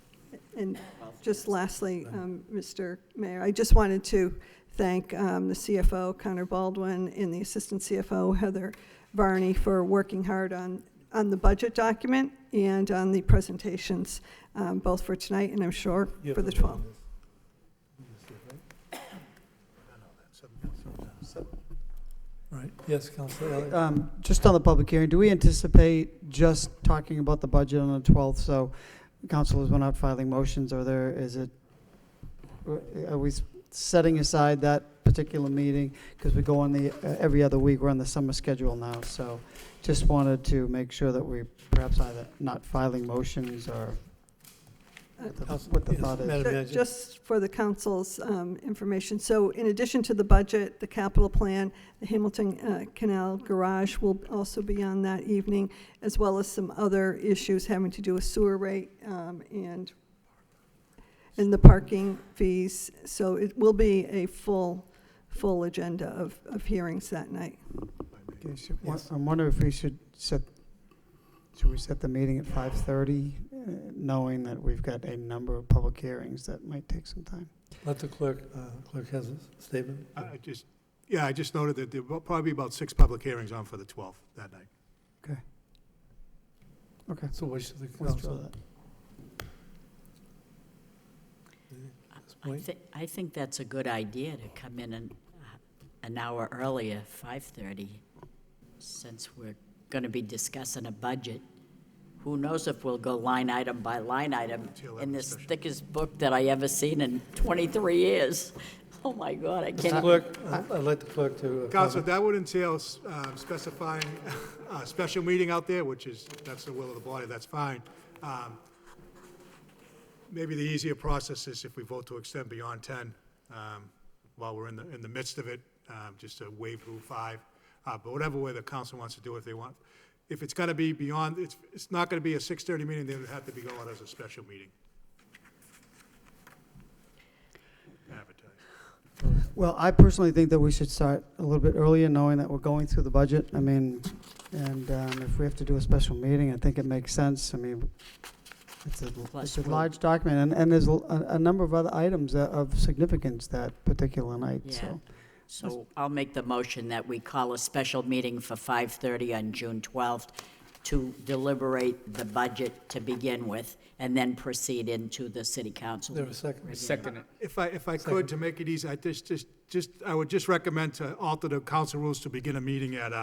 And just lastly, Mr. Mayor, I just wanted to thank the CFO, Connor Baldwin, and the Assistant CFO, Heather Varney, for working hard on the budget document and on the presentations, both for tonight and I'm sure for the 12th. All right, yes, Councilor Elliott. Just on the public hearing, do we anticipate just talking about the budget on the 12th? So councilors were not filing motions, or are we setting aside that particular meeting? Because we go on the, every other week, we're on the summer schedule now. So just wanted to make sure that we perhaps either not filing motions or what the thought is. Just for the council's information, so in addition to the budget, the capital plan, the Hamilton Canal Garage will also be on that evening, as well as some other issues having to do with sewer rate and the parking fees. So it will be a full agenda of hearings that night. Okay, I'm wondering if we should set the meeting at 5:30, knowing that we've got a number of public hearings that might take some time. Let the clerk has a statement. I just noted that there will probably be about 6 public hearings on for the 12th that night. Okay. So wish of the Let's draw council. that. I think that's a good idea to come in an hour earlier, 5:30, since we're going to be discussing a budget. Who knows if we'll go line item by line item in this thickest book that I ever seen in 23 years. Oh, my God, I can't. Clerk, I'd like the clerk to. Council, that would entail specifying a special meeting out there, that's the will of the body, that's fine. Maybe the easier process is if we vote to extend beyond 10, while we're in the midst of it, just to waive Rule 5. But whatever way the council wants to do it, if they want. If it's going to be beyond, it's not going to be a 6:30 meeting, then it would have to be going as a special meeting. Advertise. Well, I personally think that we should start a little bit earlier, knowing that we're going through the budget. I mean, and if we have to do a special meeting, I think it makes sense. I mean, it's a large document, and there's a number of other items of significance that particular night, Yeah. So I'll make the motion that we call a special meeting for 5:30 on June 12th to deliberate the budget to begin with, and then proceed into the city council. There a second? Second it. If I could, to make it easy, I would just recommend to alter the council rules to begin a meeting at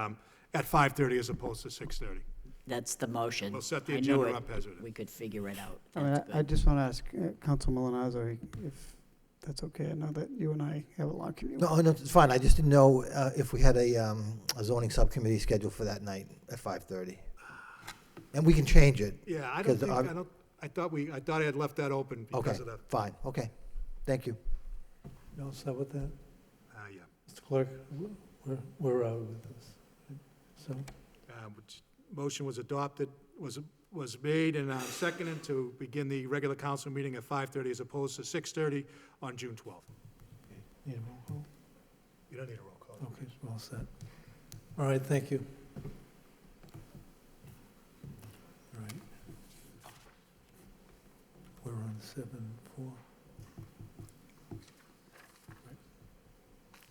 5:30 as opposed to 6:30. That's the motion. We'll set the I agenda knew up as it is. we could figure it out. I mean, That's I good. just want to ask Council Milonazo if that's okay. I know that you and I have a lot of community. No, no, it's fine. I just didn't know if we had a zoning subcommittee scheduled for that night at 5:30. And we can change it. Yeah, I don't 'cause think, I'm- I thought I had left that open Okay, because of the, fine, okay. Thank you. You all set with that? yeah. Mr. Clerk, where are we with this? So, Which motion was adopted, was made and seconded to begin the regular council meeting at 5:30 as opposed to 6:30 on June 12th. need a roll call? You don't need a roll call. Okay, we're all set. All right, thank you. All right. We're on 7-4.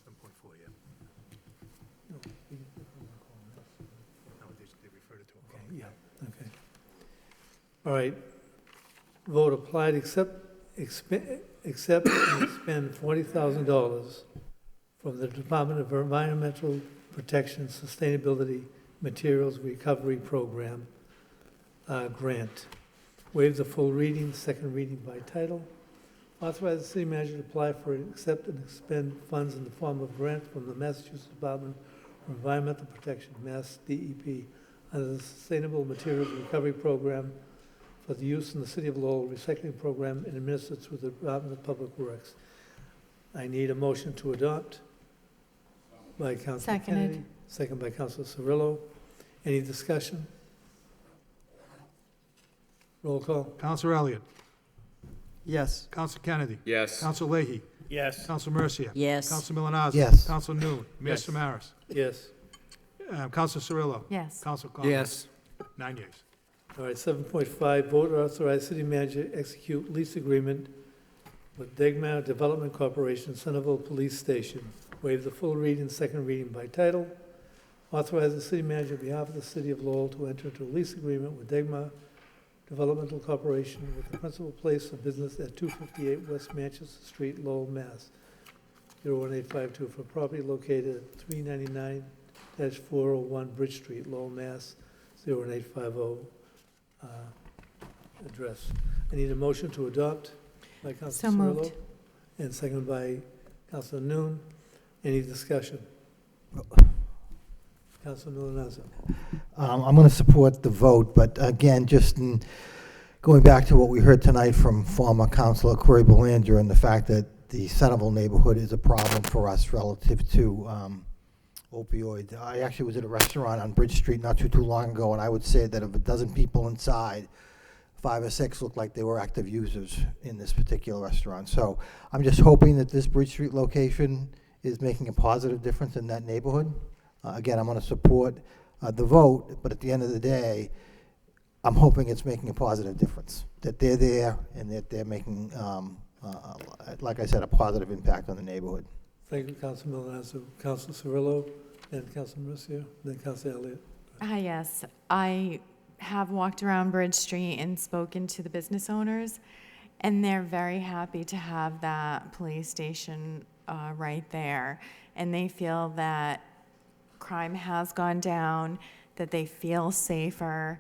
7.4, yeah. No, No, they referred it to a okay, yeah, okay. All right. Vote applied, accept and expend $40,000 from the Department of Environmental Protection Sustainability Materials Recovery Program grant. Waive the full reading, second reading by title. Authorize the city manager to apply for and accept and expend funds in the form of grant from the Massachusetts Department of Environmental Protection, Mass DEP, under the Sustainable Materials Recovery Program for the use in the City of Lowell recycling program and administered through the Department of Public Works. I need a motion to adopt by Councilor Seconded. Kennedy, second by Councilor Cirillo. Any discussion? Roll call. Councilor Elliott. Yes. Councilor Kennedy. Yes. Councilor Leahy. Yes. Councilor Mercia. Yes. Councilor Milonazo. Yes. Councilor Noon. Mayor Yes. Samaras. Yes. Councilor Cirillo. Yes. Councilor Collins. Yes. 9 yeas. All right, 7.5, vote to authorize city manager to execute lease agreement with Degmar Development Corporation, Centerville Police Station. Waive the full reading, second reading by title. Authorize the city manager on behalf of the city of Lowell to enter into a lease agreement with Degmar Developmental Corporation with the principal place of business at 258 West Manchester Street, Lowell, Mass. 01852 for property located at 399-401 Bridge Street, Lowell, Mass. 01850 address. I need a motion to adopt by Councilor So moved. Cirillo and seconded by Councilor Noon. Any discussion? Councilor Milonazo. I'm going to support the vote, but again, just in going back to what we heard tonight from former Councilor Corey Belanger and the fact that the Centerville neighborhood is a problem for us relative to opioids. I actually was at a restaurant on Bridge Street not too long ago, and I would say that of a dozen people inside, 5 or 6 looked like they were active users in this particular restaurant. So I'm just hoping that this Bridge Street location is making a positive difference in that neighborhood. Again, I'm going to support the vote, but at the end of the day, I'm hoping it's making a positive difference, that they're there and that they're making, like I said, a positive impact on the neighborhood. Thank you, Councilor Milonazo. Councilor Cirillo, then Councilor Mercia, then Councilor Elliott. Yes, I have walked around Bridge Street and spoken to the business owners, and they're very happy to have that police station right there. And they feel that crime has gone down, that they feel safer,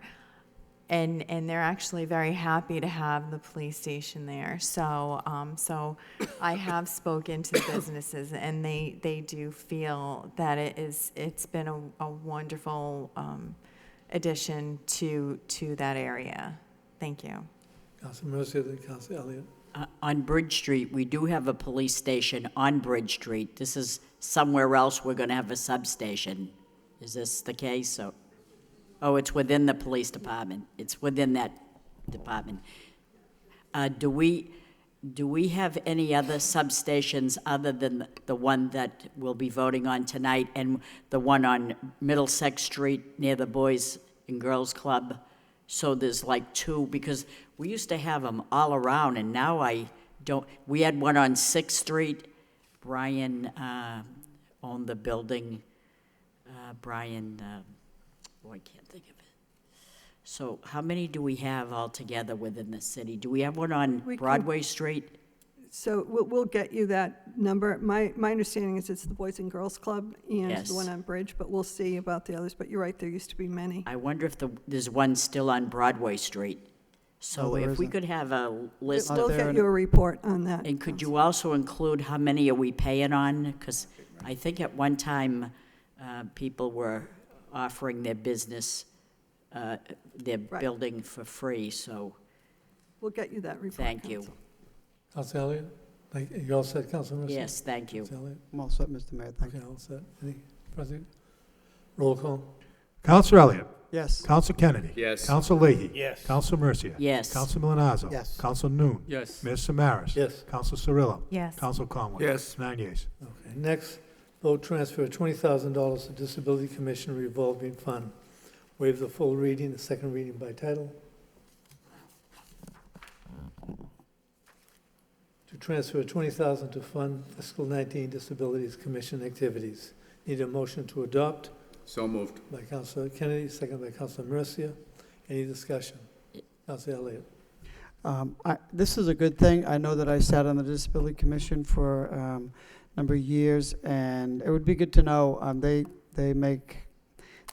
and they're actually very happy to have the police station there. So I have spoken to the businesses, and they do feel that it's been a wonderful addition to that area. Thank you. Councilor Mercia, then Councilor Elliott. On Bridge Street, we do have a police station on Bridge Street. This is somewhere else we're going to have a substation. Is this the case? Oh, it's within the police department. It's within that department. Do we have any other substations other than the one that we'll be voting on tonight and the one on Middlesex Street near the Boys and Girls Club? So there's like 2, because we used to have them all around, and now I don't. We had one on 6th Street. Brian owned the building. Brian, I can't think of it. So how many do we have altogether within the city? Do we have one on Broadway Street? So we'll get you that number. My understanding is it's the Boys and Girls Club and Yes. the one on Bridge, but we'll see about the others. But you're right, there used to be many. I wonder if there's one still on Broadway Street. So there if we isn't. could have a list Not We'll there get and- you a report on that. And could you also include how many are we paying on? Because I think at one time, people were offering their business, their Right. building for free, so We'll get you that report. thank you. Counsel. Council Elliott? You all set, Council Mercy? Yes, thank you. Council Elliott? I'm all set, Mr. Mayor, thank Okay, you. all set. Any further? Roll call. Council Elliott. Yes. Council Kennedy. Yes. Council Leahy. Yes. Council Mercia. Yes. Council Milonazo. Yes. Council Noon. Yes. Mayor Samaras. Yes. Council Cirillo. Yes. Council Conway. Yes. 9 yeas. Okay, next, vote transfer $20,000 to Disability Commission revolving fund. Waive the full reading, the second reading by title. To transfer $20,000 to fund fiscal 19 Disabilities Commission activities. Need a motion to adopt So moved. by Councilor Kennedy, second by Councilor Mercia. Any discussion? Councilor Elliott. This is a good thing. I know that I sat on the Disability Commission for a number of years, and it would be good to know,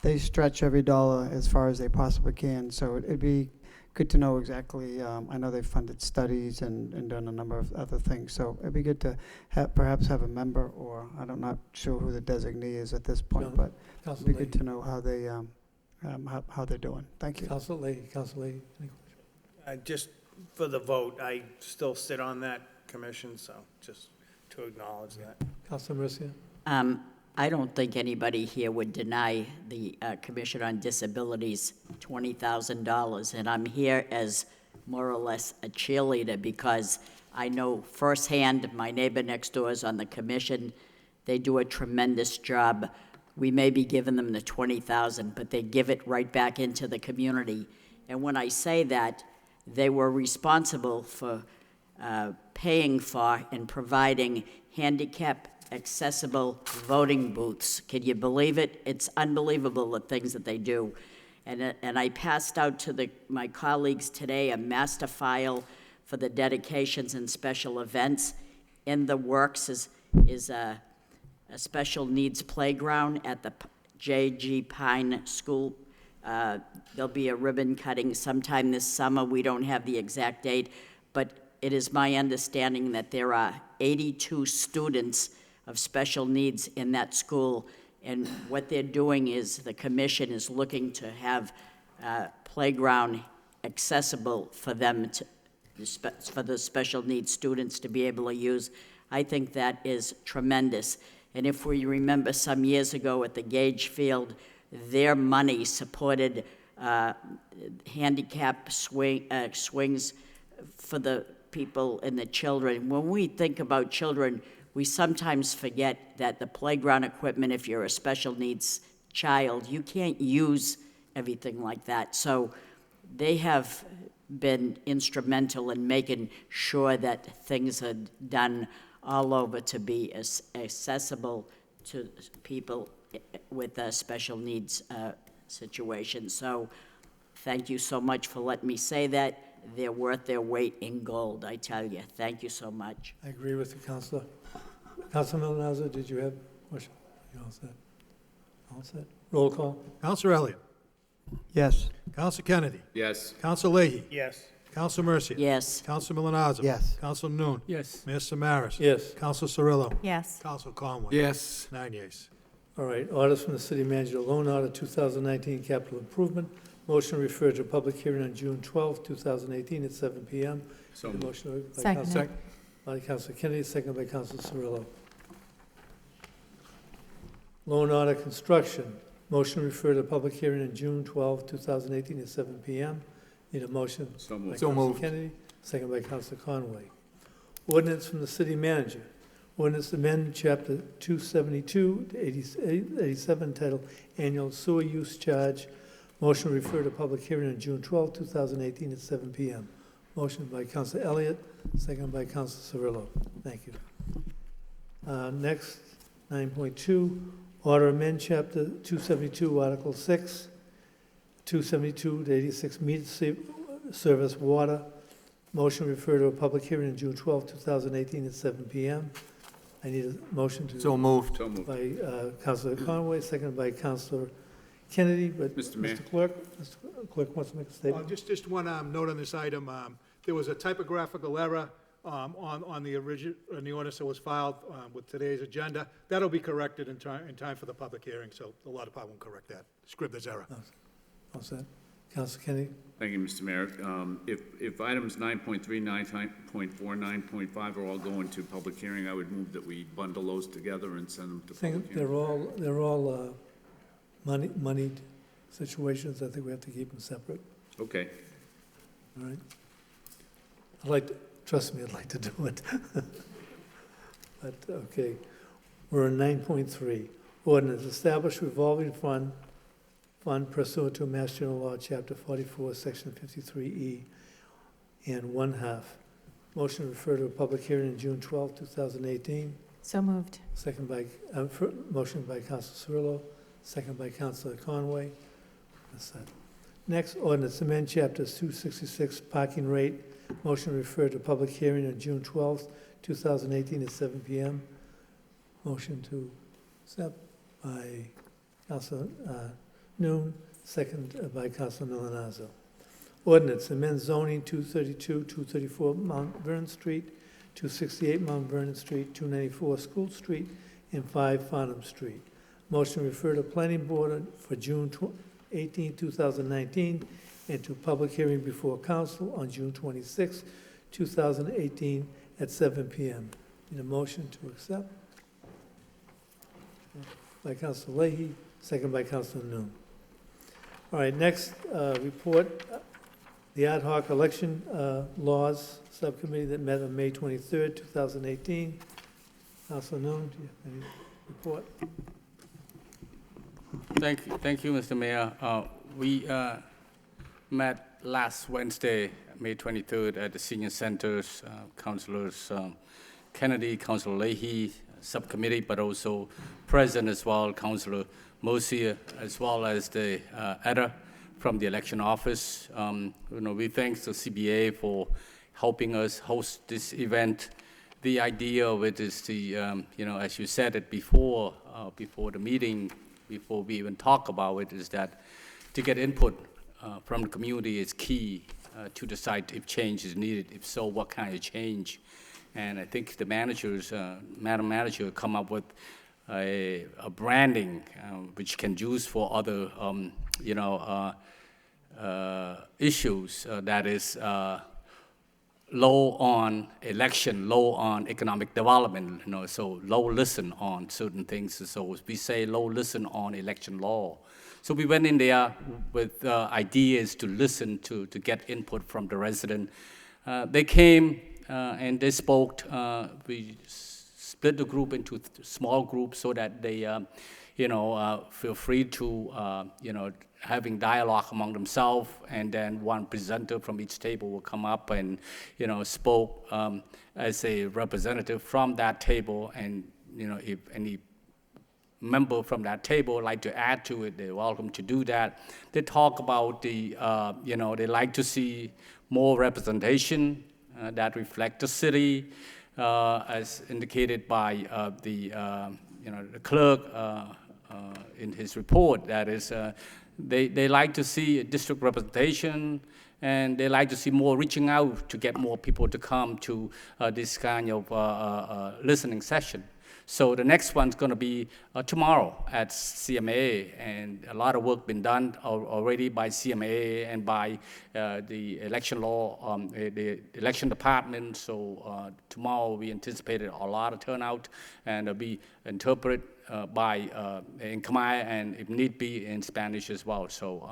they stretch every dollar as far as they possibly can, so it'd be good to know exactly, I know they've funded studies and done a number of other things, so it'd be good to perhaps have a member, or I'm not sure who the designee is at this point, but it'd Councilor be Leahy. good to know how they're doing. Thank you. Councilor Leahy, Councilor Leahy. Any Just for the vote, I still sit on that commission, so just to acknowledge that. Councilor Mercia. I don't think anybody here would deny the Commission on Disabilities $20,000, and I'm here as more or less a cheerleader because I know firsthand my neighbor next door is on the commission. They do a tremendous job. We may be giving them the $20,000, but they give it right back into the community. And when I say that, they were responsible for paying for and providing handicap accessible voting booths. Can you believe it? It's unbelievable the things that they do. And I passed out to my colleagues today a master file for the dedications and special events. In the works is a special needs playground at the J.G. Pine School. There'll be a ribbon cutting sometime this summer. We don't have the exact date, but it is my understanding that there are 82 students of special needs in that school, and what they're doing is the commission is looking to have playground accessible for them, for the special needs students to be able to use. I think that is tremendous. And if we remember some years ago at the Gage Field, their money supported handicap swings for the people and the children. When we think about children, we sometimes forget that the playground equipment, if you're a special needs child, you can't use everything like that. So they have been instrumental in making sure that things are done all over to be accessible to people with special needs situations. So thank you so much for letting me say that. They're worth their weight in gold, I tell you. Thank you so much. I agree with you, Councilor. Councilor Milonazo, did you have a question? You all set? All set? Roll call. Councilor Elliott. Yes. Council Kennedy. Yes. Council Leahy. Yes. Council Mercia. Yes. Council Milonazo. Yes. Council Noon. Yes. Mayor Samaras. Yes. Council Cirillo. Yes. Council Conway. Yes. 9 yeas. All right, orders from the city manager, loan order 2019 capital improvement. Motion referred to public hearing on June 12, 2018 at 7 p.m. So The moved. motion by Second. Council, by Councilor Kennedy, second by Councilor Cirillo. Loan order construction. Motion referred to public hearing on June 12, 2018 at 7 p.m. Need a motion? So By moved. Councilor Kennedy, second by Councilor Conway. Ordinance from the city manager. Ordinance to amend Chapter 272 to 87 titled Annual Sewer Use Charge. Motion referred to public hearing on June 12, 2018 at 7 p.m. Motion by Councilor Elliott, second by Councilor Cirillo. Thank you. Next, 9.2, order amend Chapter 272, Article 6, 272 to 86 meter service water. Motion referred to a public hearing on June 12, 2018 at 7 p.m. I need a motion to. So moved. So moved. By Councilor Conway, seconded by Councilor Kennedy, but Mr. Mayor. Mr. Clerk wants to make a statement. Just one note on this item. There was a typographical error on the ordinance that was filed with today's agenda. That'll be corrected in time for the public hearing, so the law department will correct that. Scribner's error. All set. Councilor Kennedy? Thank you, Mr. Mayor. If items 9.3, 9.4, 9.5 are all going to public hearing, I would move that we bundle those together and send them to I think public hearing. they're all moneyed situations. I think we have to keep them separate. Okay. All right. Trust me, I'd like to do it. But, okay. We're on 9.3. Ordinance, establish revolving fund pursuant to Mass General Law, Chapter 44, Section 53E, and 1/2. Motion to refer to a public hearing on June 12, 2018. So moved. Second by, motion by Councilor Cirillo, second by Councilor Conway. That's that. Next, ordinance, amend Chapters 266, parking rate. Motion to refer to public hearing on June 12, 2018 at 7 p.m. Motion to accept by Councilor Noon, second by Councilor Milonazo. Ordinance, amend zoning 232, 234 Mount Vernon Street, 268 Mount Vernon Street, 294 School Street, and 5 Farnham Street. Motion to refer to Planning Board for June 18, 2019, and to public hearing before council on June 26, 2018, at 7 p.m. Need a motion to accept? By Councilor Leahy, second by Councilor Noon. All right, next report, the ad hoc election laws subcommittee that met on May 23rd, 2018. Councilor Noon, do you have any report? Thank you, Mr. Mayor. We met last Wednesday, May 23rd, at the senior centers. Councilors Kennedy, Councilor Leahy, subcommittee, but also present as well, Councilor Mercier, as well as the editor from the election office. We thank the CBA for helping us host this event. The idea of it is the, as you said it before the meeting, before we even talk about it, is that to get input from the community is key to decide if change is needed. If so, what kind of change? And I think the managers, Madam Manager, come up with a branding which can use for other, issues that is low on election, low on economic development, so low listen on certain things. So we say low listen on election law. So we went in there with ideas to listen to get input from the resident. They came and they spoke. We split the group into small groups so that they, feel free to, having dialogue among themselves, and then one presenter from each table will come up and, spoke as a representative from that table, and, if any member from that table like to add to it, they're welcome to do that. They talk about the, they like to see more representation that reflect the city, as indicated by the clerk in his report. That is, they like to see district representation, and they like to see more reaching out to get more people to come to this kind of listening session. So the next one's going to be tomorrow at CMA, and a lot of work been done already by CMA and by the election law, the election department. So tomorrow we anticipated a lot of turnout, and it'll be interpreted in Khmer, and if need be in Spanish as well. So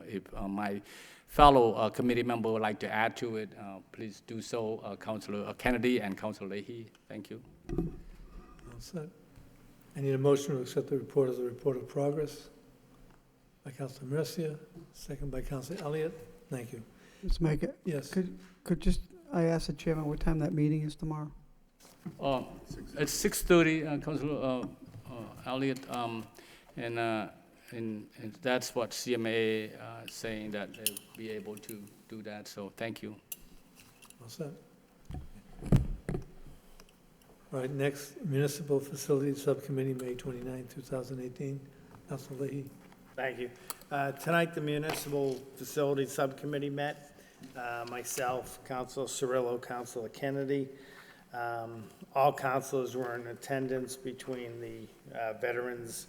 if my fellow committee member would like to add to it, please do so, Councilor Kennedy and Councilor Leahy. Thank you. Set. I need a motion to accept the report as a report of progress by Councilor Mercier, second by Councilor Elliott. Thank you. Let's make it. Yes. Could I ask the chairman what time that meeting is tomorrow? It's 6:30, Councilor Elliott, and that's what CMA is saying, that they'll be able to do that. So thank you. All set. All right, next, Municipal Facilities Subcommittee, May 29, 2018. Councilor Leahy. Thank you. Tonight, the Municipal Facilities Subcommittee met. Myself, Councilor Cirillo, Councilor Kennedy. All councilors were in attendance between the veterans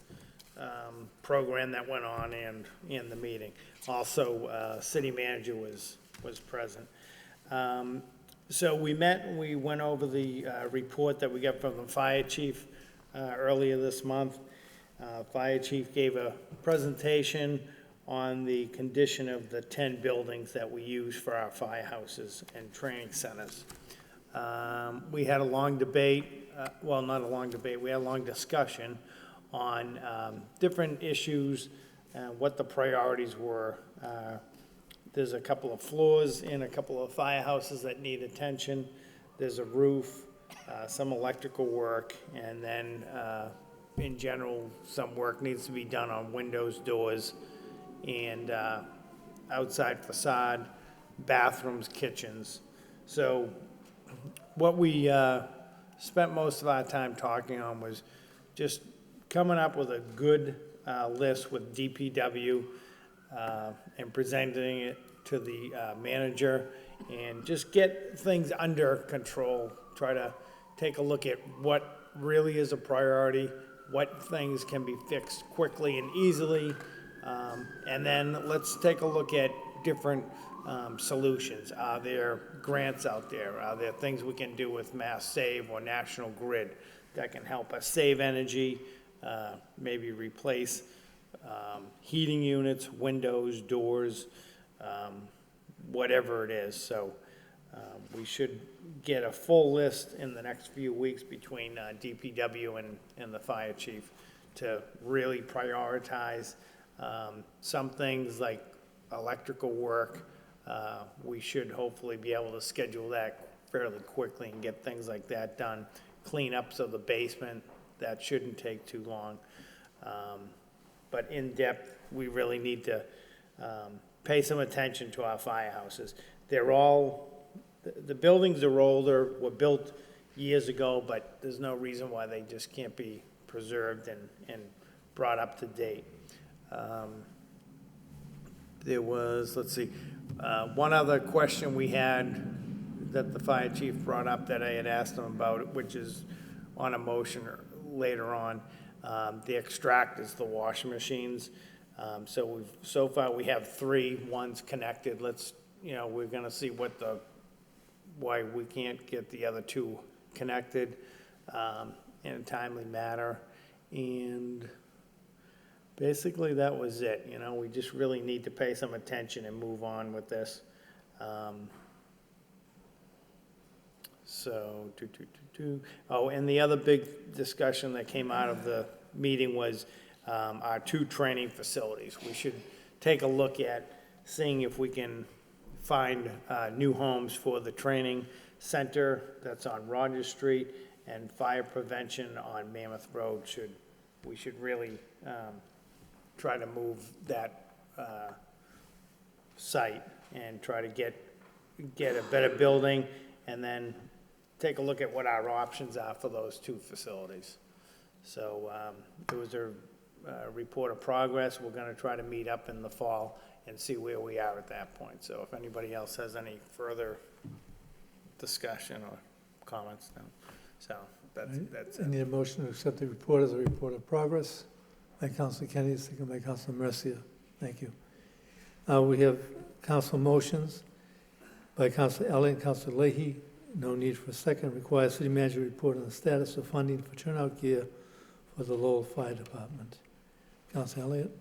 program that went on and the meeting. Also, city manager was present. So we met and we went over the report that we got from the fire chief earlier this month. Fire chief gave a presentation on the condition of the 10 buildings that we use for our firehouses and training centers. We had a long debate, well, not a long debate, we had a long discussion on different issues and what the priorities were. There's a couple of floors in a couple of firehouses that need attention. There's a roof, some electrical work, and then in general, some work needs to be done on windows, doors, and outside facade, bathrooms, kitchens. So what we spent most of our time talking on was just coming up with a good list with DPW and presenting it to the manager and just get things under control. Try to take a look at what really is a priority, what things can be fixed quickly and easily, and then let's take a look at different solutions. Are there grants out there? Are there things we can do with Mass Save or National Grid that can help us save energy, maybe replace heating units, windows, doors, whatever it is. So we should get a full list in the next few weeks between DPW and the fire chief to really prioritize some things like electrical work. We should hopefully be able to schedule that fairly quickly and get things like that done. Cleanups of the basement, that shouldn't take too long. But in depth, we really need to pay some attention to our firehouses. They're all, the buildings are older, were built years ago, but there's no reason why they just can't be preserved and brought up to date. There was, let's see, one other question we had that the fire chief brought up that I had asked him about, which is on a motion later on. The extractors, the washing machines. So far we have 3, one's connected. We're gonna see why we can't get the other 2 connected in a timely manner. And basically that was it. We just really need to pay some attention and move on with this. Oh, and the other big discussion that came out of the meeting was our 2 training facilities. We should take a look at seeing if we can find new homes for the training center that's on Rogers Street and fire prevention on Mammoth Road. We should really try to move that site and try to get a better building, and then take a look at what our options are for those 2 facilities. So there was a report of progress. We're going to try to meet up in the fall and see where we are at that point. So if anybody else has any further discussion or comments, no. So that's I it. need a motion to accept the report as a report of progress by Councilor Kennedy, second by Councilor Mercia. Thank you. We have council motions by Councilor Elliott and Councilor Leahy. No need for a second. Requires city manager report on the status of funding for turnout gear for the Lowell Fire Department. Councilor Elliott.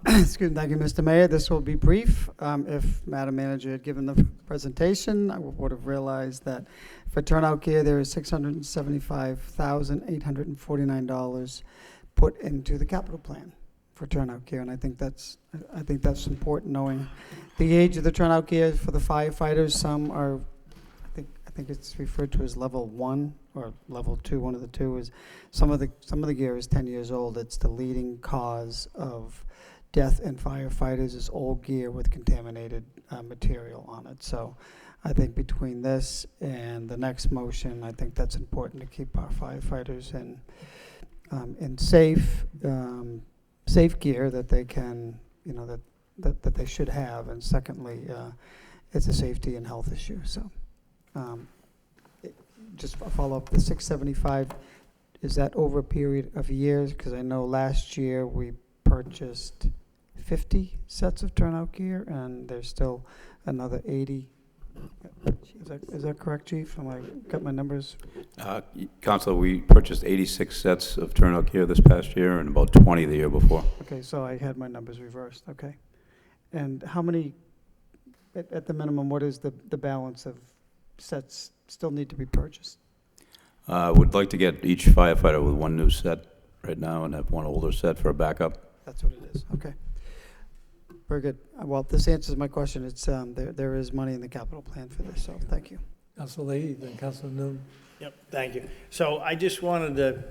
Excuse me, thank you, Mr. Mayor. This will be brief. If Madam Manager had given the presentation, I would have realized that for turnout gear, there is $675,849 put into the capital plan for turnout gear, and I think that's important, knowing the age of the turnout gear for the firefighters. Some are, I think it's referred to as level 1 or level 2. One of the 2 is some of the gear is 10 years old. It's the leading cause of death in firefighters is old gear with contaminated material on it. So I think between this and the next motion, I think that's important to keep our firefighters in safe. safe gear that they can, that they should have. And secondly, it's a safety and health issue. So just a follow-up, the 675, is that over a period of years? Because I know last year we purchased 50 sets of turnout gear, and there's still another 80. Is that correct, Chief? Am I got my numbers? Councilor, we purchased 86 sets of turnout gear this past year and about 20 the year before. Okay, so I had my numbers reversed. Okay. And how many, at the minimum, what is the balance of sets still need to be purchased? Would like to get each firefighter with one new set right now and have one older set for a backup. That's what it is. Okay. Very good. Well, this answers my question. It's there is money in the capital plan for this, so thank you. Councilor Leahy, then Councilor Noon. Yep, thank you. So I just wanted to,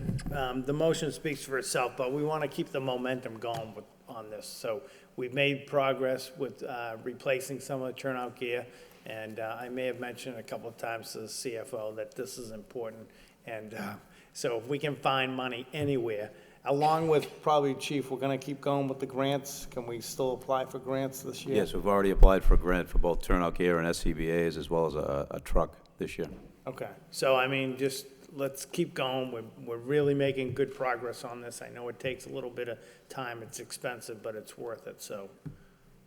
the motion speaks for itself, but we want to keep the momentum going on this. So we've made progress with replacing some of the turnout gear, and I may have mentioned a couple of times to the CFO that this is important. And so if we can find money anywhere, along with probably, Chief, we're going to keep going with the grants. Can we still apply for grants this year? Yes, we've already applied for a grant for both turnout gear and SCBA's as well as a truck this year. Okay, so I mean, just let's keep going. We're really making good progress on this. I know it takes a little bit of time. It's expensive, but it's worth it. So,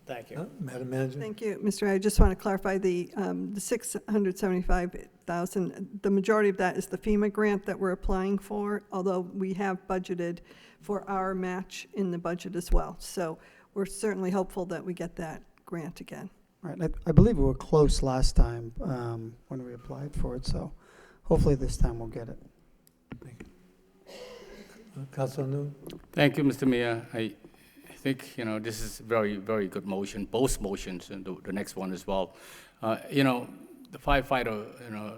thank you. Madam Manager. Thank you, Mr. I just want to clarify the 675,000. The majority of that is the FEMA grant that we're applying for, although we have budgeted for our match in the budget as well. So we're certainly hopeful that we get that grant again. All right. I believe we were close last time when we applied for it, so hopefully this time we'll get it. Thank you. Councilor Noon. Thank you, Mr. Mayor. I think, this is very, very good motion, both motions, and the next one as well. The firefighter,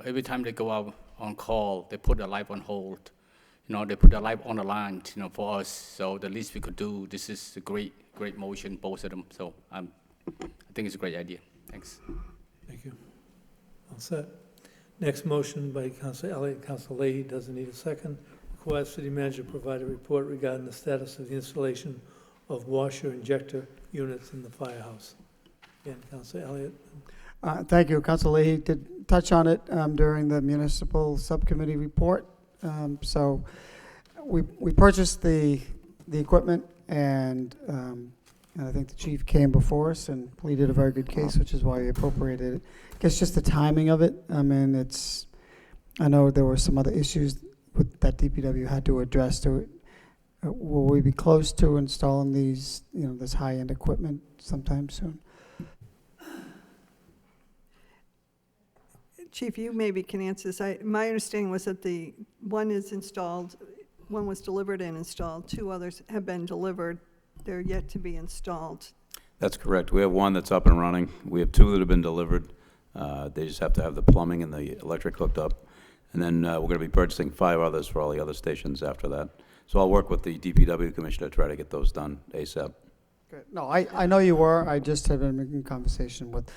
every time they go out on call, they put their life on hold. They put their life on the line, for us. So the least we could do, this is a great, great motion, both of them. So I think it's a great idea. Thanks. Thank you. All set. Next motion by Councilor Elliott. Councilor Leahy doesn't need a second. Requires city manager provide a report regarding the status of the installation of washer injector units in the firehouse. Again, Councilor Elliott. Thank you. Councilor Leahy did touch on it during the municipal subcommittee report. So we purchased the equipment, and I think the chief came before us and pleaded a very good case, which is why he appropriated it. I guess just the timing of it. I mean, I know there were some other issues that DPW had to address to it. Will we be close to installing these, this high-end equipment sometime soon? Chief, you maybe can answer this. My understanding was that one is installed, one was delivered and installed, 2 others have been delivered. They're yet to be installed. That's correct. We have one that's up and running. We have 2 that have been delivered. They just have to have the plumbing and the electric hooked up. And then we're going to be purchasing 5 others for all the other stations after that. So I'll work with the DPW commissioner to try to get those done ASAP. Good. No, I know you were. I just have been making conversation with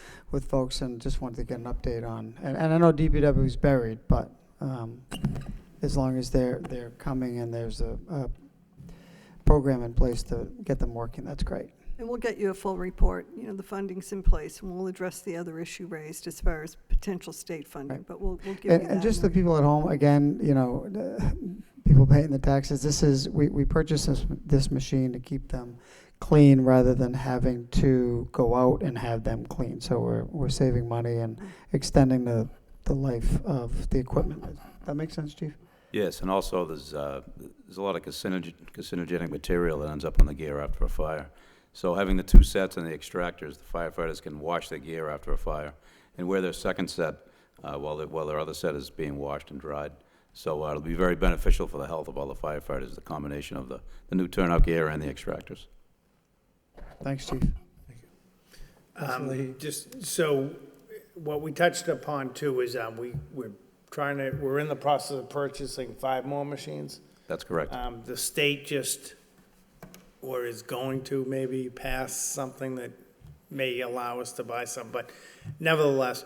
folks and just wanted to get an update on. And I know DPW is buried, but as long as they're coming and there's a program in place to get them working, that's great. And we'll get you a full report. The funding's in place, and we'll address the other issue raised as far as potential state funding. Right. But we'll give you that. And just the people at home, again, people paying the taxes. We purchased this machine to keep them clean rather than having to go out and have them clean. So we're saving money and extending the life of the equipment. Does that make sense, Chief? Yes, and also there's a lot of carcinogenic material that ends up on the gear after a fire. So having the 2 sets and the extractors, the firefighters can wash their gear after a fire and wear their second set while their other set is being washed and dried. So it'll be very beneficial for the health of all the firefighters, the combination of the new turnout gear and the extractors. Thanks, Chief. Thank you. Just so what we touched upon too is we're in the process of purchasing 5 more machines. That's correct. The state is going to maybe pass something that may allow us to buy some, but nevertheless,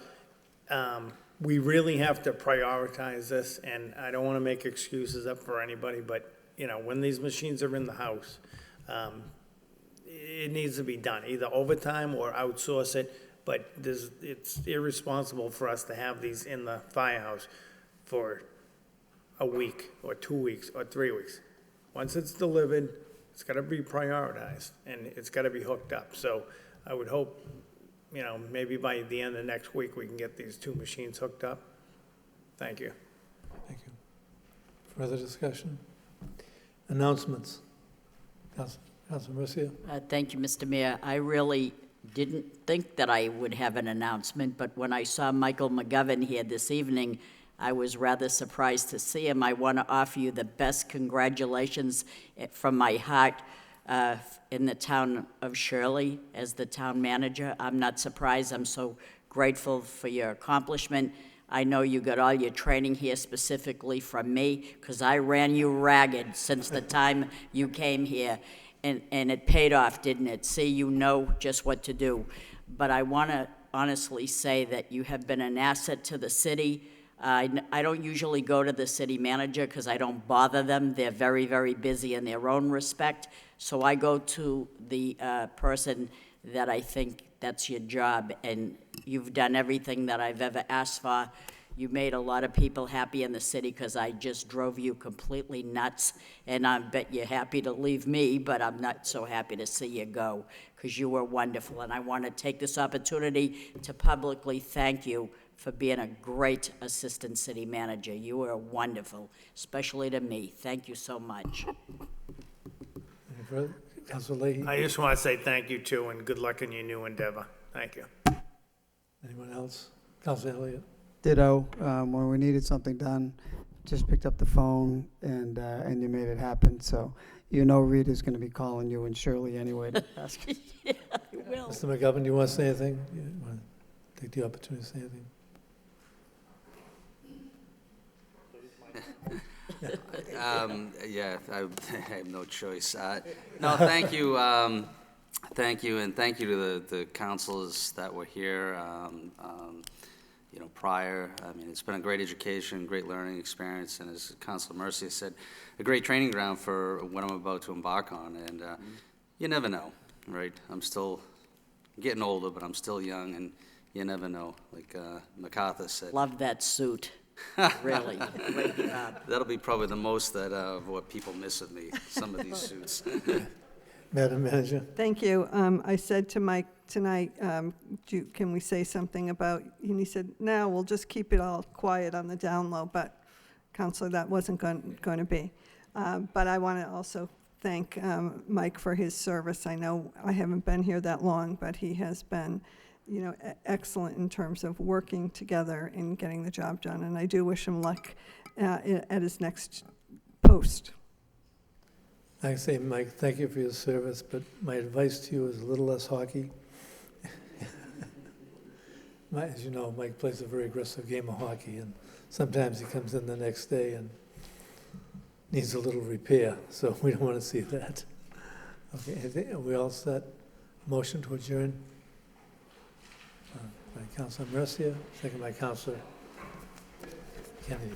we really have to prioritize this, and I don't want to make excuses up for anybody, but when these machines are in the house, It needs to be done, either overtime or outsource it, but it's irresponsible for us to have these in the firehouse for a week, or 2 weeks, or 3 weeks. Once it's delivered, it's gotta be prioritized, and it's gotta be hooked up. So I would hope, maybe by the end of next week, we can get these 2 machines hooked up. Thank you. Thank you. Further discussion? Announcements? Councilor Mercia? Thank you, Mr. Mayor. I really didn't think that I would have an announcement, but when I saw Michael McGovern here this evening, I was rather surprised to see him. I want to offer you the best congratulations from my heart in the town of Shirley as the town manager. I'm not surprised. I'm so grateful for your accomplishment. I know you got all your training here specifically from me, because I ran you ragged since the time you came here, and it paid off, didn't it? See, you know just what to do. But I want to honestly say that you have been an asset to the city. I don't usually go to the city manager because I don't bother them. They're very, very busy in their own respect. So I go to the person that I think that's your job, and you've done everything that I've ever asked for. You made a lot of people happy in the city because I just drove you completely nuts, and I bet you're happy to leave me, but I'm not so happy to see you go because you were wonderful. And I want to take this opportunity to publicly thank you for being a great assistant city manager. You were wonderful, especially to me. Thank you so much. Any further? Councilor Leahy? I just want to say thank you, too, and good luck in your new endeavor. Thank you. Anyone else? Councilor Elliott? Ditto. When we needed something done, just picked up the phone and you made it happen. So Rita's going to be calling you and Shirley anyway to ask. Yeah, I will. Mr. McGovern, do you want to say anything? You want to take the opportunity to say anything? Yeah, I have no choice. No, thank you. Thank you, and thank you to the councilors that were here, prior. I mean, it's been a great education, great learning experience, and as Councilor Mercia said, a great training ground for what I'm about to embark on. And you never know, right? I'm still getting older, but I'm still young, and you never know. Like MacArthur said. Love that suit. Really, great job. That'll be probably the most of what people miss of me, some of these suits. Madam Manager? Thank you. I said to Mike tonight, can we say something about, and he said, no, we'll just keep it all quiet on the down low, but Councilor, that wasn't going to be. But I want to also thank Mike for his service. I know I haven't been here that long, but he has been excellent in terms of working together and getting the job done. And I do wish him luck at his next post. I say, Mike, thank you for your service, but my advice to you is a little less hockey. As you know, Mike plays a very aggressive game of hockey, and sometimes he comes in the next day and needs a little repair, so we don't want to see that. Okay, are we all set? Motion to adjourn? By Councilor Mercia, second by Councilor Kennedy.